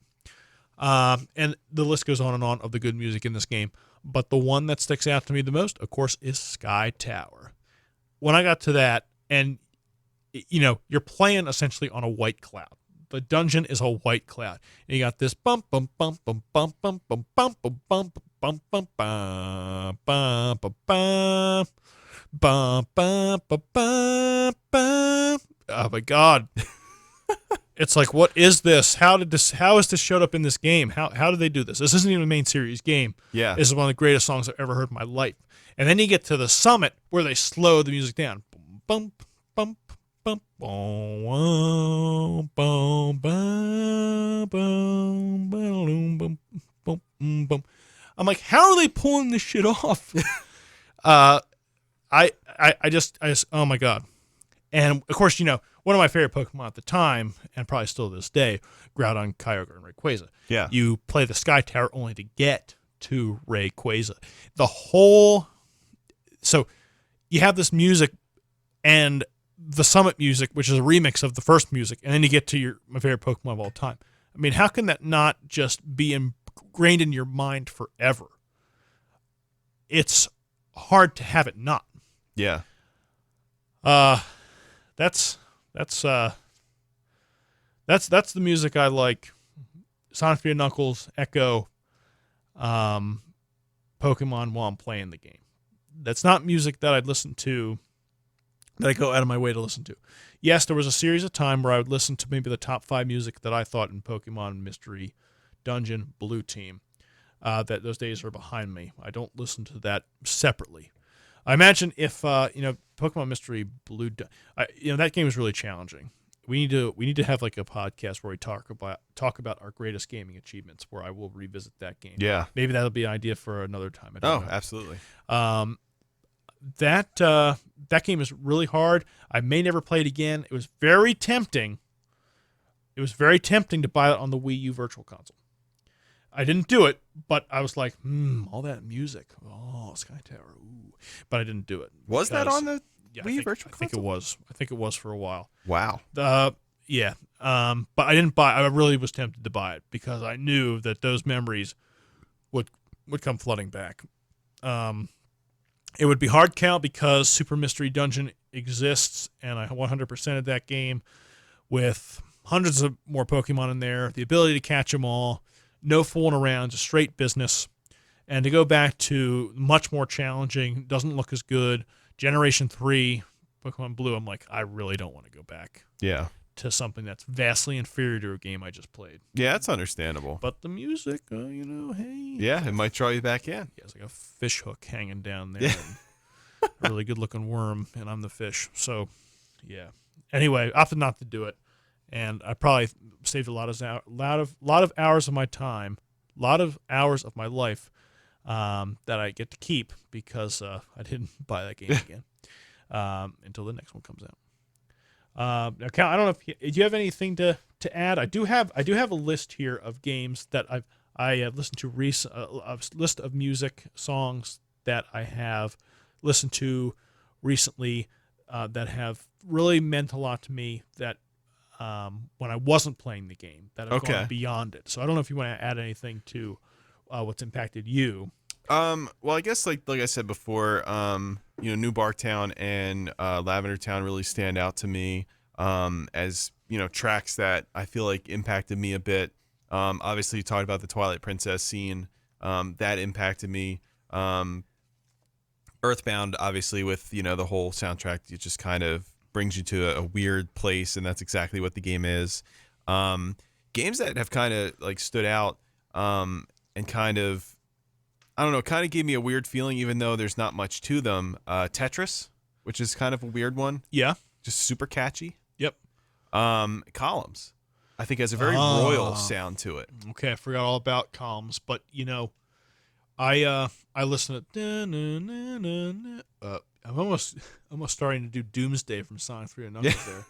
and the list goes on and on of the good music in this game. But the one that sticks out to me the most, of course, is Sky Tower. When I got to that, and you're playing essentially on a white cloud. The dungeon is a white cloud. And you got this bump bump bump bump bump bump bump bump bump bump bump bump bump bump bump bump bump bump bump. Oh my god. It's like, what is this? How is this showed up in this game? How did they do this? This isn't even a main series game. Yeah. This is one of the greatest songs I've ever heard in my life. And then you get to the summit where they slow the music down. Bump bump bump bum bum bum bum bum bum bum. I'm like, how are they pulling this shit off? I just oh my god. And of course, one of my favorite Pokemon at the time, and probably still to this day, Groudon, Kyogre, and Rayquaza. Yeah. You play the Sky Tower only to get to Rayquaza. So you have this music and the Summit music, which is a remix of the first music, and then you get to my favorite Pokemon of all time. I mean, how can that not just be ingrained in your mind forever? It's hard to have it not. Yeah. That's the music I like. Sonic 3 and Knuckles, Echo, Pokemon while I'm playing the game. That's not music that I'd listen to, that I go out of my way to listen to. Yes, there was a series of time where I would listen to maybe the top 5 music that I thought in Pokemon Mystery Dungeon Blue Team. That those days are behind me. I don't listen to that separately. I imagine if Pokemon Mystery Blue, that game is really challenging. We need to have like a podcast where we talk about our greatest gaming achievements, where I will revisit that game. Yeah, maybe that'll be an idea for another time. I don't know. Absolutely. That game is really hard. I may never play it again. It was very tempting. It was very tempting to buy it on the Wii U Virtual Console. I didn't do it, but I was like, all that music. Oh, Sky Tower. Ooh. But I didn't do it. Was that on the Wii Virtual Console? I think it was. I think it was for a while. Wow. Yeah. But I didn't buy. I really was tempted to buy it because I knew that those memories would come flooding back. It would be hard count because Super Mystery Dungeon exists, and I 100%ed that game with hundreds of more Pokemon in there, the ability to catch them all, no fooling around, just straight business. And to go back to much more challenging, doesn't look as good, Generation 3, Pokemon Blue, I'm like, I really don't want to go back. Yeah. To something that's vastly inferior to a game I just played. Yeah, that's understandable. But the music, hey. Yeah, it might draw you back in. Yeah, it's like a fish hook hanging down there. And a really good-looking worm, and I'm the fish. So, yeah. Anyway, I opted not to do it. And I probably saved a lot of hours of my time, a lot of hours of my life that I get to keep because I didn't buy that game again until the next one comes out. Now, Cal, I don't know if do you have anything to add? I do have a list here of games that I have listened to a list of music songs that I have listened to recently that have really meant a lot to me. That when I wasn't playing the game, that have gone beyond it. So I don't know if you want to add anything to what's impacted you. Well, I guess like I said before, New Barktown and Lavender Town really stand out to me as tracks that I feel like impacted me a bit. Obviously, you talked about the Twilight Princess scene that impacted me. Earthbound, obviously, with the whole soundtrack, it just kind of brings you to a weird place, and that's exactly what the game is. Games that have kind of like stood out and kind of, I don't know, kind of gave me a weird feeling, even though there's not much to them. Tetris, which is kind of a weird one. Yeah. Just super catchy. Yep. Columns, I think, has a very royal sound to it. Okay, I forgot all about Columns, but I listen to. I'm almost starting to do Doomsday from Sonic 3 and Knuckles there.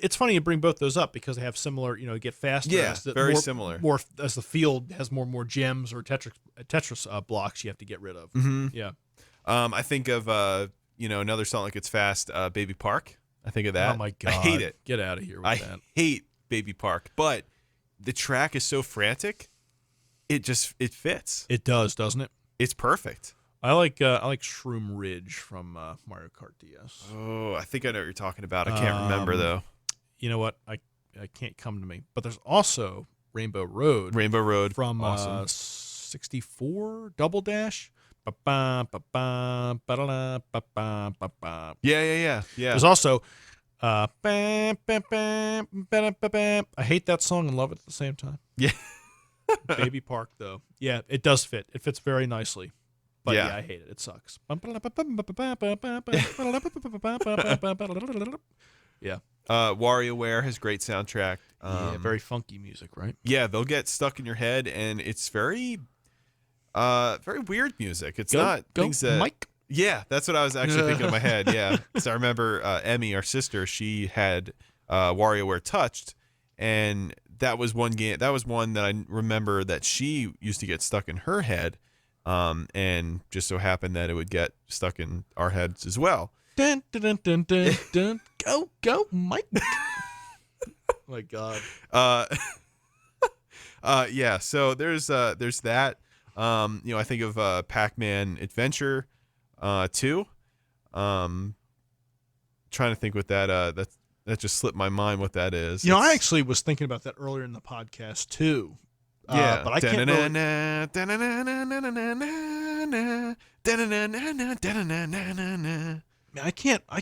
It's funny you bring both those up because they have similar, get faster. Yeah, as the, very more, similar. More as the field has more gems or Tetris blocks you have to get rid of. Mm-hmm. Yeah. I think of another song like it's fast, Baby Park. I think of that. Oh my God. I hate it. Get out of here with I that. hate Baby Park, but the track is so frantic, it fits. It does, doesn't it? It's perfect. I like Shroom Ridge from Mario Kart DS. Oh, I think I know what you're talking about. I can't remember though. You know what? I can't come to me. But there's also Rainbow Road. Rainbow Road from awesome. 64 Double Dash. Yeah. Yeah. There's also I hate that song and love it at the same time. Yeah. Baby Park though. Yeah, it does fit. It fits very nicely. But Yeah. yeah, I hate it. It sucks. Yeah. WarioWare has great soundtrack. Yeah, very funky music, right? Yeah, they'll get stuck in your head, and it's very weird music. It's not things that Mike. Yeah, that's what I was actually thinking in my head. Yeah, because I remember Emmy, our sister, she had WarioWare Touched, and that was one game. That was one that I remember that she used to get stuck in her head, and just so happened that it would get stuck in our heads as well. Dun, dun, dun, dun, dun, dun. Go, Mike. My God. Yeah. So there's that. I think of Pac-Man Adventure, 2. Trying to think what that just slipped my mind what that is. I actually was thinking about that earlier in the podcast too. Yeah, but I can't really... I can't. I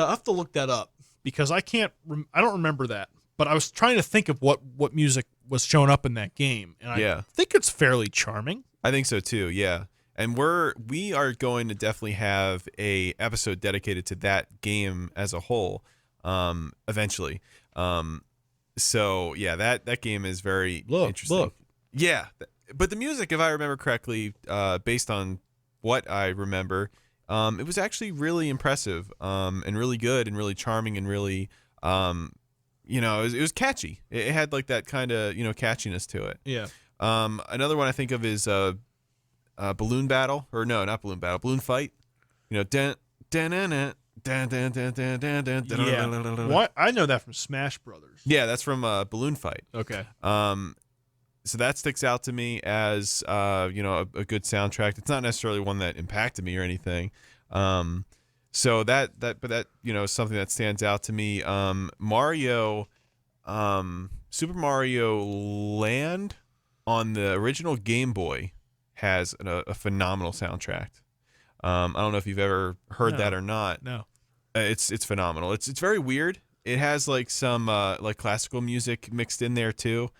have to look that up because I can't. I don't remember that. But I was trying to think of what music was showing up in that game, and I think it's fairly charming. I think so too. Yeah, and we are going to definitely have a episode dedicated to that game as a whole, eventually. So yeah, that game is very interesting. Look. Yeah, but the music, if I remember correctly, based on what I remember, it was actually really impressive, and really good, and really charming, and really, it was catchy. It had like that kind of catchiness to it. Yeah. Another one I think of is Balloon Battle, or no, not Balloon Battle, Balloon Fight. Yeah. What? I know that from Smash Brothers. Yeah, that's from Balloon Fight. Okay. So that sticks out to me as a good soundtrack. It's not necessarily one that impacted me or anything. So that is something that stands out to me. Mario, Super Mario Land on the original Game Boy has a phenomenal soundtrack. I don't know if you've ever heard that or not. No. It's phenomenal. It's very weird. It has like some like classical music mixed in there too,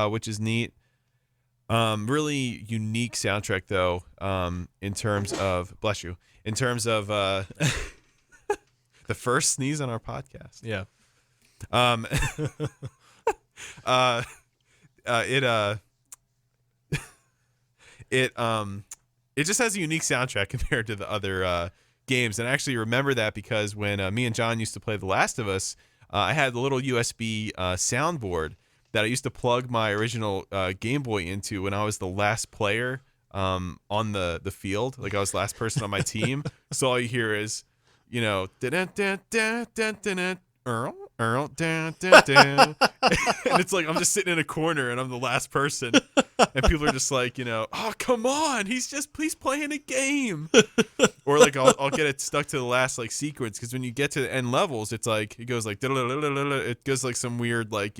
which is neat. Really unique soundtrack though. In terms of the first sneeze on our podcast. Yeah. It just has a unique soundtrack compared to the other games, and I actually remember that because when me and John used to play The Last of Us, I had the little USB soundboard that I used to plug my original Game Boy into when I was the last player on the field. Like I was the last person on my team. So all you hear is, Earl, and it's like I'm just sitting in a corner and I'm the last person, and people are just like, oh come on, he's playing a game, or like I'll get it stuck to the last like sequence, because when you get to the end levels, it's like it goes like it goes like some weird like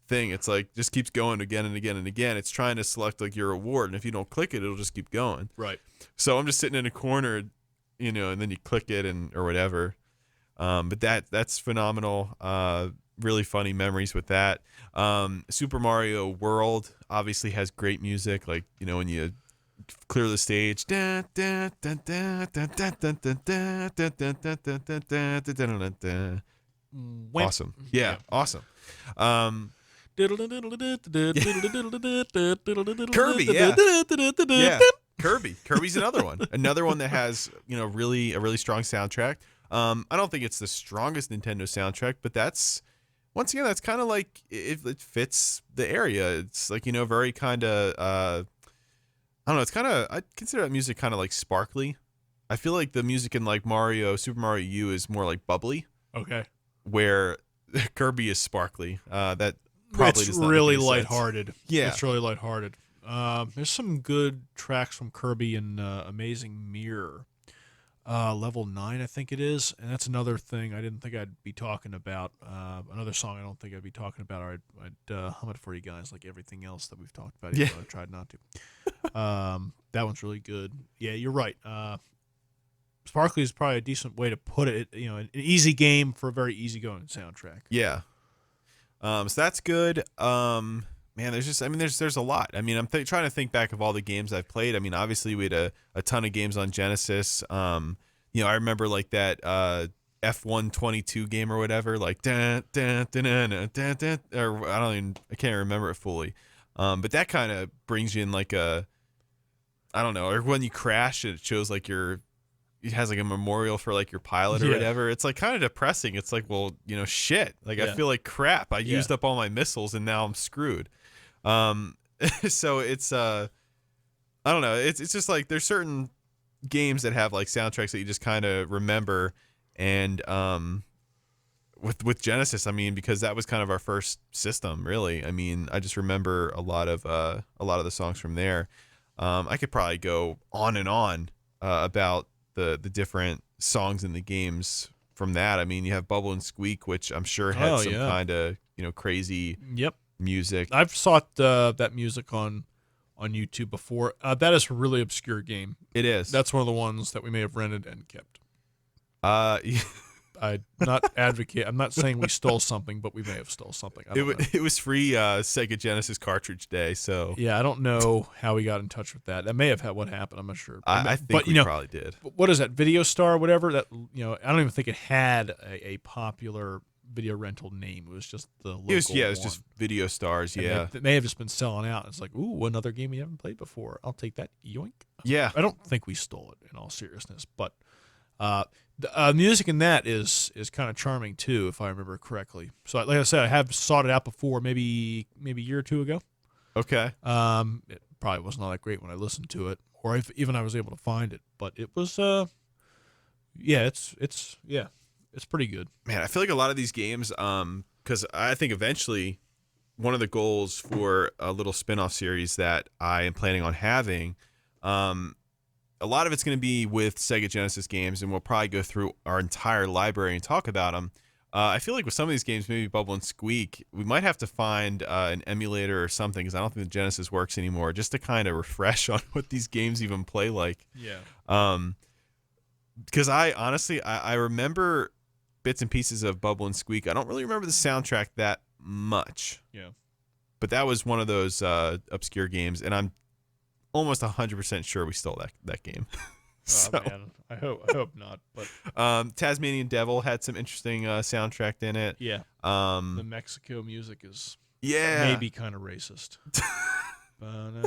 thing. It's like just keeps going again and again and again. It's trying to select like your reward, and if you don't click it, it'll just keep going. Right. So I'm just sitting in a corner, and then you click it or whatever. But that's phenomenal. Really funny memories with that. Super Mario World obviously has great music, like when you clear the stage. Awesome. Yeah, awesome. Kirby, yeah. Kirby's another one. Another one that has, a really strong soundtrack. I don't think it's the strongest Nintendo soundtrack, but that's once again that's kind of like it fits the area. It's like, very kind of I don't know, it's kind of I consider that music kind of like sparkly. I feel like the music in like Super Mario U is more like bubbly, Okay. where Kirby is sparkly. That probably It's does not really make any sense. lighthearted. Yeah. It's really lighthearted. There's some good tracks from Kirby in Amazing Mirror. Level 9, I think it is. And that's another thing I didn't think I'd be talking about. Another song I don't think I'd be talking about. Or I'd hum it for you guys like everything else that we've talked about. Even though I tried not to. That one's really good. Yeah, you're right. Sparkly is probably a decent way to put it. An easy game for a very easygoing soundtrack. Yeah. So that's good. Man, there's a lot. I mean, I'm trying to think back of all the games I've played. I mean, obviously we had a ton of games on Genesis. I remember like that F122 game or whatever, like dun, dun, dun, dun, dun, dun, dun, or I can't remember it fully. But that kind of brings you in like I don't know, or when you crash and it shows like it has like a memorial for like your pilot or whatever. It's like kind of depressing. It's like, well, shit. Like I feel like crap. I used up all my missiles and now I'm screwed. So it's I don't know. It's just like there's certain games that have like soundtracks that you just kind of remember, and with Genesis, I mean, because that was kind of our first system, really. I mean, I just remember a lot of the songs from there. I could probably go on and on about the different songs in the games from that. I mean, you have Bubble and Squeak, which I'm sure had some kind of crazy music. I've sought that music on YouTube before. That is a really obscure game. It is. That's one of the ones that we may have rented and kept. I'm not saying we stole something, but we may have stole something. It was free Sega Genesis cartridge day, so yeah, I don't know how we got in touch with that. That may have had what happened. I'm not sure. I think we probably did. What is that? Video Star, whatever. That I don't even think it had a popular video rental name. It was just the local it was just Video Stars. Yeah, it may have just been selling out. It's like, ooh, another game we haven't played before. I'll take that. Yoink. Yeah, I don't think we stole it in all seriousness, but. The music in that is kind of charming too, if I remember correctly. So, like I said, I have sought it out before, maybe a year or two ago. Okay. It probably wasn't all that great when I listened to it, or if even I was able to find it. But it was, it's pretty good. Man, I feel like a lot of these games, because I think eventually one of the goals for a little spin-off series that I am planning on having, a lot of it's going to be with Sega Genesis games, and we'll probably go through our entire library and talk about them. I feel like with some of these games, maybe Bubble and Squeak, we might have to find an emulator or something, because I don't think the Genesis works anymore, just to kind of refresh on what these games even play like. Yeah. Because I remember bits and pieces of Bubble and Squeak. I don't really remember the soundtrack that much. Yeah. But that was one of those obscure games, and I'm almost 100% sure we stole that game. Oh man, I hope not. But Tasmanian Devil had some interesting soundtrack in it. Yeah. The Mexico music is maybe kind of racist. I'm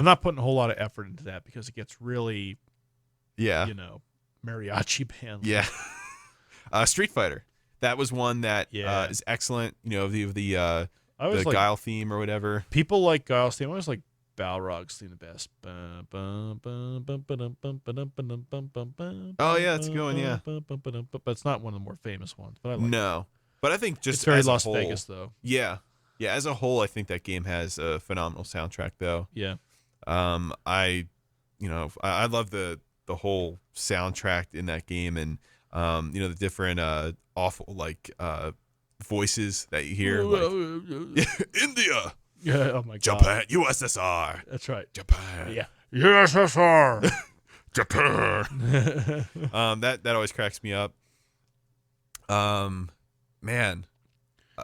not putting a whole lot of effort into that because it gets really, mariachi band. Yeah. Street Fighter. That was one that is excellent. The Guile theme or whatever. People like Guile's theme. I always like Balrog's theme the best. Oh yeah, that's a good one. Yeah, but it's not one of the more famous ones. But I like no. But I think just it's very as Las a whole, Vegas though. Yeah. As a whole, I think that game has a phenomenal soundtrack though. Yeah. I love the whole soundtrack in that game, and the different awful voices that you hear, like India, oh my god, Japan, USSR, that's right, Japan, yeah, USSR, Japan. That always cracks me up. Man,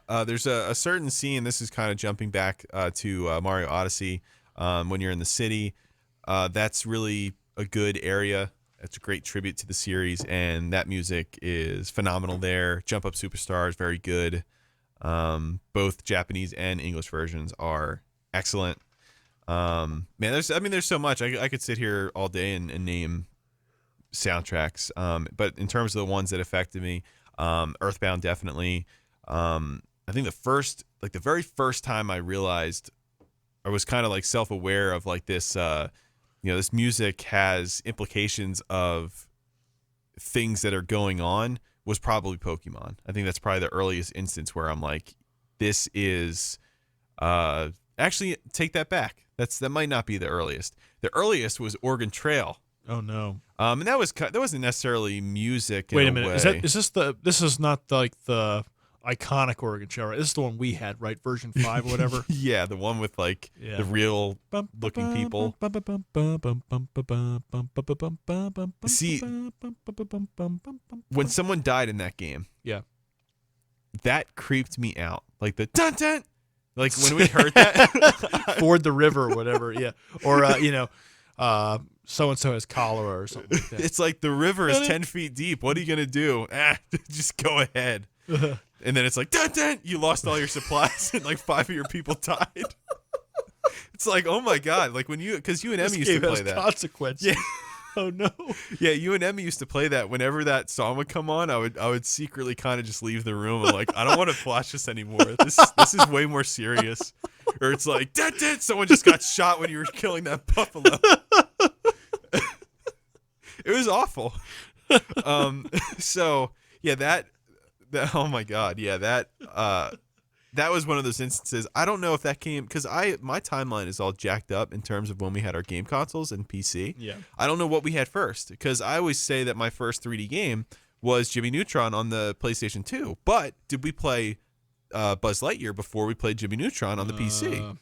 there's a certain scene. This is kind of jumping back to Mario Odyssey. When you're in the city, that's really a good area It's a great tribute to the series, and that music is phenomenal there. Jump Up Superstar is very good. Both Japanese and English versions are excellent. Man, there's so much. I could sit here all day and name soundtracks. But in terms of the ones that affected me, Earthbound definitely. I think the very first time I realized, I was kind of like self-aware of like this, this music has implications of things that are going on, was probably Pokemon. I think that's probably the earliest instance where I'm like, this is, actually take that back. That might not be the earliest. The earliest was Oregon Trail. Oh no. And that wasn't necessarily music. Wait a in minute. way. This is not the iconic Oregon Trail, right? This is the one we had, right? Version 5 or whatever. Yeah, the one with like the real looking people. See, when someone died in that game, yeah, that creeped me out. Like the dun dun, like when we heard that, ford the river or whatever. Yeah, or so and so has cholera or something like that. It's like the river is 10 feet deep. What are you gonna do? Just go ahead. And then it's like dun dun, you lost all your supplies and like 5 of your people died. It's like, oh my god, like because you and Emmy used to play that. Consequences. Yeah. Oh no. Yeah, you and Emmy used to play that. Whenever that song would come on, I would secretly kind of just leave the room. I'm like, I don't want to watch this anymore. This is way more serious. Or it's like, dun, dun, someone just got shot when you were killing that buffalo. It was awful. So yeah, that oh my god, yeah, that was one of those instances. I don't know if that came because my timeline is all jacked up in terms of when we had our game consoles and PC. Yeah. I don't know what we had first because I always say that my first 3D game was Jimmy Neutron on the PlayStation 2. But did we play Buzz Lightyear before we played Jimmy Neutron on the PC?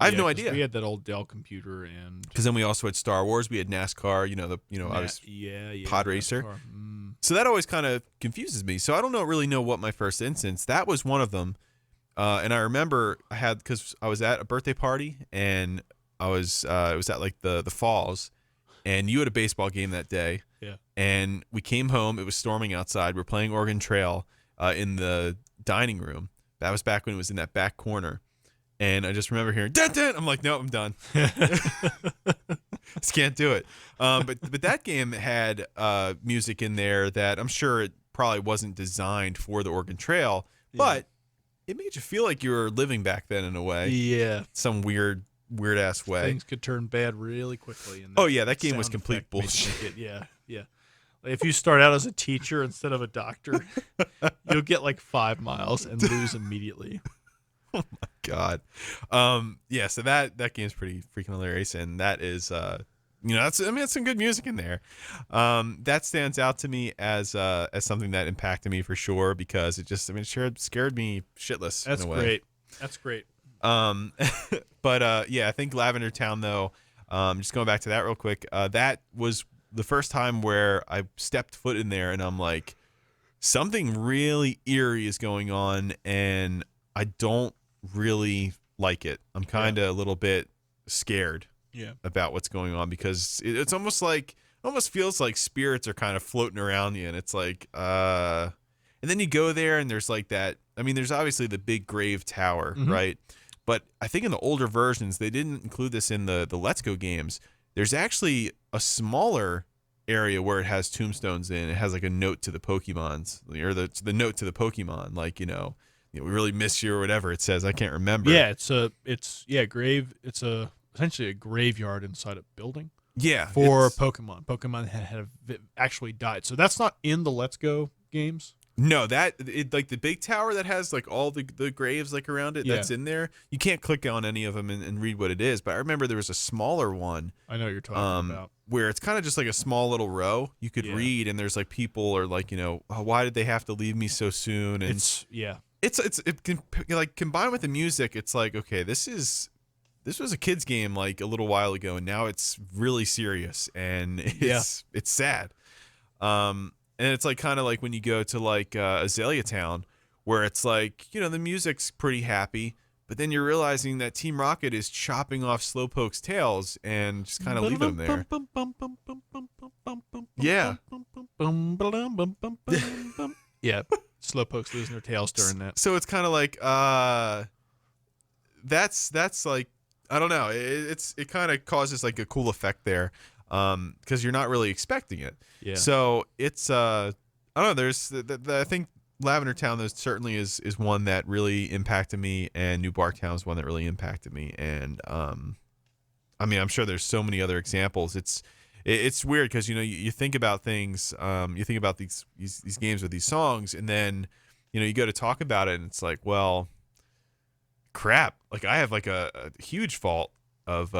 I have no idea. We had that old Dell computer, and because then we also had Star Wars. We had NASCAR. I was Pod Racer. So that always kind of confuses me. So I don't really know what my first instance. That was one of them. And I remember because I was at a birthday party and it was at like the falls, and you had a baseball game that day. Yeah. And we came home. It was storming outside. We're playing Oregon Trail in the dining room. That was back when it was in that back corner. And I just remember hearing dun dun. I'm like, no, I'm done. Just can't do it. But that game had music in there that I'm sure it probably wasn't designed for the Oregon Trail, but it made you feel like you were living back then in a way. Yeah, some weird ass way. Things could turn bad really quickly. And that game was complete bullshit. Yeah. Like if you start out as a teacher instead of a doctor, you'll get like 5 miles and lose immediately. Oh my god. So that game's pretty freaking hilarious, and that is that's some good music in there. That stands out to me as something that impacted me for sure because it just scared me shitless. That's in a way. That's great. But I think Lavender Town though. Just going back to that real quick. That was the first time where I stepped foot in there, and I'm like, something really eerie is going on, and I don't really like it. I'm kind of a little bit scared about what's going on because it's almost feels like spirits are kind of floating around you, and it's like and then you go there and there's like that. I mean, there's obviously the big grave tower, right? But I think in the older versions they didn't include this in the Let's Go games. There's actually a smaller area where it has tombstones in. It has like a note to the Pokemons, or the note to the Pokemon, like we really miss you or whatever it says. I can't remember. Yeah, it's grave. It's essentially a graveyard inside a building. Yeah, for Pokemon. Pokemon had actually died, so that's not in the Let's Go games. No, like the big tower that has like all the graves like around it. That's in there. You can't click on any of them and read what it is. But I remember there was a smaller one. I know what you're talking about. Where it's kind of just like a small little row you could read, and there's like people are like why did they have to leave me so soon? And it can like combined with the music. It's like, okay, this was a kid's game like a little while ago, and now it's really serious and it's sad. And it's like kind of like when you go to like Azalea Town, where it's like the music's pretty happy, but then you're realizing that Team Rocket is chopping off Slowpoke's tails and just kind of leaving them there. Yeah. Yeah, Slowpoke's losing their tails during that. So it's kind of like that's like, I don't know. It kind of causes like a cool effect there, because you're not really expecting it. Yeah. So it's I don't know. There's I think Lavender Town, though, certainly is one that really impacted me, and New Barktown is one that really impacted me. And I mean, I'm sure there's so many other examples. It's weird because, you know, you think about things, you think about these games with these songs, and then, you know, you go to talk about it, and it's like, well, crap. Like, I have like a huge fault of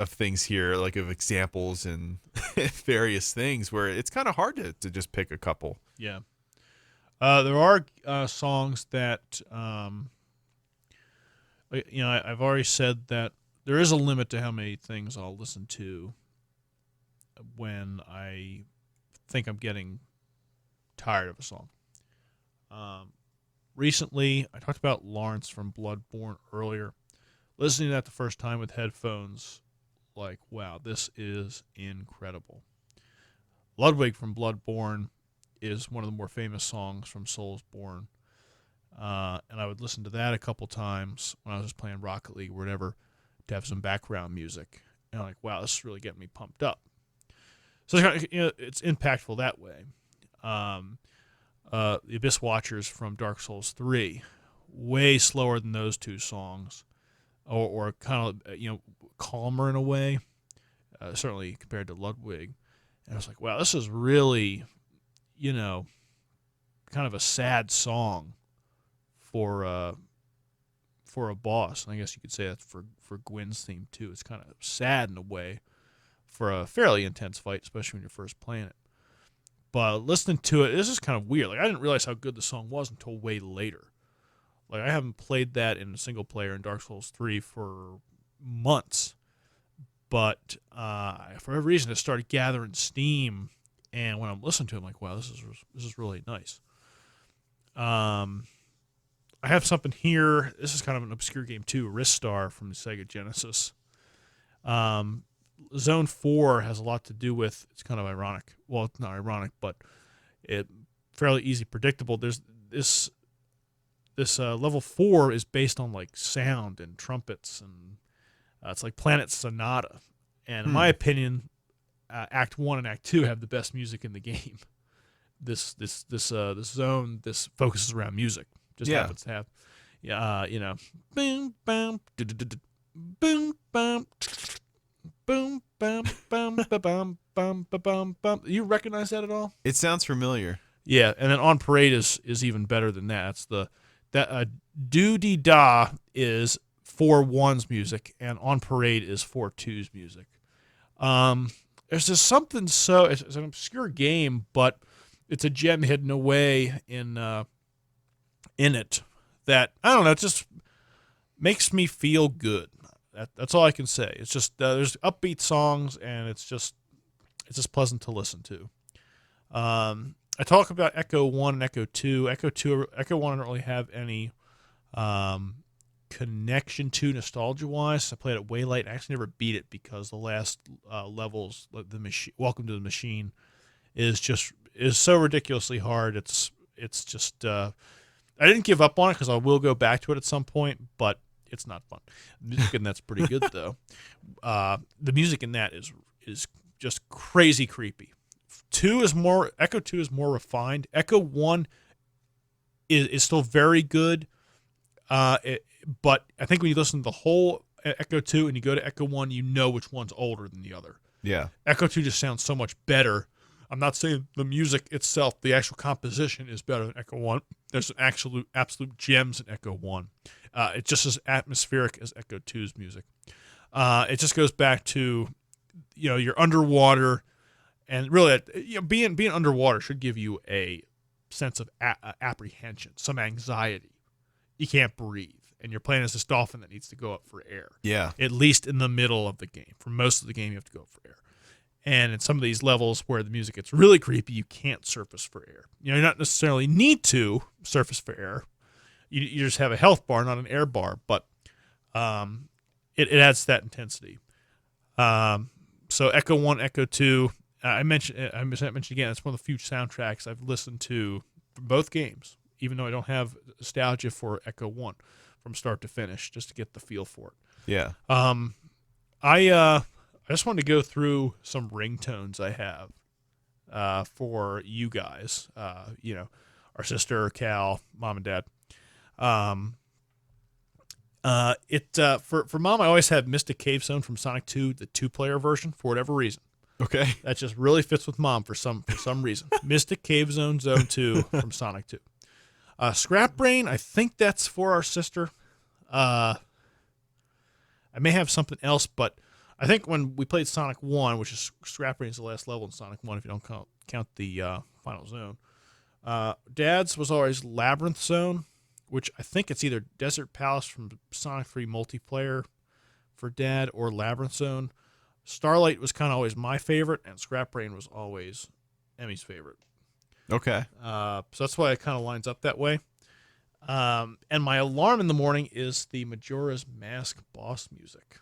things here, like of examples and various things where it's kind of hard to just pick a couple. Yeah. There are songs that, you know, I've already said that there is a limit to how many things I'll listen to when I think I'm getting tired of a song. Recently, I talked about Lawrence from Bloodborne earlier. Listening to that the first time with headphones, like, wow, this is incredible. Ludwig from Bloodborne is one of the more famous songs from Soulsborne. And I would listen to that a couple times when I was just playing Rocket League or whatever to have some background music. And I'm like, wow, this is really getting me pumped up. So it's impactful that way. The Abyss Watchers from Dark Souls 3, way slower than those two songs, or kind of, you know, calmer in a way, certainly compared to Ludwig. And I was like, wow, this is really, you know, kind of a sad song for a boss. And I guess you could say that's for Gwyn's theme too. It's kind of sad in a way for a fairly intense fight, especially when you're first playing it. But listening to it, this is kind of weird. Like, I didn't realize how good the song was until way later. Like, I haven't played that in a single player in Dark Souls 3 for months. But for every reason, it started gathering steam. And when I'm listening to it, I'm like, wow, this is really nice. I have something here. This is kind of an obscure game too, Ristar from the Sega Genesis. Zone 4 has a lot to do with, it's kind of ironic. Well, it's not ironic, but it fairly easy predictable. There's this level 4 is based on like sound and trumpets, and it's like Planet Sonata. And in my opinion, Act 1 and Act 2 have the best music in the game. This zone, this focuses around music. Just happens to have, you know, boom, bam, boom, bam, boom, bam, bam, bam, bam, bam, bam. You recognize that at all? It sounds familiar. Yeah, and then On Parade is even better than that. It's Do-De-Da is 4-1's music, and On Parade is 4-2's music. There's just something it's an obscure game, but it's a gem hidden away in it that, I don't know, it just makes me feel good. That's all I can say. It's just there's upbeat songs, and it's just pleasant to listen to. I talk about Echo 1 and Echo 2. Echo 1 I don't really have any connection to nostalgia-wise. I played it way late. I actually never beat it because the last levels, like the machine, Welcome to the Machine, is so ridiculously hard. It's just I didn't give up on it because I will go back to it at some point, but it's not fun. The music in that's pretty good though. The music in that is just crazy creepy. Echo 2 is more refined. Echo 1 is still very good. But I think when you listen to the whole Echo 2 and you go to Echo 1, you know which one's older than the other. Yeah. Echo 2 just sounds so much better. I'm not saying the music itself, the actual composition is better than Echo 1. There's some absolute gems in Echo 1. It's just as atmospheric as Echo 2's music. It just goes back to, you know, you're underwater, and really, you know, being underwater should give you a sense of apprehension, some anxiety. You can't breathe, and you're playing as this dolphin that needs to go up for air. Yeah. At least in the middle of the game. For most of the game, you have to go up for air. And in some of these levels where the music gets really creepy, you can't surface for air. You know, you not necessarily need to surface for air. You just have a health bar, not an air bar, but it adds that intensity. So Echo 1, Echo 2, I mentioned again, it's one of the few soundtracks I've listened to for both games, even though I don't have nostalgia for Echo 1 from start to finish, just to get the feel for it. Yeah. I just wanted to go through some ringtones I have for you guys. Our sister, Cal, mom and dad. For mom, I always have Mystic Cave Zone from Sonic 2, the 2-player version, for whatever reason. Okay. That just really fits with mom for some reason. Mystic Cave Zone 2 from Sonic 2. Scrap Brain, I think that's for our sister. I may have something else, but I think when we played Sonic 1, which is Scrap Brain is the last level in Sonic 1 if you don't count the final zone, Dad's was always Labyrinth Zone, which I think it's either Desert Palace from Sonic 3 multiplayer for Dad or Labyrinth Zone. Starlight was kind of always my favorite, and Scrap Brain was always Emmy's favorite. Okay. So that's why it kind of lines up that way. And my alarm in the morning is the Majora's Mask boss music.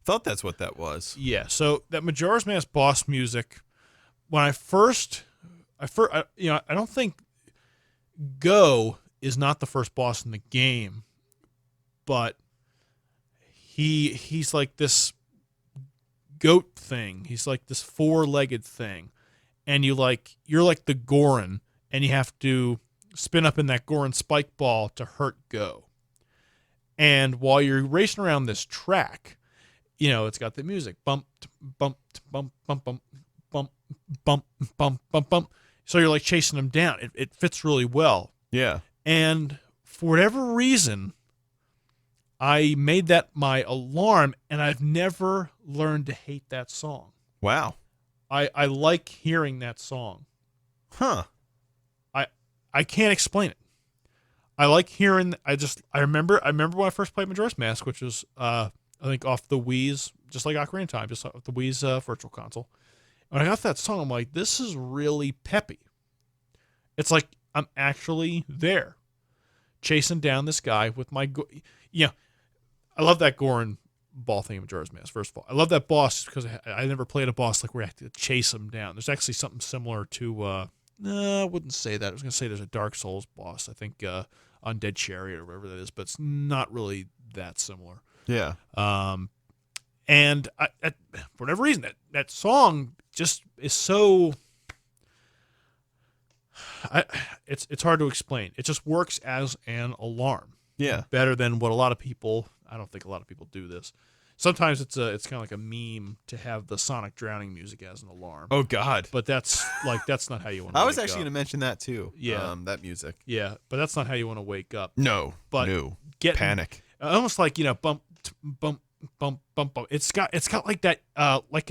Thought that's what that was. Yeah, so that Majora's Mask boss music, when I don't think Go is not the first boss in the game, but he's like this goat thing. He's like this 4-legged thing, and you're like the Goron, and you have to spin up in that Goron spike ball to hurt Go. And while you're racing around this track, it's got the music bump bump bump bump bump bump bump bump bump bump. So you're like chasing them down. It fits really well. Yeah. And for whatever reason, I made that my alarm, and I've never learned to hate that song. Wow. I like hearing that song. Huh. I can't explain it. I like hearing. I remember when I first played Majora's Mask, which was I think off the Wii's, just like Ocarina of Time, just off the Wii's Virtual Console. When I got that song, I'm like, this is really peppy. It's like I'm actually there, chasing down this guy with my. I love that Goron ball thing in Majora's Mask. First of all, I love that boss because I never played a boss like where I have to chase him down. There's actually something similar to. No, I wouldn't say that. I was going to say there's a Dark Souls boss. I think Undead Chariot or whatever that is, but it's not really that similar. Yeah. And for whatever reason, that song just is so. It's hard to explain. It just works as an alarm. Yeah. Better than what a lot of people. I don't think a lot of people do this. Sometimes it's kind of like a meme to have the Sonic drowning music as an alarm. Oh God. But that's not how you want to. I was actually going to mention that too. Yeah. That music. Yeah, but that's not how you want to wake up. No. But no. Panic. Almost like bump bump bump bump bump. It's got like that like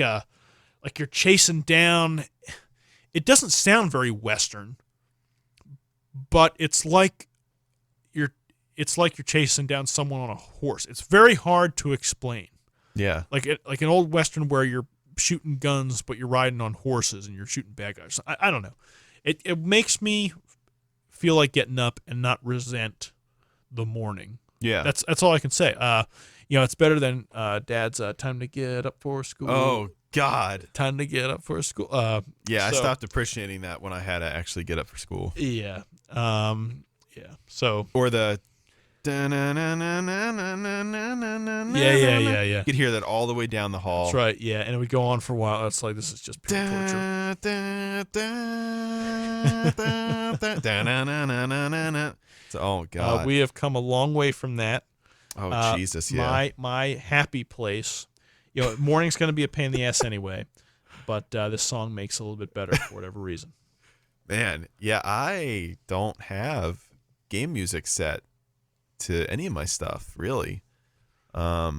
you're chasing down. It doesn't sound very Western, but it's like you're chasing down someone on a horse. It's very hard to explain. Yeah. Like an old Western where you're shooting guns, but you're riding on horses and you're shooting bad guys. I don't know. It makes me feel like getting up and not resent the morning. Yeah. That's all I can say. It's better than Dad's time to get up for school. Oh God. Time to get up for school. Yeah, I stopped appreciating that when I had to actually get up for school. Yeah. Yeah. So. Or the. Yeah. You could hear that all the way down the hall. That's right. Yeah, and it would go on for a while. It's like this is just pure torture. So, oh God. We have come a long way from that. Oh Jesus! Yeah. My happy place. Morning's going to be a pain in the ass anyway, but this song makes it a little bit better for whatever reason. Man, yeah, I don't have game music set to any of my stuff, really. I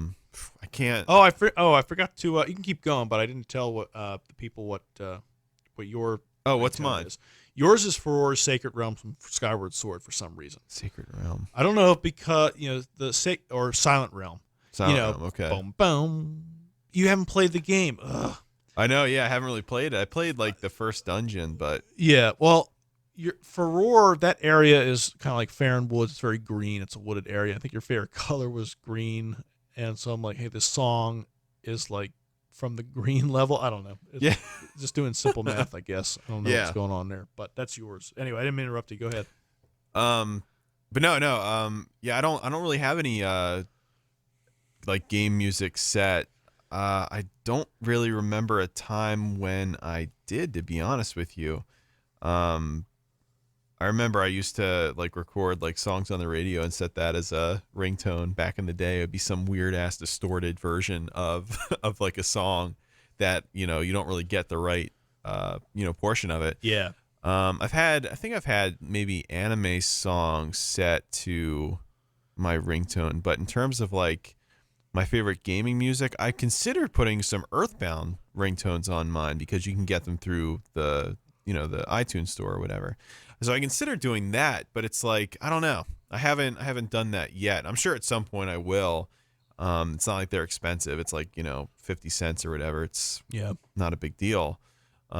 can't. Oh, I forgot to. You can keep going, but I didn't tell the people what your. Oh, what's mine? Is. Yours is for Sacred Realm from Skyward Sword for some reason. Sacred Realm. I don't know if because or Silent Realm. Silent Realm. Okay. Boom, boom. You haven't played the game. Ugh. I know. Yeah, I haven't really played it. I played like the first dungeon, but yeah. Well. For that area is kind of like Farron Woods. It's very green. It's a wooded area. I think your favorite color was green. And so I'm like, hey, this song is like from the green level. I don't know. It's Yeah. just doing simple math, I guess. I don't know Yeah. what's going on there, but that's yours. Anyway, I didn't mean to interrupt you. Go ahead. But no. Yeah, I don't really have any like game music set. I don't really remember a time when I did, to be honest with you. I remember I used to like record like songs on the radio and set that as a ringtone back in the day. It'd be some weird ass distorted version of of like a song that, you know, you don't really get the right portion of it. Yeah. I think I've had maybe anime songs set to my ringtone, but in terms of like my favorite gaming music, I considered putting some Earthbound ringtones on mine because you can get them through the iTunes store or whatever. So I considered doing that, but it's like, I don't know. I haven't done that yet. I'm sure at some point I will. It's not like they're expensive. It's like, 50 cents or whatever. It's not a big deal. But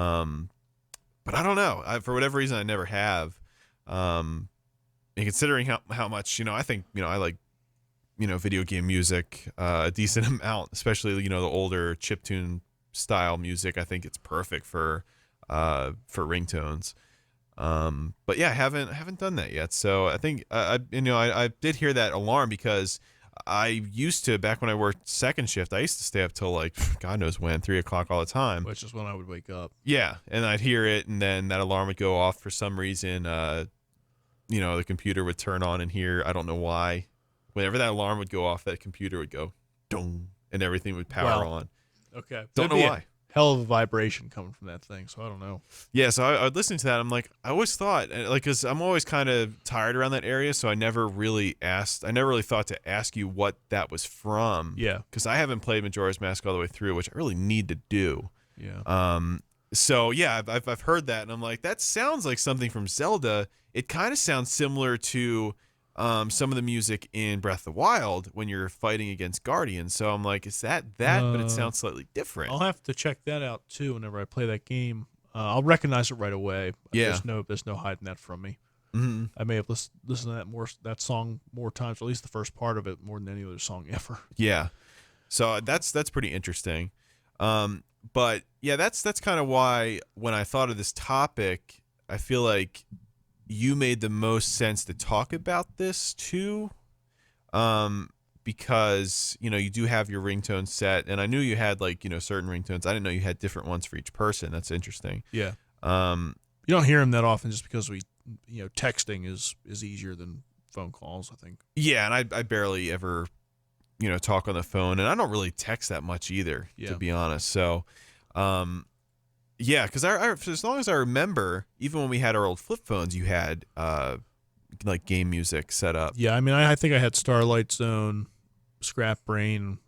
I don't know. For whatever reason, I never have. And considering how much, I think, I like, video game music a decent amount, especially, the older chiptune style music. I think it's perfect for ringtones. But yeah, I haven't done that yet. So I think I did hear that alarm because I used to, back when I worked second shift, I used to stay up till like God knows when, 3 o'clock all the time. Which is when I would wake up. Yeah, and I'd hear it, and then that alarm would go off for some reason. The computer would turn on and hear, I don't know why. Whenever that alarm would go off, that computer would go dong, and everything would power on. Okay. Don't know why. Hell of a vibration coming from that thing, so I don't know. Yeah, so I would listen to that. I'm like, I always thought, like, because I'm always kind of tired around that area, so I never really thought to ask you what that was from. Yeah. Because I haven't played Majora's Mask all the way through, which I really need to do. Yeah. So yeah, I've heard that, and I'm like, that sounds like something from Zelda. It kind of sounds similar to some of the music in Breath of the Wild when you're fighting against Guardians. So I'm like, is that? But it sounds slightly different. I'll have to check that out too whenever I play that game. I'll recognize it right away. Yeah. There's no hiding that from me. Mm-hmm. I may have listened to that song more times, or at least the first part of it, more than any other song ever. Yeah. So that's pretty interesting. But yeah, that's kind of why when I thought of this topic, I feel like you made the most sense to talk about this too, because you do have your ringtone set, and I knew you had like certain ringtones. I didn't know you had different ones for each person. That's interesting. Yeah. You don't hear them that often just because texting is easier than phone calls, I think. Yeah, and I barely ever talk on the phone, and I don't really text that much either, to be honest. So, yeah, because as long as I remember, even when we had our old flip phones, you had like game music set up. Yeah, I mean, I think I had Starlight Zone, Scrap Brain,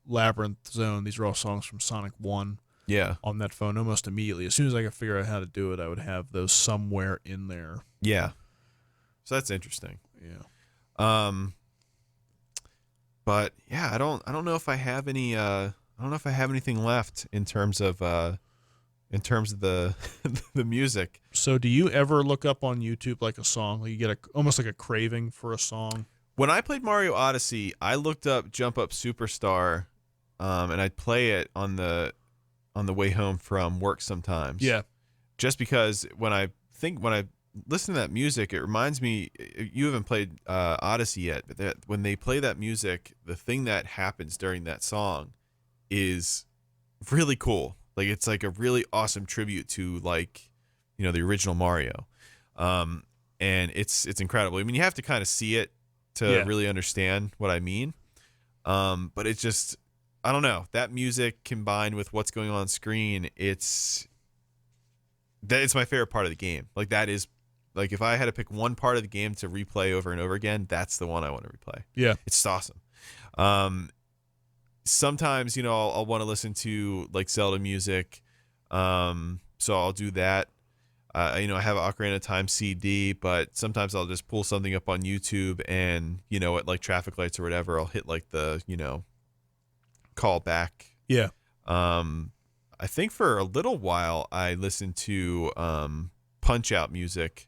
Labyrinth Zone. These are all songs from Sonic 1. Yeah. On that phone almost immediately. As soon as I could figure out how to do it, I would have those somewhere in there. Yeah. So that's interesting. Yeah. But yeah, I don't know if I have any I don't know if I have anything left in terms of the the music. So do you ever look up on YouTube like a song? Like you get almost like a craving for a song? When I played Mario Odyssey, I looked up Jump Up Superstar, and I'd play it on the way home from work sometimes. Yeah. Just because when I listen to that music, it reminds me, you haven't played Odyssey yet, but when they play that music, the thing that happens during that song is really cool. Like it's like a really awesome tribute to like, the original Mario. And it's incredible. I mean, you have to kind of see it to really understand what I mean. But it's just, I don't know, that music combined with what's going on screen, it's my favorite part of the game. Like that is, like if I had to pick one part of the game to replay over and over again, that's the one I want to replay. Yeah. It's awesome. Sometimes, I'll want to listen to like Zelda music. So I'll do that. I have an Ocarina of Time CD, but sometimes I'll just pull something up on YouTube and, at like traffic lights or whatever, I'll hit like the, call back. Yeah. I think for a little while I listened to Punch Out music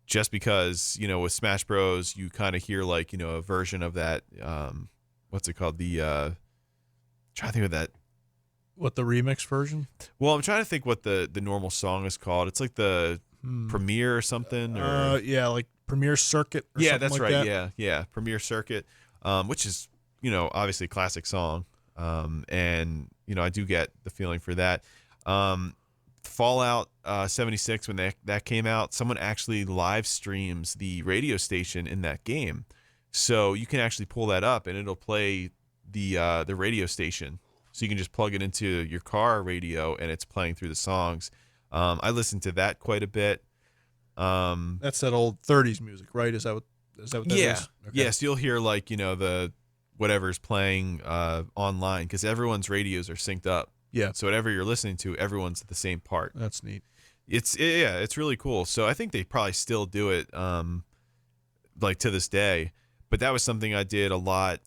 just because, with Smash Bros, you kind of hear like, a version of that, what's it called? The, trying to think of What, the remix version? Well, I'm trying to think what the normal song is called. It's like the Premiere or something, or Yeah, like Premiere Circuit or yeah, something that's like right. that. Yeah, Premiere Circuit, which is obviously a classic song, and I do get the feeling for that. Fallout 76, when that came out, someone actually live streams the radio station in that game, so you can actually pull that up and it'll play the radio station. So you can just plug it into your car radio and it's playing through the songs. I listen to that quite a bit. That's that old 30s music, right? Is that what that is? Okay. Yes, you'll hear like the whatever's playing online, because everyone's radios are synced up. Yeah. So whatever you're listening to, everyone's at the same part. That's neat. It's really cool. So I think they probably still do it like to this day. But that was something I did a lot.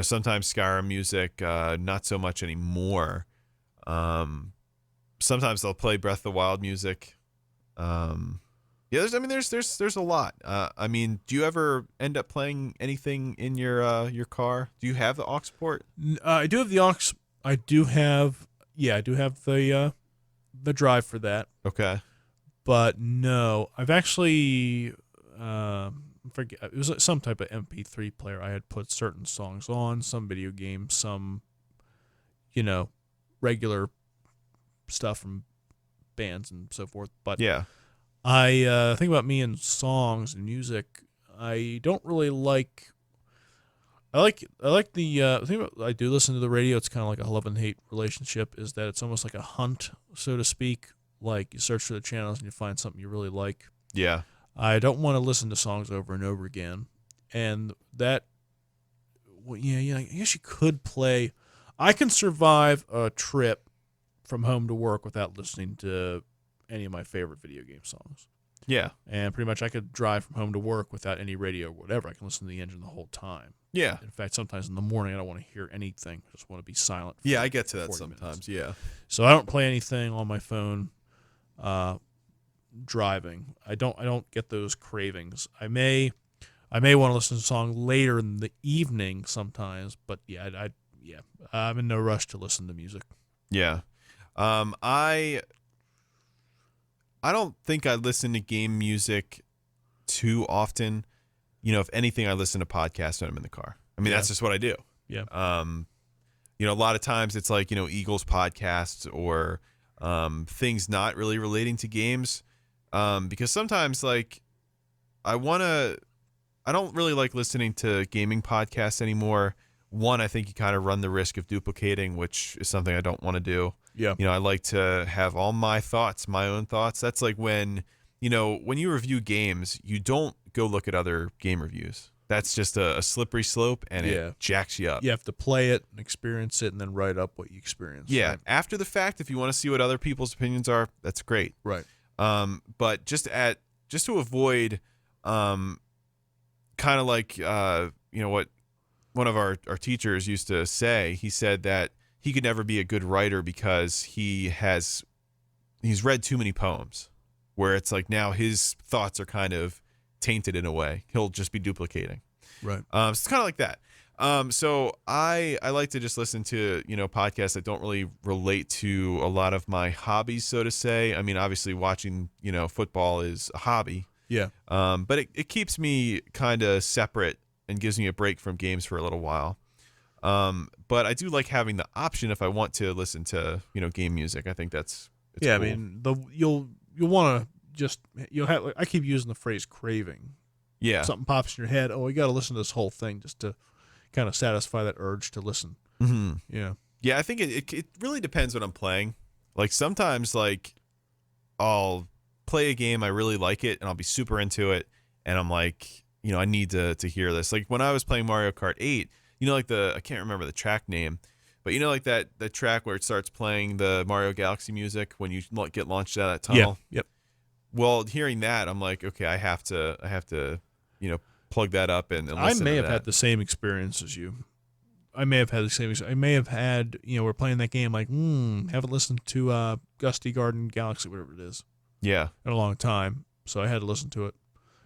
Sometimes Skyrim music, not so much anymore. Sometimes they'll play Breath of the Wild music. There's a lot. Do you ever end up playing anything in your car? Do you have the aux port? I do have the aux. I do have the drive for that. Okay. But no, I've actually forget, it was some type of MP3 player. I had put certain songs on, some video games, some regular stuff from bands and so forth. But Yeah. I think about me and songs and music. I don't really like. I like the thing about, I do listen to the radio. It's kind of like a love and hate relationship. Is that it's almost like a hunt, so to speak. Like you search for the channels and you find something you really like. Yeah. I don't want to listen to songs over and over again, and that. Well, yeah. I guess you could play. I can survive a trip from home to work without listening to any of my favorite video game songs. Yeah. And pretty much I could drive from home to work without any radio or whatever. I can listen to the engine the whole time. Yeah. In fact, sometimes in the morning I don't want to hear anything. I just want to be silent. Yeah, I get to that 40 sometimes. minutes. Yeah. So I don't play anything on my phone driving. I don't get those cravings. I may want to listen to a song later in the evening sometimes, but I'm in no rush to listen to music. Yeah. I don't think I listen to game music too often. If anything, I listen to podcasts when I'm in the car. That's just what I do. Yeah. A lot of times it's like, Eagles podcasts or things not really relating to games. Because sometimes like I don't really like listening to gaming podcasts anymore. One, I think you kind of run the risk of duplicating, which is something I don't want to do. Yeah. I like to have all my thoughts, my own thoughts. That's like when you review games, you don't go look at other game reviews. That's just a slippery slope, and it jacks you up. You have to play it and experience it and then write up what you experience. Yeah. Right? After the fact, if you want to see what other people's opinions are, that's great. Right. But just to avoid kind of like what one of our teachers used to say, he said that he could never be a good writer because he's read too many poems, where it's like now his thoughts are kind of tainted in a way. He'll just be duplicating. Right. So it's kind of like that. So I like to just listen to podcasts that don't really relate to a lot of my hobbies, so to say. Obviously watching football is a hobby. Yeah. But it keeps me kind of separate and gives me a break from games for a little while. But I do like having the option if I want to listen to game music. I think it's cool. You'll want to just I keep using the phrase craving. Yeah. Something pops in your head. Oh, you got to listen to this whole thing just to kind of satisfy that urge to listen. Mm-hmm. Yeah. Yeah, I think it really depends what I'm playing. Like sometimes like I'll play a game, I really like it, and I'll be super into it, and I'm like, I need to hear this. Like when I was playing Mario Kart 8, I can't remember the track name, but like that track where it starts playing the Mario Galaxy music when you get launched out of that tunnel. Yeah. Yep. Well, hearing that, I'm like, okay, I have to plug that up and listen I may to have that. had the same experience as you. I may have had the same. I may have had. We're playing that game. Like, haven't listened to Gusty Garden Galaxy, whatever it is. Yeah. In a long time, so I had to listen to it.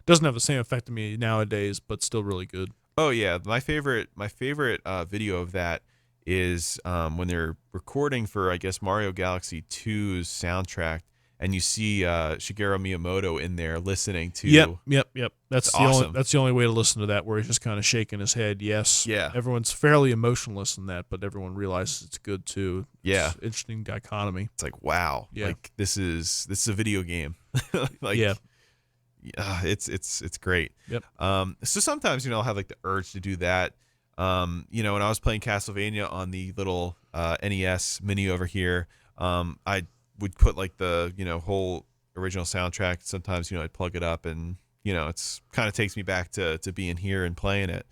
Doesn't have the same effect on me nowadays, but still really good. Oh yeah, my favorite video of that is when they're recording for, I guess, Mario Galaxy 2's soundtrack, and you see Shigeru Miyamoto in there listening to. Yep. That's the awesome. That's the only way to listen to that, where he's just kind of shaking his head. Yes. Yeah. Everyone's fairly emotionless in that, but everyone realizes it's good too. Yeah. It's interesting dichotomy. It's like, wow. Yeah. Like this is a video game. Like, yeah. It's great. Yep. So sometimes, I'll have like the urge to do that. When I was playing Castlevania on the little NES mini over here, I would put like the whole original soundtrack. Sometimes I'd plug it up, and it's kind of takes me back to being here and playing it.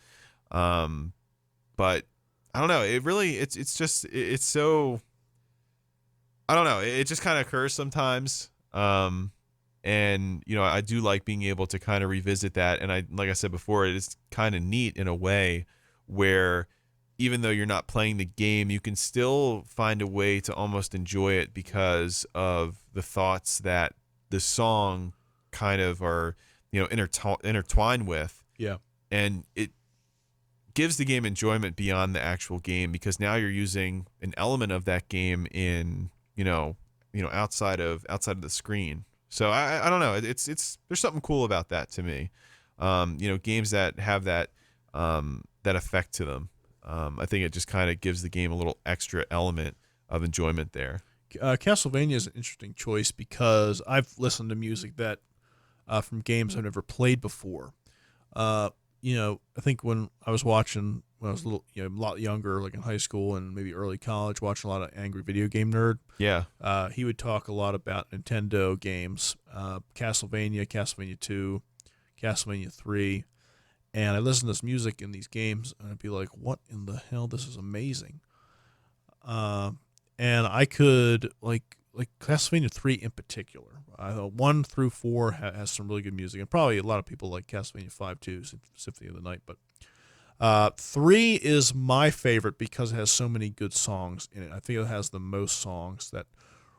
But I don't know. It really it's just it's so. I don't know. It just kind of occurs sometimes. And I do like being able to kind of revisit that. And like I said before, it is kind of neat in a way where even though you're not playing the game, you can still find a way to almost enjoy it because of the thoughts that the song kind of are, intertwined with. Yeah. And it gives the game enjoyment beyond the actual game, because now you're using an element of that game in, outside of the screen. So I don't know. It's there's something cool about that to me. Games that have that that effect to them. I think it just kind of gives the game a little extra element of enjoyment there. Castlevania is an interesting choice because I've listened to music that from games I've never played before. I think when I was a little, a lot younger, like in high school and maybe early college, watching a lot of Angry Video Game Nerd. Yeah. He would talk a lot about Nintendo games, Castlevania, Castlevania 2, Castlevania 3. And I listened to this music in these games, and I'd be like, what in the hell? This is amazing. And I could, like Castlevania 3 in particular. 1 through 4 has some really good music, and probably a lot of people like Castlevania 5 too, Symphony of the Night. But 3 is my favorite because it has so many good songs in it. I think it has the most songs that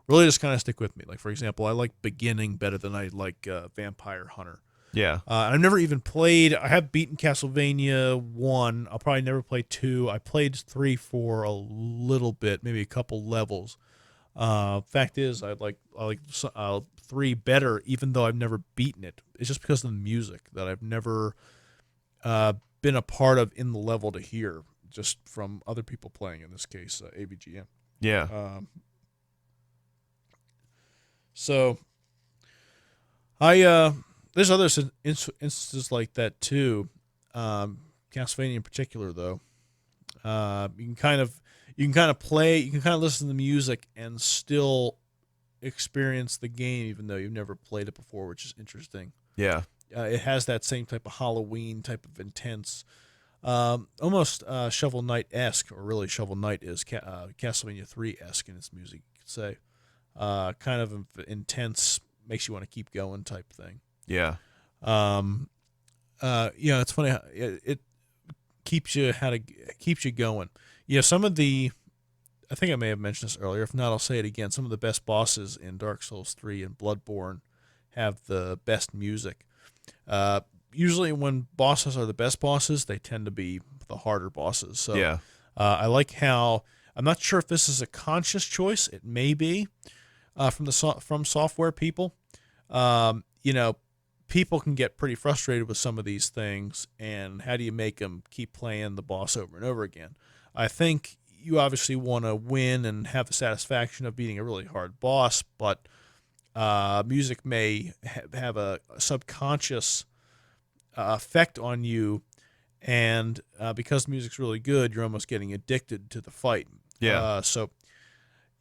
really just kind of stick with me. Like, for example, I like Beginning better than I like Vampire Hunter. Yeah. I've never even played. I have beaten Castlevania 1. I'll probably never play 2. I played 3 for a little bit, maybe a couple levels. Fact is, I like 3 better, even though I've never beaten it. It's just because of the music that I've never been a part of in the level to hear, just from other people playing. In this case, AVGM. Yeah. So there's other instances like that too. Castlevania in particular, though, you can kind of play, you can kind of listen to the music and still experience the game, even though you've never played it before, which is interesting. Yeah. It has that same type of Halloween type of intense, almost Shovel Knight-esque, or really Shovel Knight is Castlevania 3-esque in its music, you could say. Kind of intense, makes you want to keep going type thing. Yeah. It's funny how it keeps you going. Some of the, I think I may have mentioned this earlier. If not, I'll say it again. Some of the best bosses in Dark Souls 3 and Bloodborne have the best music. Usually when bosses are the best bosses, they tend to be the harder bosses. So yeah. I like how, I'm not sure if this is a conscious choice. It may be from software people. People can get pretty frustrated with some of these things, and how do you make them keep playing the boss over and over again? I think you obviously want to win and have the satisfaction of beating a really hard boss, but music may have a subconscious effect on you, and because music's really good, you're almost getting addicted to the fight. Yeah.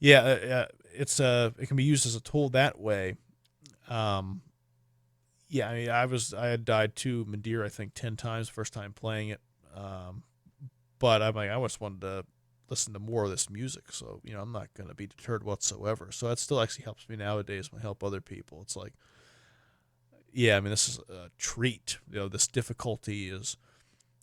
It can be used as a tool that way. I had died to Madeira, I think, 10 times the first time playing it. But I'm like, I just wanted to listen to more of this music. So, I'm not going to be deterred whatsoever. So that still actually helps me nowadays when I help other people. It's like, this is a treat. This difficulty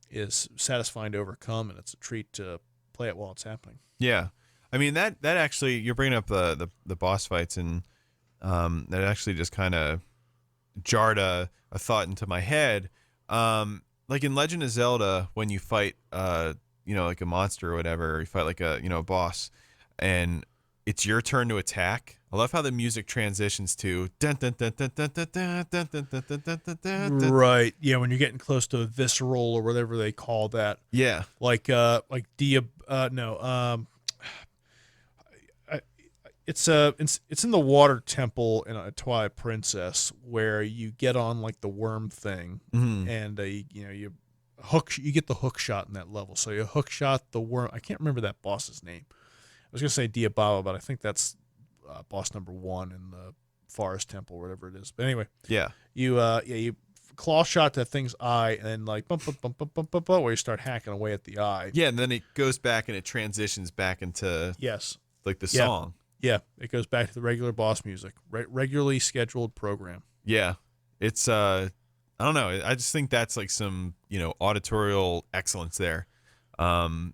is satisfying to overcome, and it's a treat to play it while it's happening. Yeah. I mean, that actually, you're bringing up the boss fights, and that actually just kind of jarred a thought into my head. Like in Legend of Zelda, when you fight like a monster or whatever, or you fight like a boss, and it's your turn to attack. I love how the music transitions to dun, dun, dun, dun, dun, dun, dun, dun, dun, dun, dun, dun, dun, dun, dun. Right. Yeah, when you're getting close to a visceral or whatever they call that. Yeah. Like Dia no, I, it's in the water temple in a Twilight Princess where you get on like the worm thing, Mm-hmm. and you get the hook shot in that level. So you hook shot the worm. I can't remember that boss's name. I was gonna say Diababa, but I think that's boss number 1 in the Forest Temple, or whatever it is. But anyway, Yeah. you claw shot that thing's eye, and then like bump, bump, bump, bump, bump, bump, bump, where you start hacking away at the eye. Yeah, and then it goes back and it transitions back into Yes. like the Yeah. song. Yeah, it goes back to the regular boss music, regularly scheduled program. Yeah. It's I don't know. I just think that's like some, auditorial excellence there. And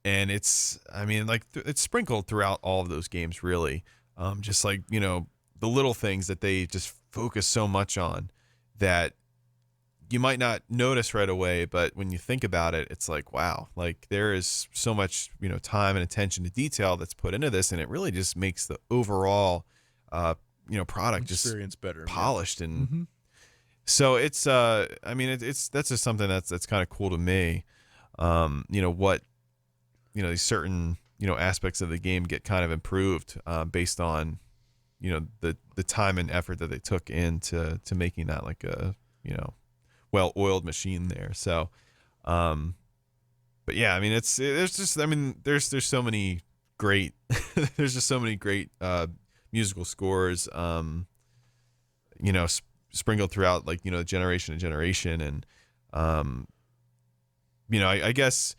it's, I mean, like it's sprinkled throughout all of those games, really. Just like, the little things that they just focus so much on that you might not notice right away, but when you think about it, it's like, wow, like there is so much, time and attention to detail that's put into this, and it really just makes the overall, product Experience just better, polished. yeah. And Mm-hmm. so it's, I mean, it's that's just something that's kind of cool to me. What, these certain, aspects of the game get kind of improved, based on, the time and effort that they took into making that like a, well-oiled machine there. So, but yeah, I mean, there's so many great, there's just so many great, musical scores, sprinkled throughout, like, generation to generation. And, I guess,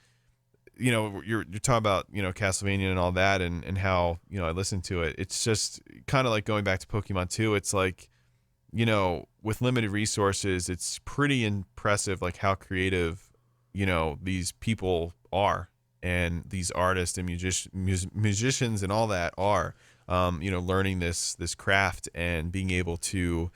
you're talking about, Castlevania and all that, and how, I listen to it. It's just kind of like going back to Pokemon 2. It's like, with limited resources, it's pretty impressive, like how creative, these people are, and these artists and musicians and all that are, learning this craft and being able to,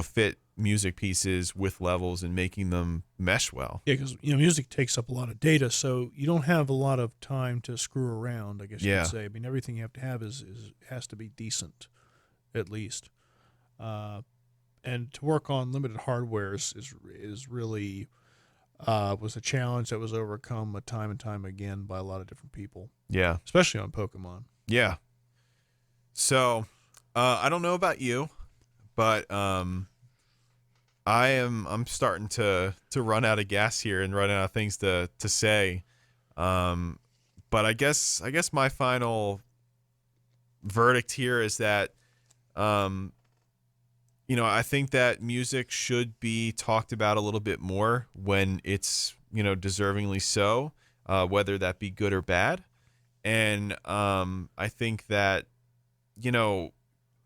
fit music pieces with levels and making them mesh well. Yeah, because music takes up a lot of data, so you don't have a lot of time to screw around, I guess you Yeah. could say. I mean, everything you have to have is has to be decent, at least. And to work on limited hardware is really was a challenge that was overcome time and time again by a lot of different people, Yeah. especially on Pokemon. Yeah. So, I don't know about you, but I'm starting to run out of gas here and run out of things to say. But I guess my final verdict here is that, I think that music should be talked about a little bit more when it's, deservingly so, whether that be good or bad. And I think that,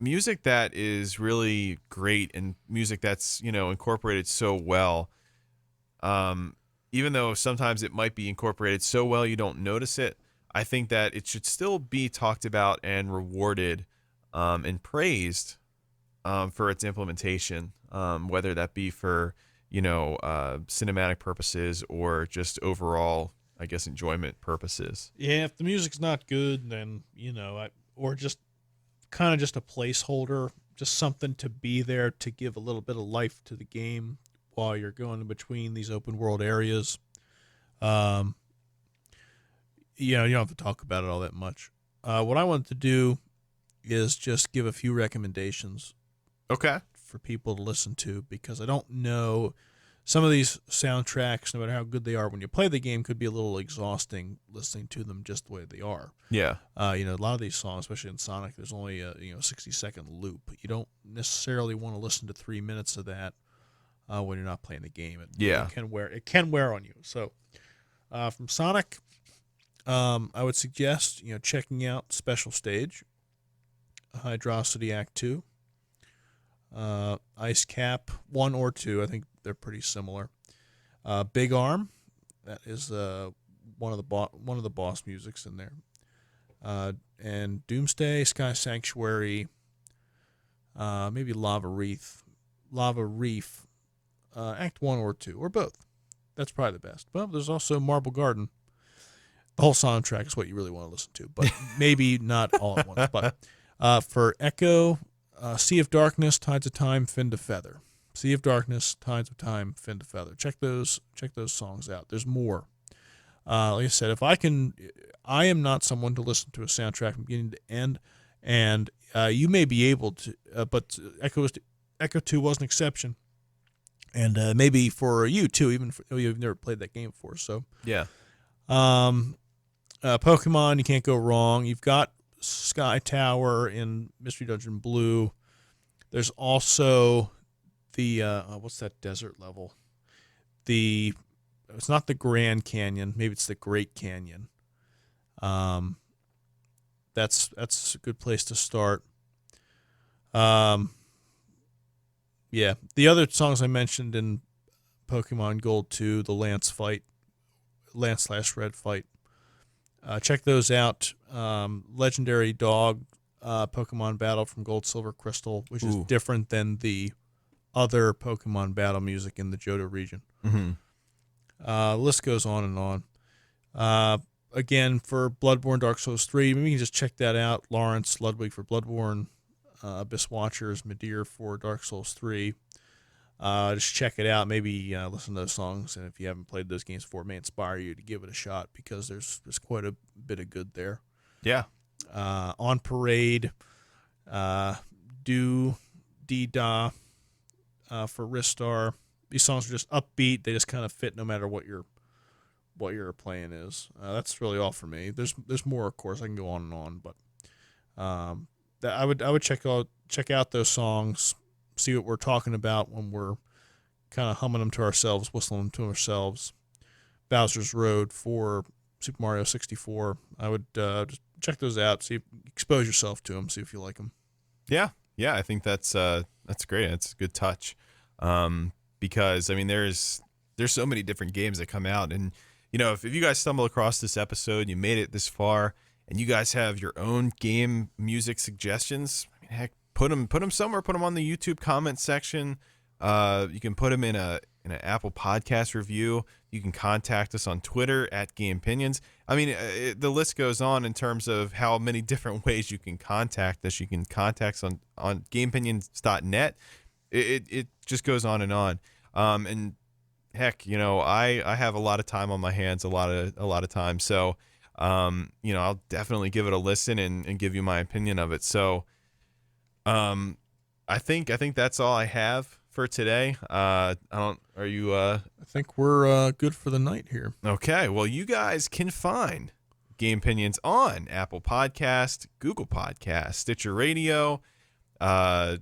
music that is really great and music that's, incorporated so well, even though sometimes it might be incorporated so well you don't notice it, I think that it should still be talked about and rewarded, and praised, for its implementation, whether that be for, cinematic purposes or just overall, I guess, enjoyment purposes. Yeah, if the music's not good, then or just kind of just a placeholder, just something to be there to give a little bit of life to the game while you're going in between these open world areas. You don't have to talk about it all that much. What I wanted to do is just give a few recommendations Okay. for people to listen to, because I don't know, some of these soundtracks, no matter how good they are when you play the game, could be a little exhausting listening to them just the way they are. Yeah. A lot of these songs, especially in Sonic, there's only a 60-second loop. You don't necessarily want to listen to 3 minutes of that when you're not playing the game. Yeah. It can wear on you. So from Sonic, I would suggest checking out Special Stage, Hydrosity Act 2, Ice Cap 1 or 2. I think they're pretty similar. Big Arm, that is one of the boss musics in there. And Doomsday, Sky Sanctuary, maybe Lava Reef, Act 1 or 2, or both. That's probably the best. But there's also Marble Garden. The whole soundtrack is what you really want to listen to, but maybe not all at once. But for Echo, Sea of Darkness, Tides of Time, Fin to Feather. Sea of Darkness, Tides of Time, Fin to Feather. Check those songs out. There's more. Like I said, I am not someone to listen to a soundtrack from beginning to end, and you may be able to, but Echo 2 was an exception, and maybe for you too, even though you've never played that game before. So Yeah. Pokemon, you can't go wrong. You've got Sky Tower in Mystery Dungeon Blue. There's also the what's that desert level? It's not the Grand Canyon. Maybe it's the Great Canyon. That's a good place to start. Yeah, the other songs I mentioned in Pokemon Gold 2, the Lance/Red fight. Check those out. Legendary Dog Pokemon battle from Gold, Silver, Crystal, which is different than the other Pokemon battle music in the Johto region. List goes on and on. Again, for Bloodborne, Dark Souls 3, maybe you can just check that out. Lawrence Ludwig for Bloodborne, Abyss Watchers, Midir for Dark Souls 3. Just check it out. Maybe listen to those songs, and if you haven't played those games before, it may inspire you to give it a shot because there's quite a bit of good there. Yeah. On Parade, Do, Dee Da for Ristar. These songs are just upbeat. They just kind of fit no matter what your playing is. That's really all for me. There's more, of course. I can go on and on, but I would check out those songs, see what we're talking about when we're kind of humming them to ourselves, whistling them to ourselves. Bowser's Road for Super Mario 64. I would just check those out, expose yourself to them, see if you like them. Yeah, I think that's great. That's a good touch, because I mean there's so many different games that come out, and if you guys stumble across this episode, you made it this far, and you guys have your own game music suggestions, I mean, heck, put them somewhere. Put them on the YouTube comment section. You can put them in an Apple Podcast review. You can contact us on Twitter at Gamepinions. I mean, the list goes on in terms of how many different ways you can contact us. You can contact us on gamepinions.net. It just goes on and on. And heck, I have a lot of time on my hands, a lot of time. So, I'll definitely give it a listen and give you my opinion of it. So, I think that's all I have for today. Are you? I think we're good for the night here. Okay. Well, you guys can find Gamepinions on Apple Podcast, Google Podcast, Stitcher Radio. I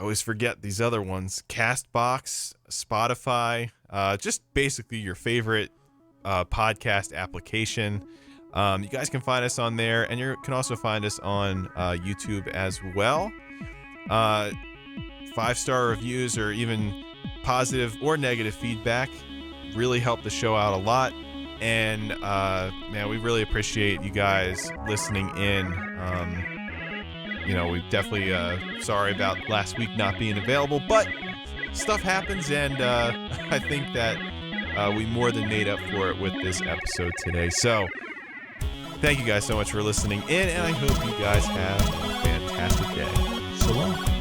always forget these other ones: Castbox, Spotify. Just basically your favorite podcast application. You guys can find us on there, and you can also find us on YouTube as well. 5-star reviews or even positive or negative feedback really help the show out a lot. And man, we really appreciate you guys listening in. We definitely sorry about last week not being available, but stuff happens, and I think that we more than made up for it with this episode today. So thank you guys so much for listening in, and I hope you guys have a fantastic day. So long.